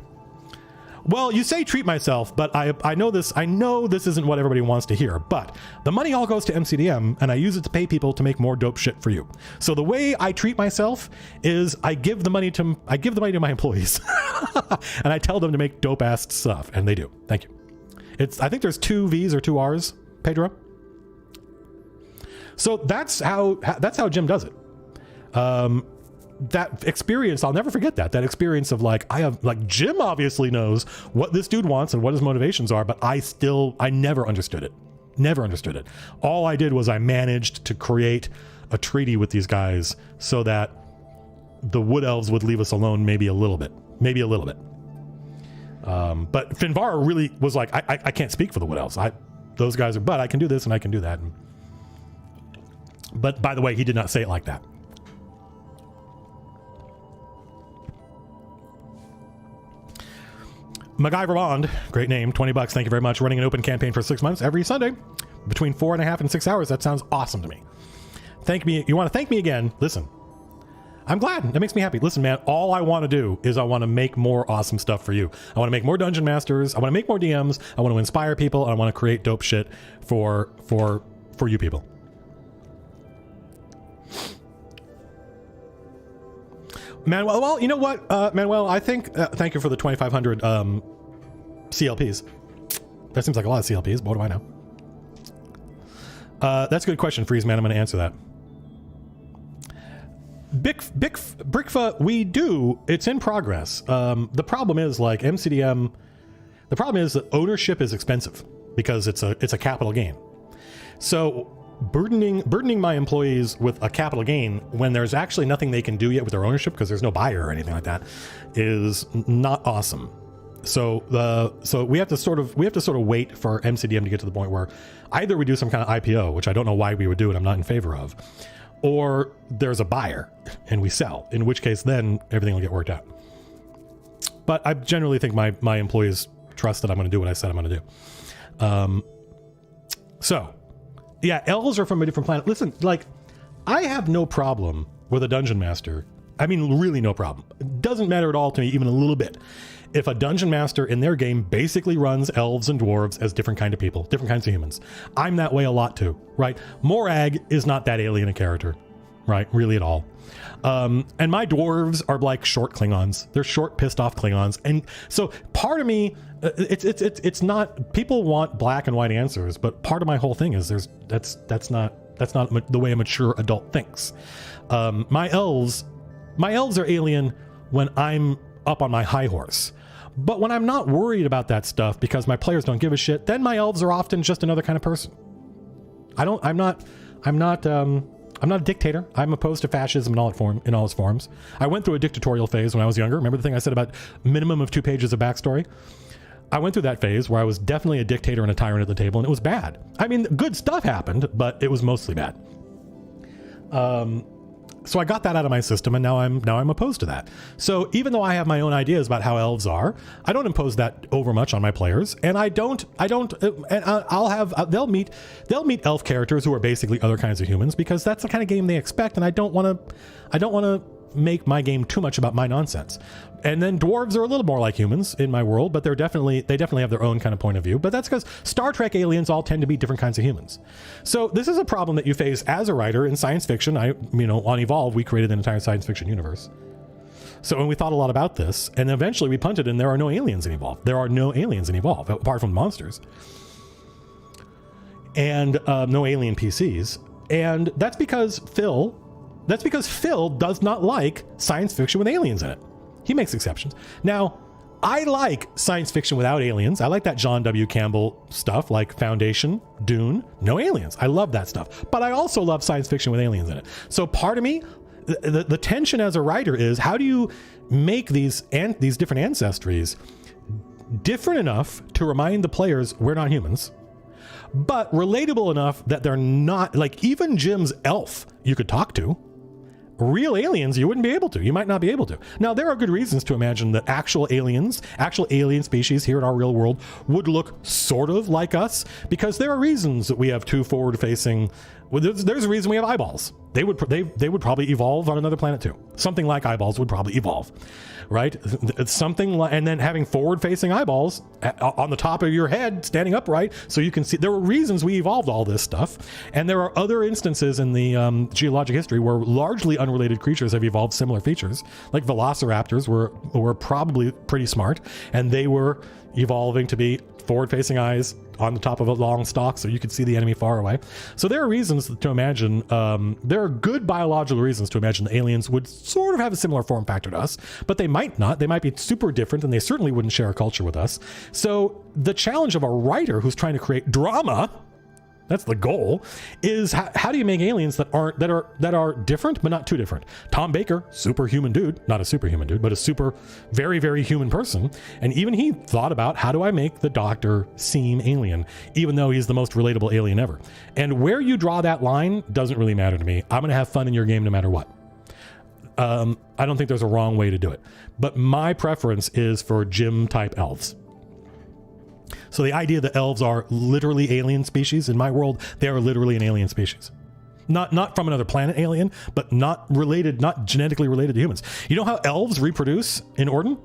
Well, you say treat myself, but I know this isn't what everybody wants to hear, but the money all goes to MCDM, and I use it to pay people to make more dope shit for you. So the way I treat myself is I give the money to my employees, and I tell them to make dope ass stuff, and they do. Thank you. I think there's 2 V's or 2 R's, Pedro. So that's how Jim does it. That experience, I'll never forget that experience of Jim obviously knows what this dude wants and what his motivations are, but I never understood it. All I did was I managed to create a treaty with these guys so that the wood elves would leave us alone maybe a little bit. But Finvara really was like, I can't speak for the wood elves. Those guys are, but I can do this and I can do that. But by the way, he did not say it like that. MacGyver Bond, great name, $20. Thank you very much. Running an open campaign for 6 months every Sunday between 4.5 and 6 hours. That sounds awesome to me. Thank me. You want to thank me again? Listen, I'm glad. That makes me happy. Listen, man, all I want to do is I want to make more awesome stuff for you. I want to make more dungeon masters. I want to make more DMs. I want to inspire people. I want to create dope shit for you people. Manuel, well, you know what, Manuel, I think, thank you for the 2,500 CLPs. That seems like a lot of CLPs, but what do I know? That's a good question, Freeze Man. I'm going to answer that. Brickfa, we do. It's in progress. The problem is, like MCDM, the problem is that ownership is expensive because it's a capital gain. So burdening my employees with a capital gain when there's actually nothing they can do yet with their ownership because there's no buyer or anything like that is not awesome. So we have to sort of wait for MCDM to get to the point where either we do some kind of IPO, which I don't know why we would do it, I'm not in favor of, or there's a buyer and we sell, in which case then everything will get worked out. But I generally think my employees trust that I'm going to do what I said I'm going to do. So yeah, elves are from a different planet. Listen, like, I have no problem with a dungeon master. I mean, really no problem. It doesn't matter at all to me, even a little bit, if a dungeon master in their game basically runs elves and dwarves as different kind of people, different kinds of humans. I'm that way a lot too, right? Morag is not that alien a character, right? Really at all. And my dwarves are like short Klingons. They're short, pissed off Klingons. And so part of me, it's not, people want black and white answers, but part of my whole thing is that's not the way a mature adult thinks. My elves are alien when I'm up on my high horse. But when I'm not worried about that stuff because my players don't give a shit, then my elves are often just another kind of person. I'm not a dictator. I'm opposed to fascism in all its forms. I went through a dictatorial phase when I was younger. Remember the thing I said about minimum of 2 pages of backstory? I went through that phase where I was definitely a dictator and a tyrant at the table, and it was bad. I mean, good stuff happened, but it was mostly bad. So I got that out of my system, and now I'm opposed to that. So even though I have my own ideas about how elves are, I don't impose that over much on my players, and they'll meet elf characters who are basically other kinds of humans, because that's the kind of game they expect, and I don't want to make my game too much about my nonsense. And then dwarves are a little more like humans in my world, but they definitely have their own kind of point of view. But that's because Star Trek aliens all tend to be different kinds of humans. So this is a problem that you face as a writer in science fiction. On Evolve, we created an entire science fiction universe. So when we thought a lot about this, and eventually we punted, and there are no aliens in Evolve. There are no aliens in Evolve, apart from monsters. And no alien PCs. And that's because Phil does not like science fiction with aliens in it. He makes exceptions. Now, I like science fiction without aliens. I like that John W. Campbell stuff, like Foundation, Dune, no aliens. I love that stuff. But I also love science fiction with aliens in it. So part of me, the tension as a writer is, how do you make these different ancestries different enough to remind the players we're not humans, but relatable enough that they're not, like, even Jim's elf you could talk to. Real aliens, you wouldn't be able to. You might not be able to. Now, there are good reasons to imagine that actual alien species here in our real world would look sort of like us, because there are reasons that we have two forward-facing. Well, there's a reason we have eyeballs. They would probably evolve on another planet too. Something like eyeballs would probably evolve, right? It's something like, and then having forward-facing eyeballs on the top of your head, standing upright, so you can see. There were reasons we evolved all this stuff, and there are other instances in the geologic history where largely unrelated creatures have evolved similar features. Like velociraptors were probably pretty smart, and they were evolving to be forward-facing eyes on the top of a long stalk so you could see the enemy far away. So there are reasons to imagine, there are good biological reasons to imagine the aliens would sort of have a similar form factor to us, but they might not. They might be super different, and they certainly wouldn't share a culture with us. So the challenge of a writer who's trying to create drama, that's the goal, is how do you make aliens that are different but not too different? Tom Baker, superhuman dude, not a superhuman dude, but a super very, very human person, and even he thought about, how do I make the Doctor seem alien, even though he's the most relatable alien ever? And where you draw that line doesn't really matter to me. I'm gonna have fun in your game no matter what. I don't think there's a wrong way to do it, but my preference is for Jim type elves. So the idea that elves are literally alien species, in my world, they are literally an alien species. Not from another planet alien, but not genetically related to humans. You know how elves reproduce in Orden?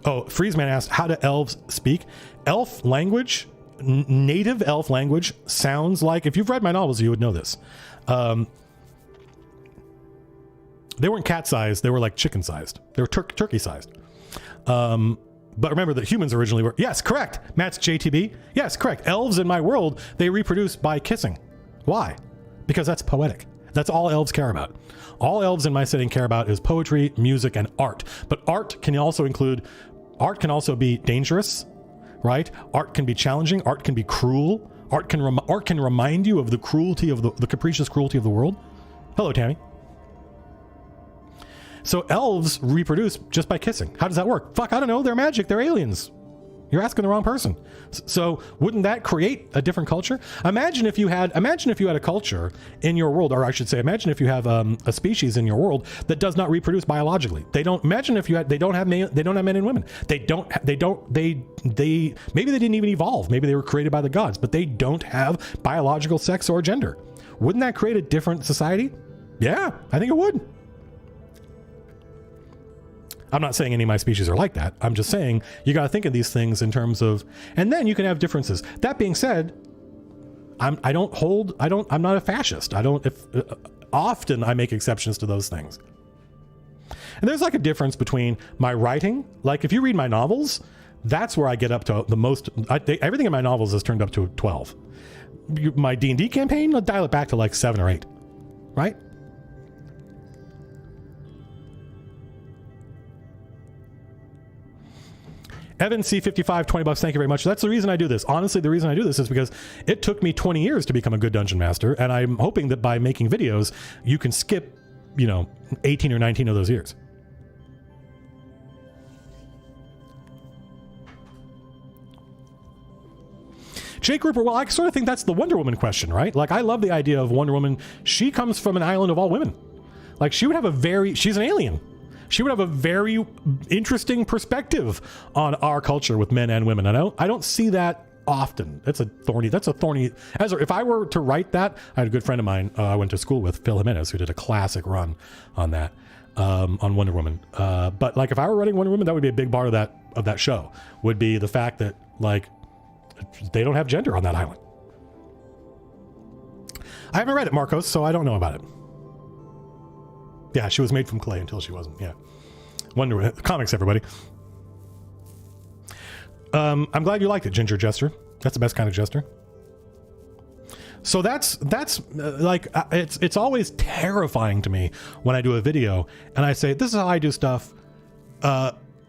Oh, Freezeman asked, how do elves speak? Elf language, native elf language, sounds like, if you've read my novels, you would know this. They weren't cat-sized, they were like chicken-sized. They were turkey-sized. But remember that humans originally were. Yes, correct. Matt's JTB. Yes, correct. Elves in my world, they reproduce by kissing. Why? Because that's poetic. That's all elves care about. All elves in my setting care about is poetry, music, and art. But art can also be dangerous, right? Art can be challenging. Art can be cruel. Art can remind you of the cruelty of the capricious cruelty of the world. Hello, Tammy. So elves reproduce just by kissing. How does that work? Fuck, I don't know. They're magic. They're aliens. You're asking the wrong person. So wouldn't that create a different culture? Imagine if you had a culture in your world, or I should say, imagine if you have a species in your world that does not reproduce biologically. They don't have men and women. Maybe they didn't even evolve. Maybe they were created by the gods, but they don't have biological sex or gender. Wouldn't that create a different society? Yeah, I think it would. I'm not saying any of my species are like that. I'm just saying you got to think of these things in terms of, and then you can have differences. That being said, I'm not a fascist. Often I make exceptions to those things. And there's like a difference between my writing. Like if you read my novels, that's where I get up to the most. Everything in my novels is turned up to 12. My D&D campaign, I'll dial it back to like 7 or 8, right? Evan C55, 20 bucks. Thank you very much. That's the reason I do this. Honestly, the reason I do this is because it took me 20 years to become a good dungeon master, and I'm hoping that by making videos, you can skip, 18 or 19 of those years. Jake Rupert, well, I sort of think that's the Wonder Woman question, right? Like, I love the idea of Wonder Woman. She comes from an island of all women. Like, she would have she's an alien. She would have a very interesting perspective on our culture with men and women. I don't see that often. That's a thorny, if I were to write that, I had a good friend of mine I went to school with, Phil Jimenez, who did a classic run on that, on Wonder Woman. But like, if I were writing Wonder Woman, that would be a big part of that show, would be the fact that, like, they don't have gender on that island. I haven't read it, Marcos, so I don't know about it. Yeah, she was made from clay until she wasn't. Yeah. Wonder Woman. Comics, everybody. I'm glad you liked it, Ginger Jester. That's the best kind of jester. So that's like, it's always terrifying to me when I do a video and I say, this is how I do stuff.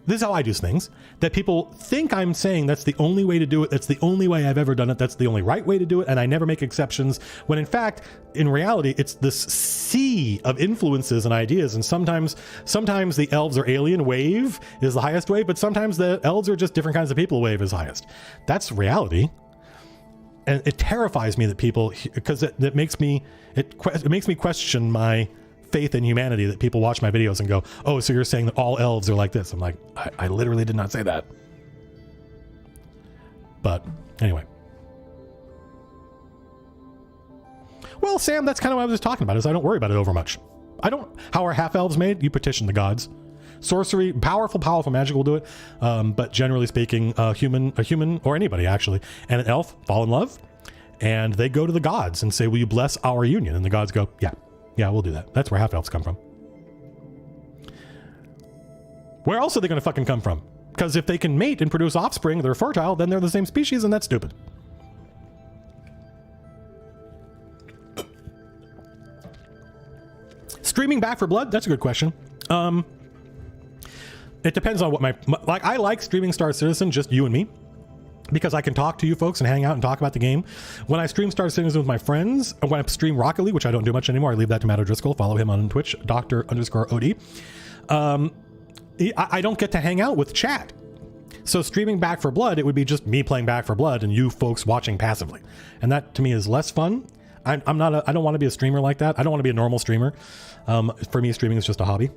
This is how I do things, that people think I'm saying that's the only way to do it. That's the only way I've ever done it. That's the only right way to do it. And I never make exceptions, when in fact, in reality, it's this sea of influences and ideas. And sometimes the elves are alien, wave is the highest wave, but sometimes the elves are just different kinds of people, wave is highest. That's reality. And it terrifies me that people, because it makes me question my faith in humanity, that people watch my videos and go, oh, so you're saying that all elves are like this? I'm like, I literally did not say that. But anyway. Well, Sam, that's kind of what I was just talking about, is I don't worry about it over much. How are half elves made? You petition the gods. Sorcery, powerful magic will do it. But generally speaking, a human or anybody actually, and an elf fall in love, and they go to the gods and say, will you bless our union? And the gods go, yeah, we'll do that. That's where half elves come from. Where else are they going to fucking come from? Because if they can mate and produce offspring, they're fertile, then they're the same species, and that's stupid. Streaming Back for Blood? That's a good question. It depends on what like, I like streaming Star Citizen, just you and me, because I can talk to you folks and hang out and talk about the game. When I stream Star Citizen with my friends, when I stream Rocket League, which I don't do much anymore, I leave that to Matt O'Driscoll. Follow him on Twitch, Dr_OD. I don't get to hang out with chat. So streaming Back for Blood, it would be just me playing Back for Blood and you folks watching passively. And that to me is less fun. I don't want to be a streamer like that. I don't want to be a normal streamer. For me, streaming is just a hobby.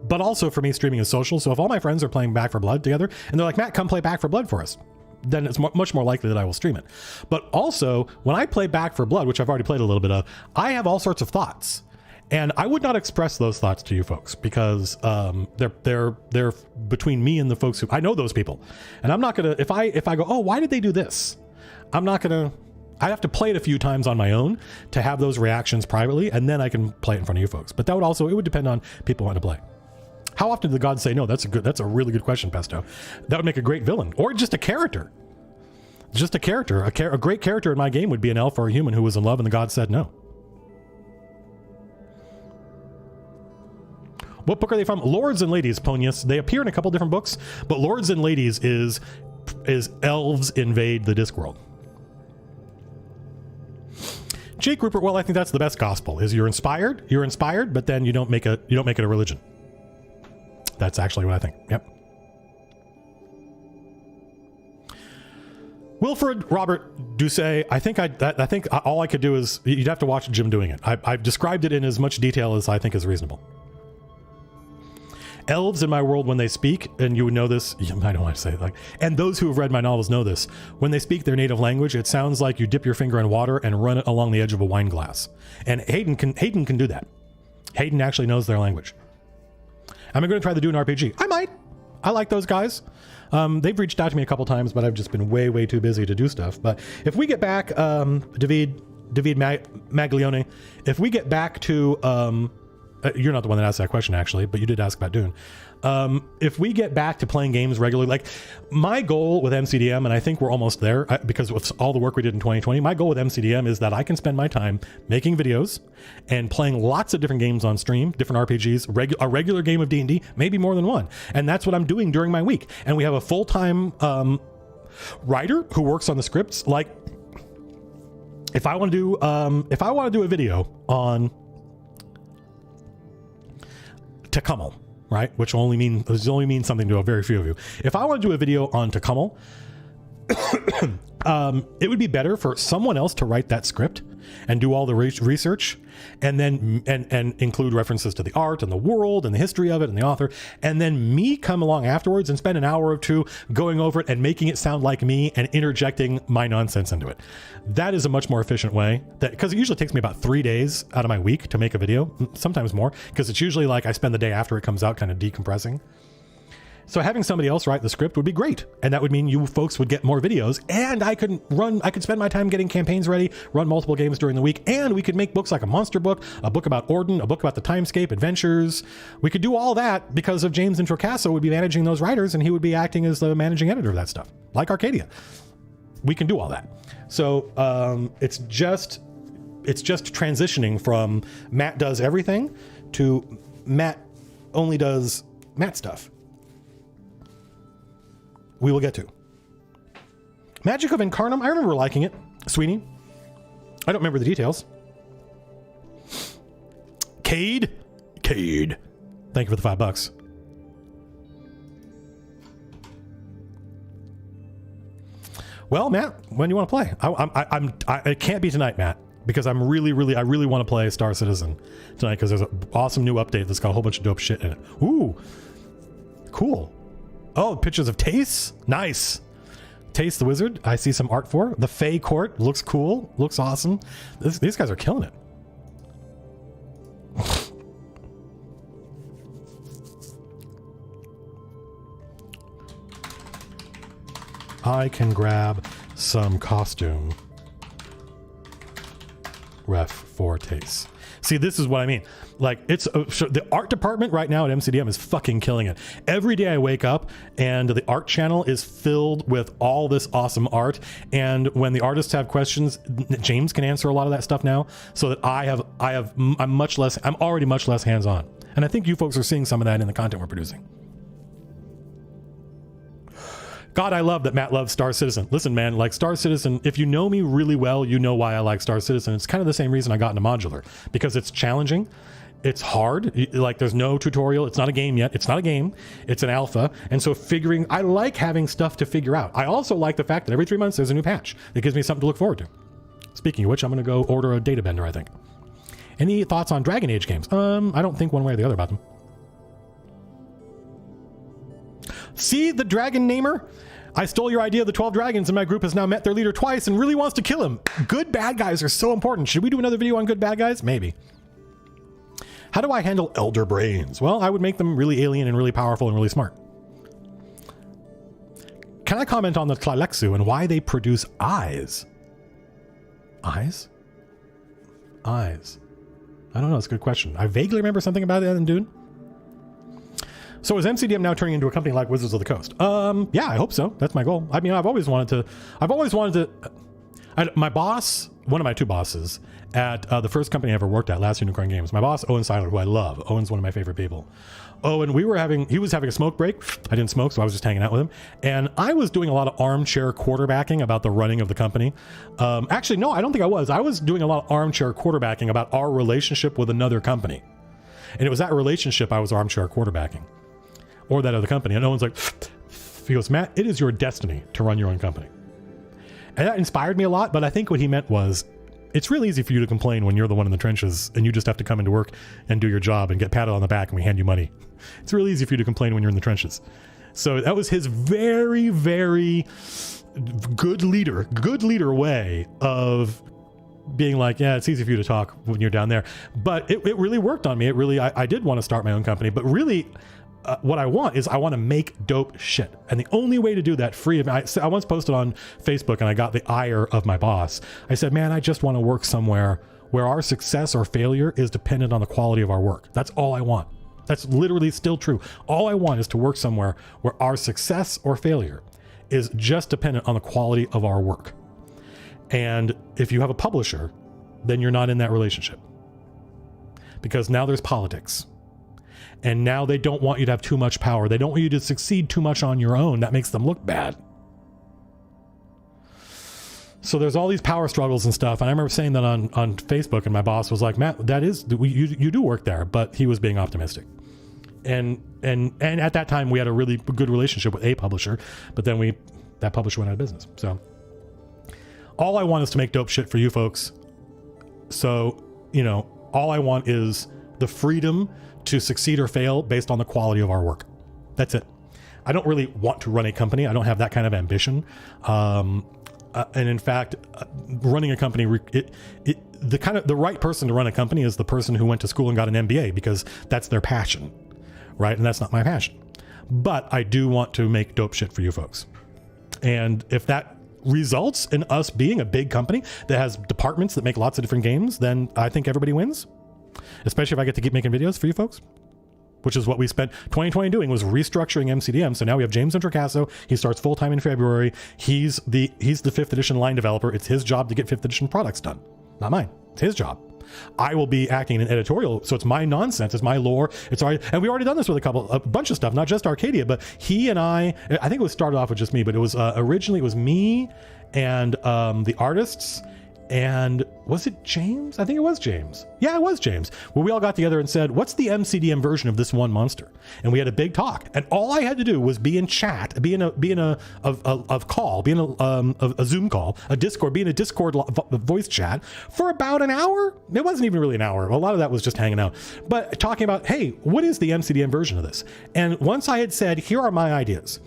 But also for me, streaming is social. So if all my friends are playing Back for Blood together and they're like, Matt, come play Back for Blood for us, then it's much more likely that I will stream it. But also, when I play Back for Blood, which I've already played a little bit of, I have all sorts of thoughts. And I would not express those thoughts to you folks, because they're between me and the folks who I know those people. And I'm not gonna, if I go, oh, why did they do this? I'm not gonna. I have to play it a few times on my own to have those reactions privately, and then I can play it in front of you folks. But it would depend on people wanting to play. How often do the gods say no? That's a really good question, Pesto. That would make a great villain, or just a character. Just a character. A great character in my game would be an elf or a human who was in love and the gods said no. What book are they from? Lords and Ladies, Ponius. They appear in a couple different books, but Lords and Ladies is elves invade the Discworld. Jake Rupert, well, I think that's the best gospel, is you're inspired, but then you don't make it a religion. That's actually what I think. Yep. Wilfred Robert Doucet, I think all I could do is, you'd have to watch Jim doing it. I've described it in as much detail as I think is reasonable. Elves in my world, when they speak, and you would know this, I don't want to say it, like, and those who have read my novels know this, when they speak their native language, it sounds like you dip your finger in water and run it along the edge of a wine glass. And Hayden can do that. Hayden actually knows their language. Am I going to try the Dune RPG? I might. I like those guys. They've reached out to me a couple times, but I've just been way too busy to do stuff. But if we get back, David Maglione, if we get back to, you're not the one that asked that question actually, but you did ask about Dune. If we get back to playing games regularly, like my goal with MCDM, and I think we're almost there because of all the work we did in 2020, my goal with MCDM is that I can spend my time making videos and playing lots of different games on stream, different RPGs, a regular game of D&D, maybe more than one. And that's what I'm doing during my week. And we have a full-time writer who works on the scripts. Like if I want to do a video on Tecumseh, right? Which only means something to a very few of you. If I want to do a video on Tecumseh, it would be better for someone else to write that script and do all the research, and then and include references to the art and the world and the history of it and the author, and then me come along afterwards and spend an hour or two going over it and making it sound like me and interjecting my nonsense into it. That is a much more efficient way, that because it usually takes me about 3 days out of my week to make a video, sometimes more, because it's usually like I spend the day after it comes out kind of decompressing. So having somebody else write the script would be great. And that would mean you folks would get more videos, and I could spend my time getting campaigns ready, run multiple games during the week, and we could make books like a monster book, a book about Orden, a book about the Timescape adventures. We could do all that because of James Introcaso would be managing those writers, and he would be acting as the managing editor of that stuff, like Arcadia. We can do all that. So it's just transitioning from Matt does everything to Matt only does Matt stuff. We will get to Magic of Incarnum. I remember liking it. Sweeney, I don't remember the details. Cade, thank you for the $5. Well, Matt, when do you want to play? It can't be tonight, Matt, because I really want to play Star Citizen tonight, because there's an awesome new update that's got a whole bunch of dope shit in it. Ooh, cool. Oh, pictures of Tace. Nice. Tace the Wizard. I see some art for. The Fey Court. Looks cool. Looks awesome. These guys are killing it. I can grab some costume ref for Tace. See, this is what I mean. Like, it's the art department right now at MCDM is fucking killing it. Every day I wake up and the art channel is filled with all this awesome art. And when the artists have questions, James can answer a lot of that stuff now, so that I'm already much less hands-on. And I think you folks are seeing some of that in the content we're producing. God, I love that Matt loves Star Citizen. Listen, man, like Star Citizen, if you know me really well, you know why I like Star Citizen. It's kind of the same reason I got into modular, because it's challenging. It's hard. Like, there's no tutorial. It's not a game yet. It's not a game. It's an alpha. And so I like having stuff to figure out. I also like the fact that every 3 months there's a new patch. It gives me something to look forward to. Speaking of which, I'm going to go order a data bender, I think. Any thoughts on Dragon Age games? I don't think one way or the other about them. See the dragon namer? I stole your idea of the 12 dragons, and my group has now met their leader twice and really wants to kill him. Good bad guys are so important. Should we do another video on good bad guys? Maybe. How do I handle elder brains? Well, I would make them really alien and really powerful and really smart. Can I comment on the Tlalexu and why they produce eyes? Eyes? Eyes. I don't know. It's a good question. I vaguely remember something about it in Dune. So is MCDM now turning into a company like Wizards of the Coast? Yeah, I hope so. That's my goal. I mean, I've always wanted to, my boss, one of my two bosses at the first company I ever worked at, Last Unicorn Games, my boss, Owen Seiler, who I love. Owen's one of my favorite people. Owen, he was having a smoke break. I didn't smoke, so I was just hanging out with him. And I was doing a lot of armchair quarterbacking about the running of the company. Actually, no, I don't think I was. I was doing a lot of armchair quarterbacking about our relationship with another company. And it was that relationship I was armchair quarterbacking. Or that other company. And Owen's like, he goes, Matt, it is your destiny to run your own company. And that inspired me a lot, but I think what he meant was, it's really easy for you to complain when you're the one in the trenches and you just have to come into work and do your job and get patted on the back and we hand you money. It's really easy for you to complain when you're in the trenches. So that was his very, very good leader way of being like, yeah, it's easy for you to talk when you're down there. But it really worked on me. I did want to start my own company, but really, what I want to make dope shit. And the only way to do that free of me, I once posted on Facebook and I got the ire of my boss. I said, man, I just want to work somewhere where our success or failure is dependent on the quality of our work. That's all I want. That's literally still true. All I want is to work somewhere where our success or failure is just dependent on the quality of our work. And if you have a publisher, then you're not in that relationship. Because now there's politics. And now they don't want you to have too much power. They don't want you to succeed too much on your own. That makes them look bad. So there's all these power struggles and stuff. And I remember saying that on Facebook, and my boss was like, Matt, you do work there, but he was being optimistic. And at that time we had a really good relationship with a publisher, but then we that publisher went out of business. So all I want is to make dope shit for you folks. So, you know, all I want is the freedom to succeed or fail based on the quality of our work. That's it. I don't really want to run a company. I don't have that kind of ambition. And in fact, running a company, the right person to run a company is the person who went to school and got an MBA, because that's their passion, right? And that's not my passion. But I do want to make dope shit for you folks. And if that results in us being a big company that has departments that make lots of different games, then I think everybody wins. Especially if I get to keep making videos for you folks, which is what we spent 2020 doing, was restructuring MCDM. So now we have James Introcaso. He starts full-time in February. He's the 5th edition line developer. It's his job to get 5th edition products done, not mine. It's his job. I will be acting in editorial, so it's my nonsense, it's my lore. It's already, and we already done this with a bunch of stuff, not just Arcadia, but he and I think it was started off with just me, but it was originally it was me and the artists. And was it James? I think it was James. Yeah, it was James. Well, we all got together and said, what's the MCDM version of this one monster? And we had a big talk. And all I had to do was be in chat, be in a Zoom call, a Discord, be in a Discord voice chat for about an hour. It wasn't even really an hour. A lot of that was just hanging out. But talking about, hey, what is the MCDM version of this? And once I had said, here are my ideas.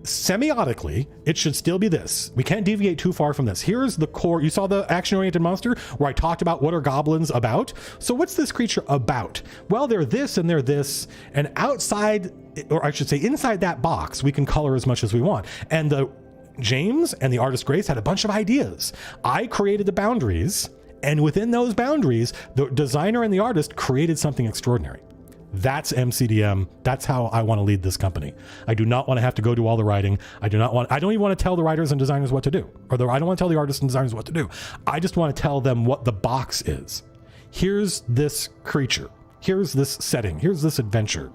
Semiotically, it should still be this. We can't deviate too far from this. Here's the core. You saw the action-oriented monster where I talked about what are goblins about. So what's this creature about? Well, they're this and they're this. And outside, or I should say inside that box, we can color as much as we want. And James and the artist Grace had a bunch of ideas. I created the boundaries, and within those boundaries, the designer and the artist created something extraordinary. That's MCDM. That's how I want to lead this company. I do not want to have to go do all the writing. I don't even want to tell the writers and designers what to do. I don't want to tell the artists and designers what to do. I just want to tell them what the box is. Here's this creature. Here's this setting. Here's this adventure.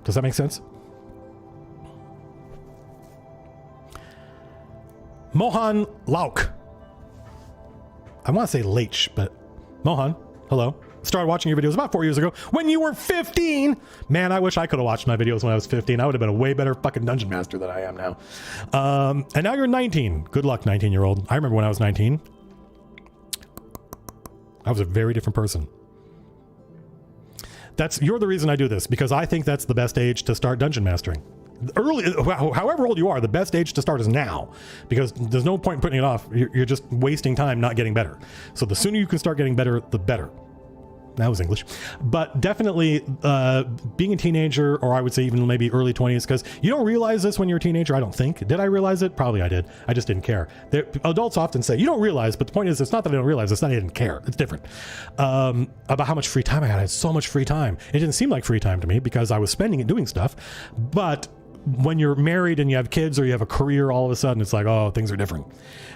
Does that make sense? Mohan Lauk. I want to say Leich, but Mohan, hello. Started watching your videos about 4 years ago when you were 15. Man, I wish I could have watched my videos when I was 15. I would have been a way better fucking dungeon master than I am now. And now you're 19. Good luck, 19-year-old. I remember when I was 19. I was a very different person. You're the reason I do this, because I think that's the best age to start dungeon mastering. However old you are, the best age to start is now, because there's no point in putting it off. You're just wasting time not getting better. So the sooner you can start getting better, the better. That was English. But definitely being a teenager, or I would say even maybe early 20s, because you don't realize this when you're a teenager, I don't think. Did I realize it? Probably I did. I just didn't care. Adults often say, you don't realize, but the point is, it's not that I don't realize, it's not that I didn't care. It's different. About how much free time I had. I had so much free time. It didn't seem like free time to me because I was spending it doing stuff. But when you're married and you have kids or you have a career, all of a sudden it's like, oh, things are different.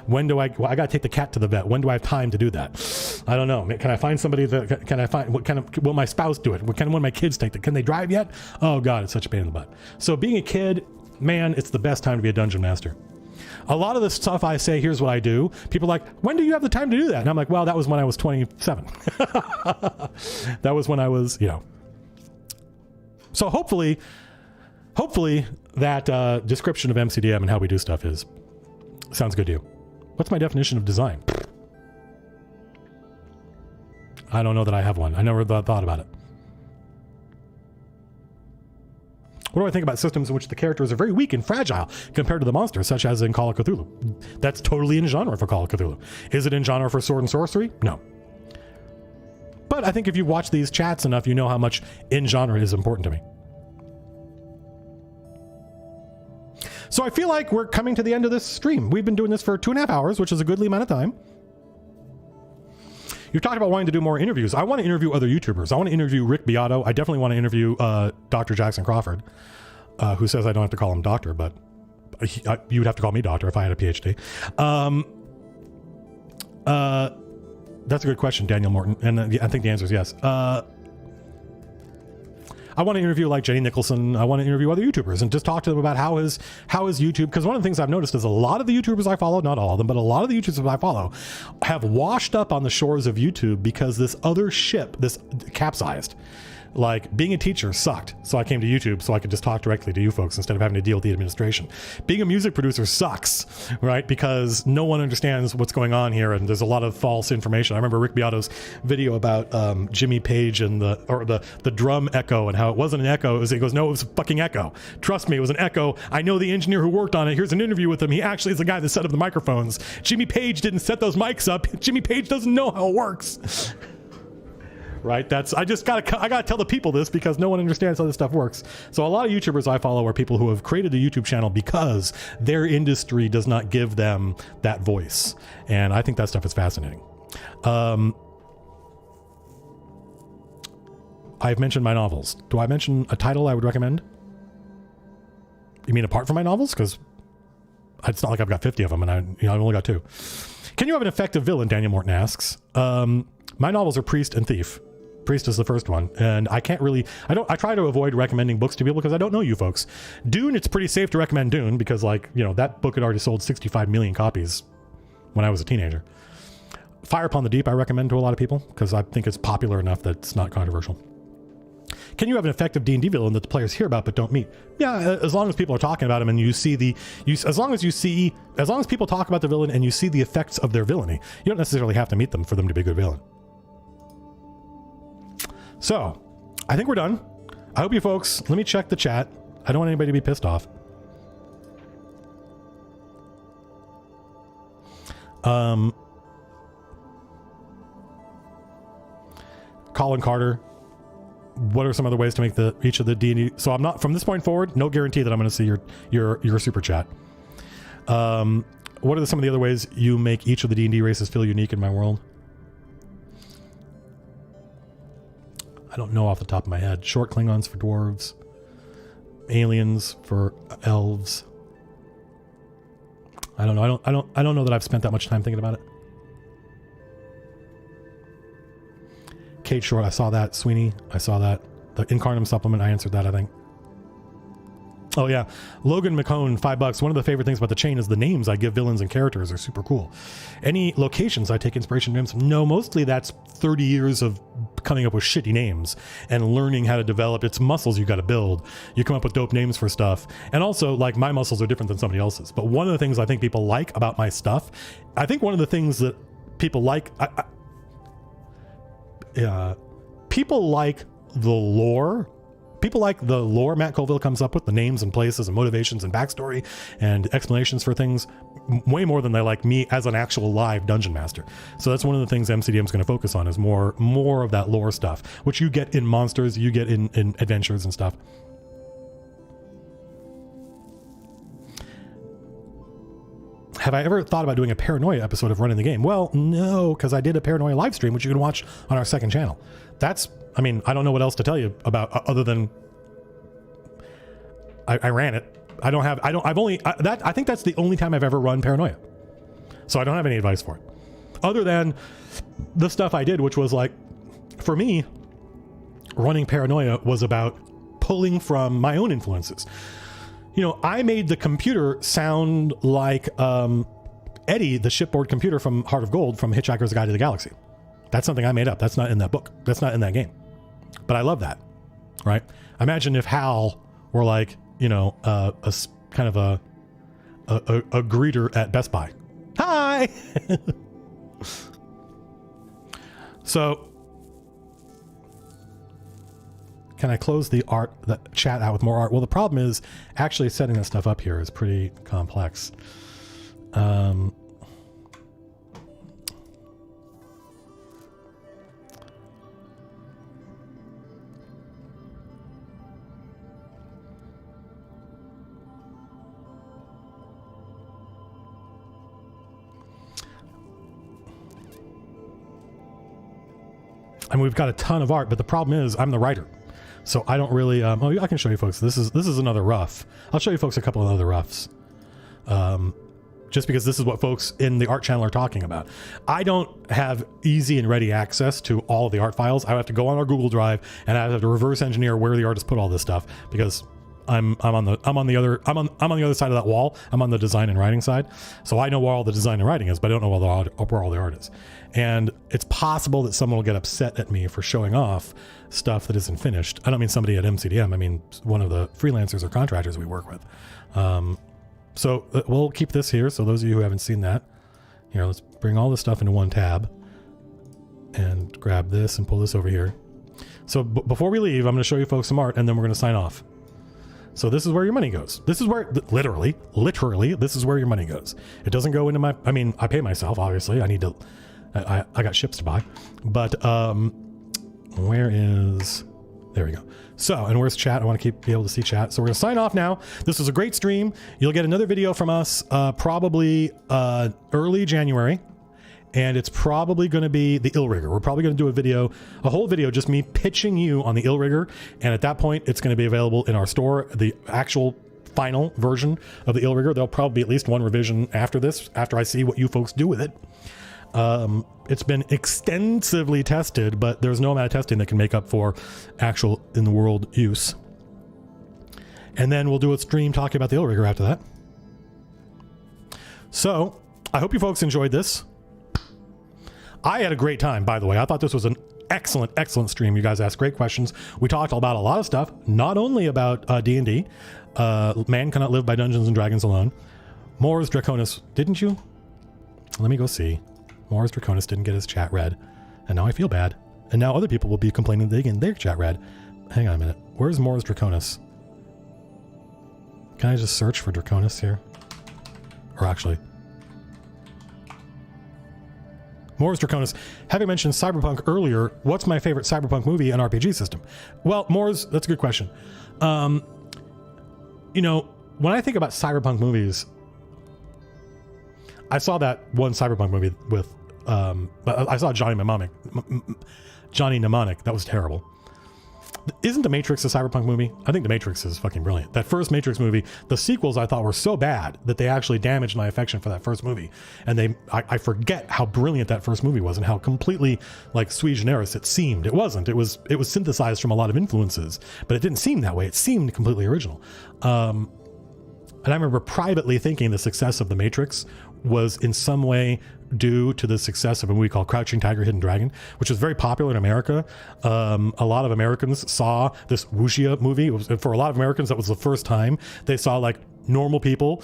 When do I got to take the cat to the vet. When do I have time to do that? I don't know. Can I find somebody will my spouse do it? When my kids take it? Can they drive yet? Oh God, it's such a pain in the butt. So being a kid, man, it's the best time to be a dungeon master. A lot of the stuff I say, here's what I do. People are like, when do you have the time to do that? And I'm like, well, that was when I was 27. That was when I was, So hopefully that description of MCDM and how we do stuff sounds good to you. What's my definition of design? I don't know that I have one. I never thought about it. What do I think about systems in which the characters are very weak and fragile compared to the monsters, such as in Call of Cthulhu? That's totally in genre for Call of Cthulhu. Is it in genre for Sword and Sorcery? No. But I think if you watch these chats enough, you know how much in genre is important to me. So I feel like we're coming to the end of this stream. We've been doing this for 2.5 hours, which is a goodly amount of time. You talked about wanting to do more interviews. I want to interview other YouTubers. I want to interview Rick Beato. I definitely want to interview Dr. Jackson Crawford, who says I don't have to call him doctor, but you would have to call me doctor if I had a PhD. That's a good question, Daniel Morton. And I think the answer is yes. I want to interview like Jenny Nicholson. I want to interview other YouTubers and just talk to them about how is YouTube, because one of the things I've noticed is a lot of the YouTubers I follow, not all of them, but a lot of the YouTubers I follow have washed up on the shores of YouTube because this other ship, this capsized. Like, being a teacher sucked, so I came to YouTube so I could just talk directly to you folks instead of having to deal with the administration. Being a music producer sucks, right? Because no one understands what's going on here, and there's a lot of false information. I remember Rick Beato's video about Jimmy Page and the drum echo, and how it wasn't an echo. He goes, no, it was a fucking echo. Trust me, it was an echo. I know the engineer who worked on it. Here's an interview with him. He actually is the guy that set up the microphones. Jimmy Page didn't set those mics up. Jimmy Page doesn't know how it works. Right? I gotta tell the people this because no one understands how this stuff works. So a lot of YouTubers I follow are people who have created a YouTube channel because their industry does not give them that voice. And I think that stuff is fascinating. I've mentioned my novels. Do I mention a title I would recommend? You mean apart from my novels? Because it's not like I've got 50 of them and I've only got 2. Can you have an effective villain? Daniel Morton asks. My novels are Priest and Thief. Priest is the first one, and I try to avoid recommending books to people because I don't know you folks. Dune, it's pretty safe to recommend Dune because, like, you know, that book had already sold 65 million copies when I was a teenager. Fire Upon the Deep I recommend to a lot of people because I think it's popular enough that it's not controversial. Can you have an effective D&D villain that the players hear about but don't meet? Yeah, as long as people are talking about him and you see as long as people talk about the villain and you see the effects of their villainy, you don't necessarily have to meet them for them to be a good villain. So, I think we're done. I hope you folks, let me check the chat. I don't want anybody to be pissed off. Colin Carter, what are some other ways to make each of the D&D? So I'm not, from this point forward, no guarantee that I'm going to see your super chat. What are some of the other ways you make each of the D&D races feel unique in my world? I don't know off the top of my head. Short Klingons for dwarves, aliens for elves. I don't know. I don't know that I've spent that much time thinking about it. Kate Short, I saw that. Sweeney, I saw that. The Incarnum supplement, I answered that, I think. Oh yeah, Logan McCone, $5. One of the favorite things about the chain is the names I give villains and characters are super cool. Any locations I take inspiration from? No, mostly that's 30 years of coming up with shitty names and learning how to develop. It's muscles you got to build. You come up with dope names for stuff. And also, like, my muscles are different than somebody else's. But one of the things I think people like about my stuff, I think one of the things that people like, people like the lore. People like the lore Matt Colville comes up with, the names and places and motivations and backstory and explanations for things, way more than they like me as an actual live dungeon master. So that's one of the things MCDM is going to focus on, is more of that lore stuff, which you get in monsters, you get in adventures and stuff. Have I ever thought about doing a paranoia episode of Running the Game? Well, no, because I did a paranoia live stream, which you can watch on our second channel. I mean, I don't know what else to tell you about other than I ran it. I think that's the only time I've ever run paranoia. So I don't have any advice for it. Other than the stuff I did, which was like, for me, running paranoia was about pulling from my own influences. You know, I made the computer sound like Eddie, the shipboard computer from Heart of Gold from Hitchhiker's Guide to the Galaxy. That's something I made up. That's not in that book. That's not in that game. But I love that, right? Imagine if Hal were like, you know, a kind of a greeter at Best Buy. Hi! So, can I close the chat out with more art? Well, the problem is actually setting that stuff up here is pretty complex. I mean, we've got a ton of art, but the problem is I'm the writer. So I don't really, I can show you folks. This is another rough. I'll show you folks a couple of other roughs. Just because this is what folks in the art channel are talking about. I don't have easy and ready access to all of the art files. I have to go on our Google Drive and I have to reverse engineer where the artist put all this stuff because I'm on the other side of that wall. I'm on the design and writing side, so I know where all the design and writing is, but I don't know where all the art is. And it's possible that someone will get upset at me for showing off stuff that isn't finished. I don't mean somebody at MCDM. I mean one of the freelancers or contractors we work with. So we'll keep this here. So those of you who haven't seen that, here, let's bring all this stuff into one tab and grab this and pull this over here. So before we leave, I'm going to show you folks some art, and then we're going to sign off. So this is where your money goes. This is where, literally, this is where your money goes. It doesn't go into my, I mean, I pay myself, obviously. I need to, I got ships to buy. But where is, there we go. So, and where's chat? I want to be able to see chat. So we're going to sign off now. This was a great stream. You'll get another video from us probably early January. And it's probably going to be the Ill Rigger. We're probably going to do a whole video, just me pitching you on the Ill Rigger. And at that point, it's going to be available in our store, the actual final version of the Ill Rigger. There'll probably be at least one revision after this, after I see what you folks do with it. It's been extensively tested, but there's no amount of testing that can make up for actual in the world use. And then we'll do a stream talking about the Ill Rigger after that. So I hope you folks enjoyed this. I had a great time, by the way. I thought this was an excellent stream. You guys asked great questions. We talked about a lot of stuff, not only about D&D. Man cannot live by Dungeons and Dragons alone. Mors Draconis, didn't you? Let me go see. Mors Draconis didn't get his chat read, and now I feel bad. And now other people will be complaining that they get their chat read. Hang on a minute. Where's Mors Draconis? Can I just search for Draconis here? Or actually... Mors Draconis, having mentioned Cyberpunk earlier, what's my favorite Cyberpunk movie and RPG system? Well, Mors, that's a good question. You know, when I think about Cyberpunk movies, I saw that one Cyberpunk movie with, I saw Johnny Mnemonic. That was terrible. Isn't The Matrix a Cyberpunk movie? I think The Matrix is fucking brilliant. That first Matrix movie, the sequels I thought were so bad that they actually damaged my affection for that first movie. And I forget how brilliant that first movie was and how completely like sui generis it seemed. It wasn't. It was synthesized from a lot of influences, but it didn't seem that way. It seemed completely original. And I remember privately thinking the success of The Matrix was in some way due to the success of a movie called Crouching Tiger, Hidden Dragon, which was very popular in America. A lot of Americans saw this wuxia movie. For a lot of Americans, that was the first time they saw like normal people,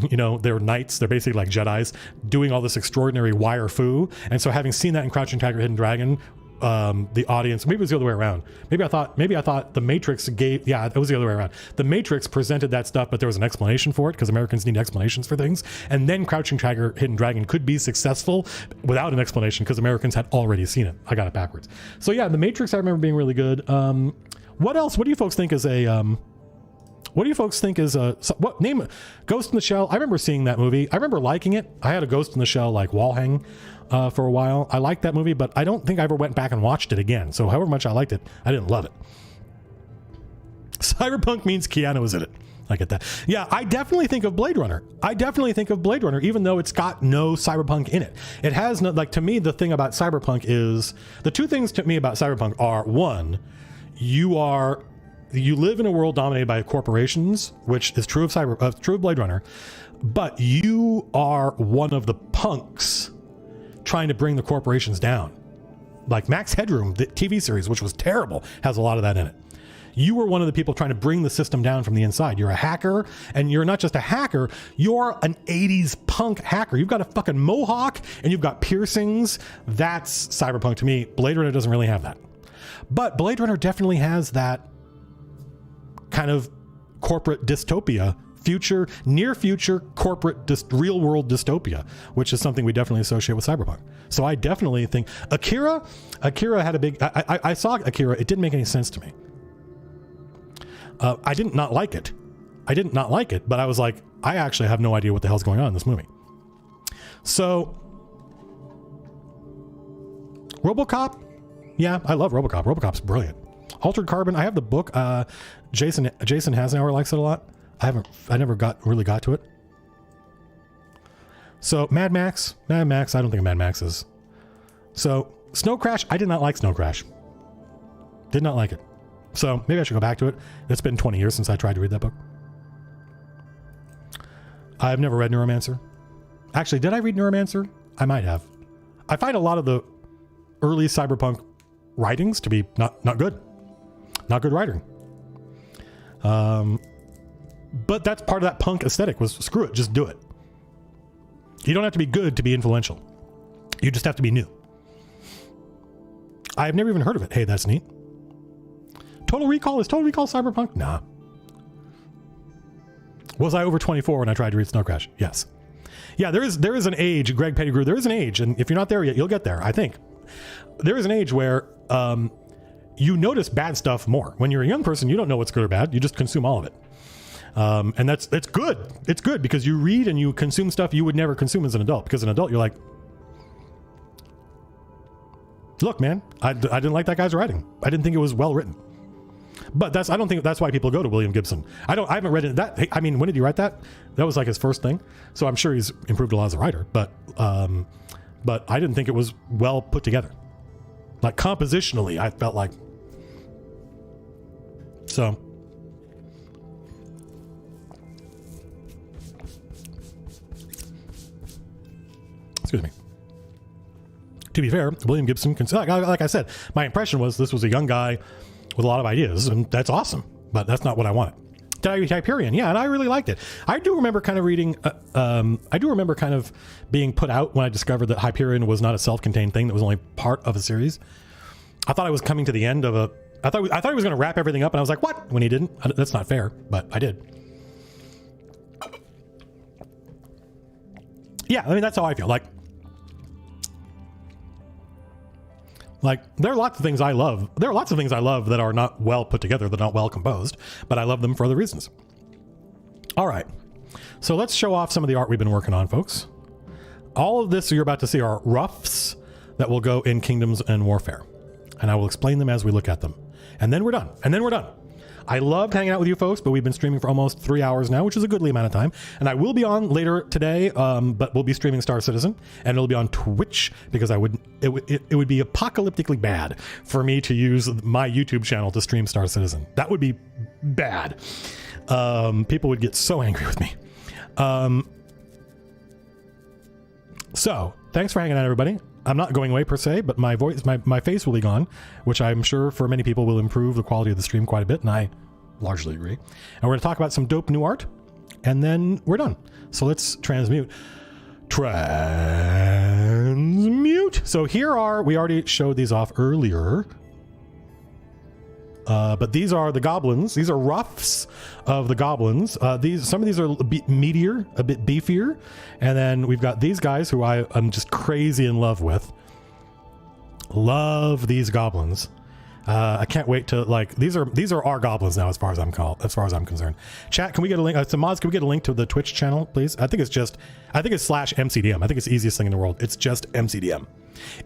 you know, they're knights, they're basically like Jedis, doing all this extraordinary wire fu. And so having seen that in Crouching Tiger, Hidden Dragon, the audience, maybe it was the other way around. Maybe I thought The Matrix gave, yeah, it was the other way around. The Matrix presented that stuff, but there was an explanation for it because Americans need explanations for things. And then Crouching Tiger, Hidden Dragon could be successful without an explanation because Americans had already seen it. I got it backwards. So yeah, The Matrix I remember being really good. What else? What do you folks think is a, what name? Ghost in the Shell. I remember seeing that movie. I remember liking it. I had a Ghost in the Shell like wall hang for a while. I liked that movie, but I don't think I ever went back and watched it again. So however much I liked it, I didn't love it. Cyberpunk means Keanu is in it. I get that. Yeah, I definitely think of Blade Runner. Even though it's got no cyberpunk in it. It has no, like, to me, the thing about cyberpunk is, the two things to me about cyberpunk are, one, you live in a world dominated by corporations, which is true of true of Blade Runner, but you are one of the punks trying to bring the corporations down. Like Max Headroom, the TV series, which was terrible, has a lot of that in it. You were one of the people trying to bring the system down from the inside. You're a hacker, and you're not just a hacker, you're an 80s punk hacker. You've got a fucking mohawk, and you've got piercings. That's cyberpunk to me. Blade Runner doesn't really have that. But Blade Runner definitely has that kind of corporate dystopia, near future corporate real world dystopia, which is something we definitely associate with cyberpunk. So I definitely think Akira had a big, I saw Akira. It didn't make any sense to me. I did not like it, but I was like, I actually have no idea what the hell's going on in this movie. So RoboCop. Yeah, I love RoboCop. RoboCop's brilliant. Altered Carbon. I have the book. Jason Hasenauer likes it a lot. I never really got to it. So Mad Max. I don't think Mad Max is. So Snow Crash. I did not like Snow Crash. Did not like it. So maybe I should go back to it. It's been 20 years since I tried to read that book. I've never read Neuromancer. Actually, did I read Neuromancer? I might have. I find a lot of the early cyberpunk writings to be not good. Not good writing. But that's part of that punk aesthetic was screw it, just do it. You don't have to be good to be influential. You just have to be new. I've never even heard of it. Hey, that's neat. Total Recall, is Total Recall cyberpunk? Nah. Was I over 24 when I tried to read Snow Crash? Yes. Yeah, there is an age, Greg Pettigrew, there is an age, and if you're not there yet, you'll get there, I think. There is an age where you notice bad stuff more. When you're a young person, you don't know what's good or bad. You just consume all of it. And it's good. It's good because you read and you consume stuff you would never consume as an adult. Because as an adult, you're like, look, man, I didn't like that guy's writing. I didn't think it was well written. But I don't think that's why people go to William Gibson. I haven't read it. I mean, when did he write that? That was like his first thing. So I'm sure he's improved a lot as a writer. But I didn't think it was well put together. Like compositionally, I felt like. So. Excuse me. To be fair, William Gibson, like I said, my impression was this was a young guy with a lot of ideas, and that's awesome, but that's not what I wanted. Did I read Hyperion? Yeah, and I really liked it. I do remember kind of reading, I do remember kind of being put out when I discovered that Hyperion was not a self-contained thing that was only part of a series. I thought I was coming to the end of I thought he was going to wrap everything up, and I was like, what? When he didn't. That's not fair, but I did. Yeah, I mean, that's how I feel. Like, there are lots of things I love. There are lots of things I love that are not well put together, that are not well composed, but I love them for other reasons. All right. So let's show off some of the art we've been working on, folks. All of this you're about to see are roughs that will go in Kingdoms and Warfare. And I will explain them as we look at them. And then we're done. I loved hanging out with you folks, but we've been streaming for almost 3 hours now, which is a goodly amount of time. And I will be on later today, but we'll be streaming Star Citizen, and it'll be on Twitch because it would be apocalyptically bad for me to use my YouTube channel to stream Star Citizen. That would be bad. People would get so angry with me. So thanks for hanging out, everybody. I'm not going away per se, but my voice, my face will be gone, which I'm sure for many people will improve the quality of the stream quite a bit, and I largely agree. And we're going to talk about some dope new art, and then we're done. So let's transmute. So here we already showed these off earlier. But these are the goblins. These are roughs of the goblins. Some of these are a bit meatier, a bit beefier. And then we've got these guys who I'm just crazy in love with. Love these goblins. I can't wait to these are our goblins now as far as I'm concerned. Chat, can we get a link? So mods, can we get a link to the Twitch channel, please? I think it's /MCDM. I think it's the easiest thing in the world. It's just MCDM.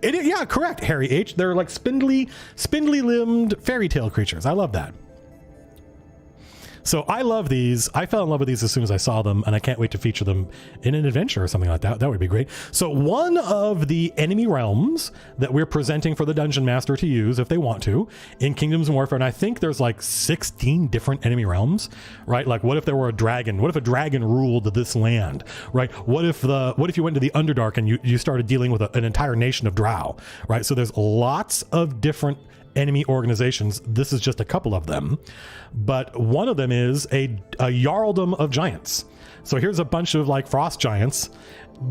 Yeah, correct, Harry H. They're like spindly limbed fairy tale creatures. I love that. So I love these. I fell in love with these as soon as I saw them, and I can't wait to feature them in an adventure or something like that. That would be great. So one of the enemy realms that we're presenting for the Dungeon Master to use if they want to in Kingdoms and Warfare, and I think there's like 16 different enemy realms, right? Like what if there were a dragon? What if a dragon ruled this land, right? What if you went to the Underdark and you started dealing with an entire nation of drow, right? So there's lots of different enemy organizations. This is just a couple of them, but one of them is a Jarldom of Giants. So here's a bunch of like frost giants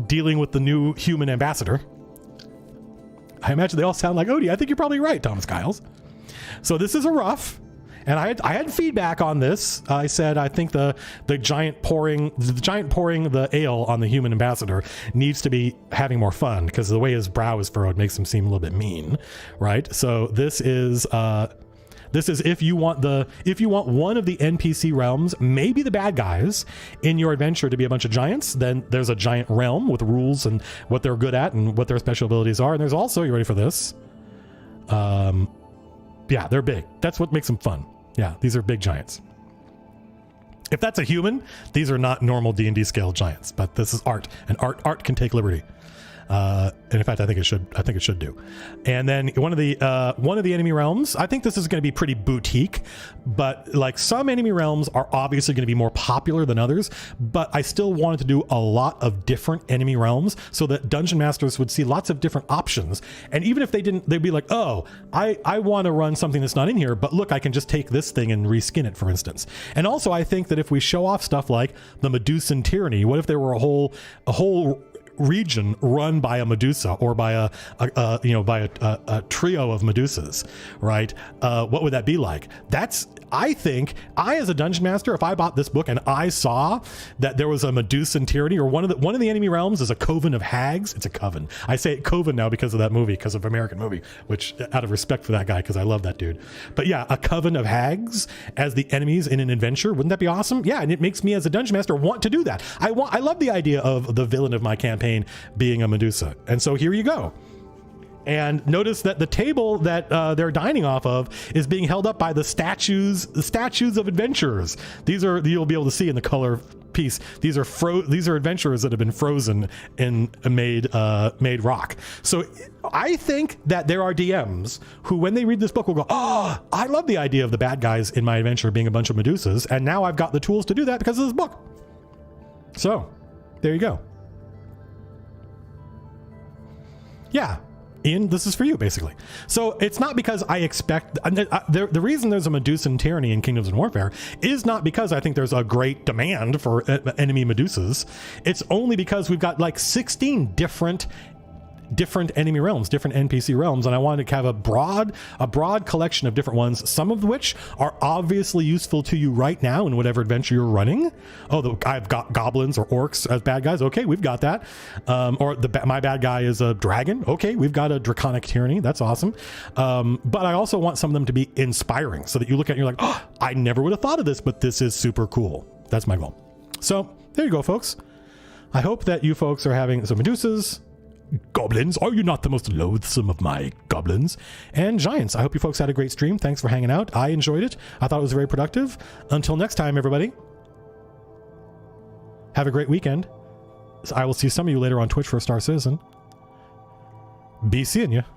dealing with the new human ambassador. I imagine they all sound like Odie. I think you're probably right, Thomas Giles. So this is a rough, and I had feedback on this. I said I think the giant pouring the ale on the human ambassador needs to be having more fun because the way his brow is furrowed makes him seem a little bit mean, right? So this is if you want one of the NPC realms, maybe the bad guys in your adventure to be a bunch of giants, then there's a giant realm with rules and what they're good at and what their special abilities are. And there's also, you ready for this? Yeah, they're big. That's what makes them fun. Yeah, these are big giants. If that's a human, these are not normal D&D scale giants, but this is art, and art can take liberty. And in fact, I think it should do. And then one of the enemy realms, I think this is going to be pretty boutique, but like some enemy realms are obviously going to be more popular than others, but I still wanted to do a lot of different enemy realms so that dungeon masters would see lots of different options. And even if they didn't, they'd be like, oh, I want to run something that's not in here, but look, I can just take this thing and reskin it, for instance. And also I think that if we show off stuff like the Medusan tyranny, what if there were a whole region run by a Medusa or by a trio of Medusas, right? What would that be like? I think as a dungeon master, if I bought this book and I saw that there was a Medusan tyranny, or one of the enemy realms is a coven of hags. It's a coven. I say coven now because of that movie, because of American movie, which out of respect for that guy, because I love that dude. But yeah, a coven of hags as the enemies in an adventure. Wouldn't that be awesome? Yeah, and it makes me as a dungeon master want to do that. I love the idea of the villain of my campaign being a Medusa. And so here you go. And notice that the table that they're dining off of is being held up by the statues of adventurers. You'll be able to see in the color piece. These are adventurers that have been frozen and made rock. So I think that there are DMs who, when they read this book, will go, oh, I love the idea of the bad guys in my adventure being a bunch of Medusas, and now I've got the tools to do that because of this book. So there you go. Yeah. Ian, this is for you, basically. So it's not because I expect the reason there's a Medusan tyranny in Kingdoms and Warfare is not because I think there's a great demand for enemy Medusas. It's only because we've got like 16 different enemy realms, different NPC realms, and I wanted to have a broad collection of different ones, some of which are obviously useful to you right now in whatever adventure you're running. Oh, I've got goblins or orcs as bad guys. Okay, we've got that. Or my bad guy is a dragon. Okay, we've got a draconic tyranny. That's awesome. But I also want some of them to be inspiring so that you look at it and you're like, oh, I never would have thought of this, but this is super cool. That's my goal. So there you go, folks. I hope that you folks are having some Medusas, goblins, are you not the most loathsome of my goblins, and giants. I hope you folks had a great stream. Thanks for hanging out. I enjoyed it. I thought it was very productive. Until next time, everybody, have a great weekend. I will see some of you later on Twitch for Star Citizen. Be seeing you.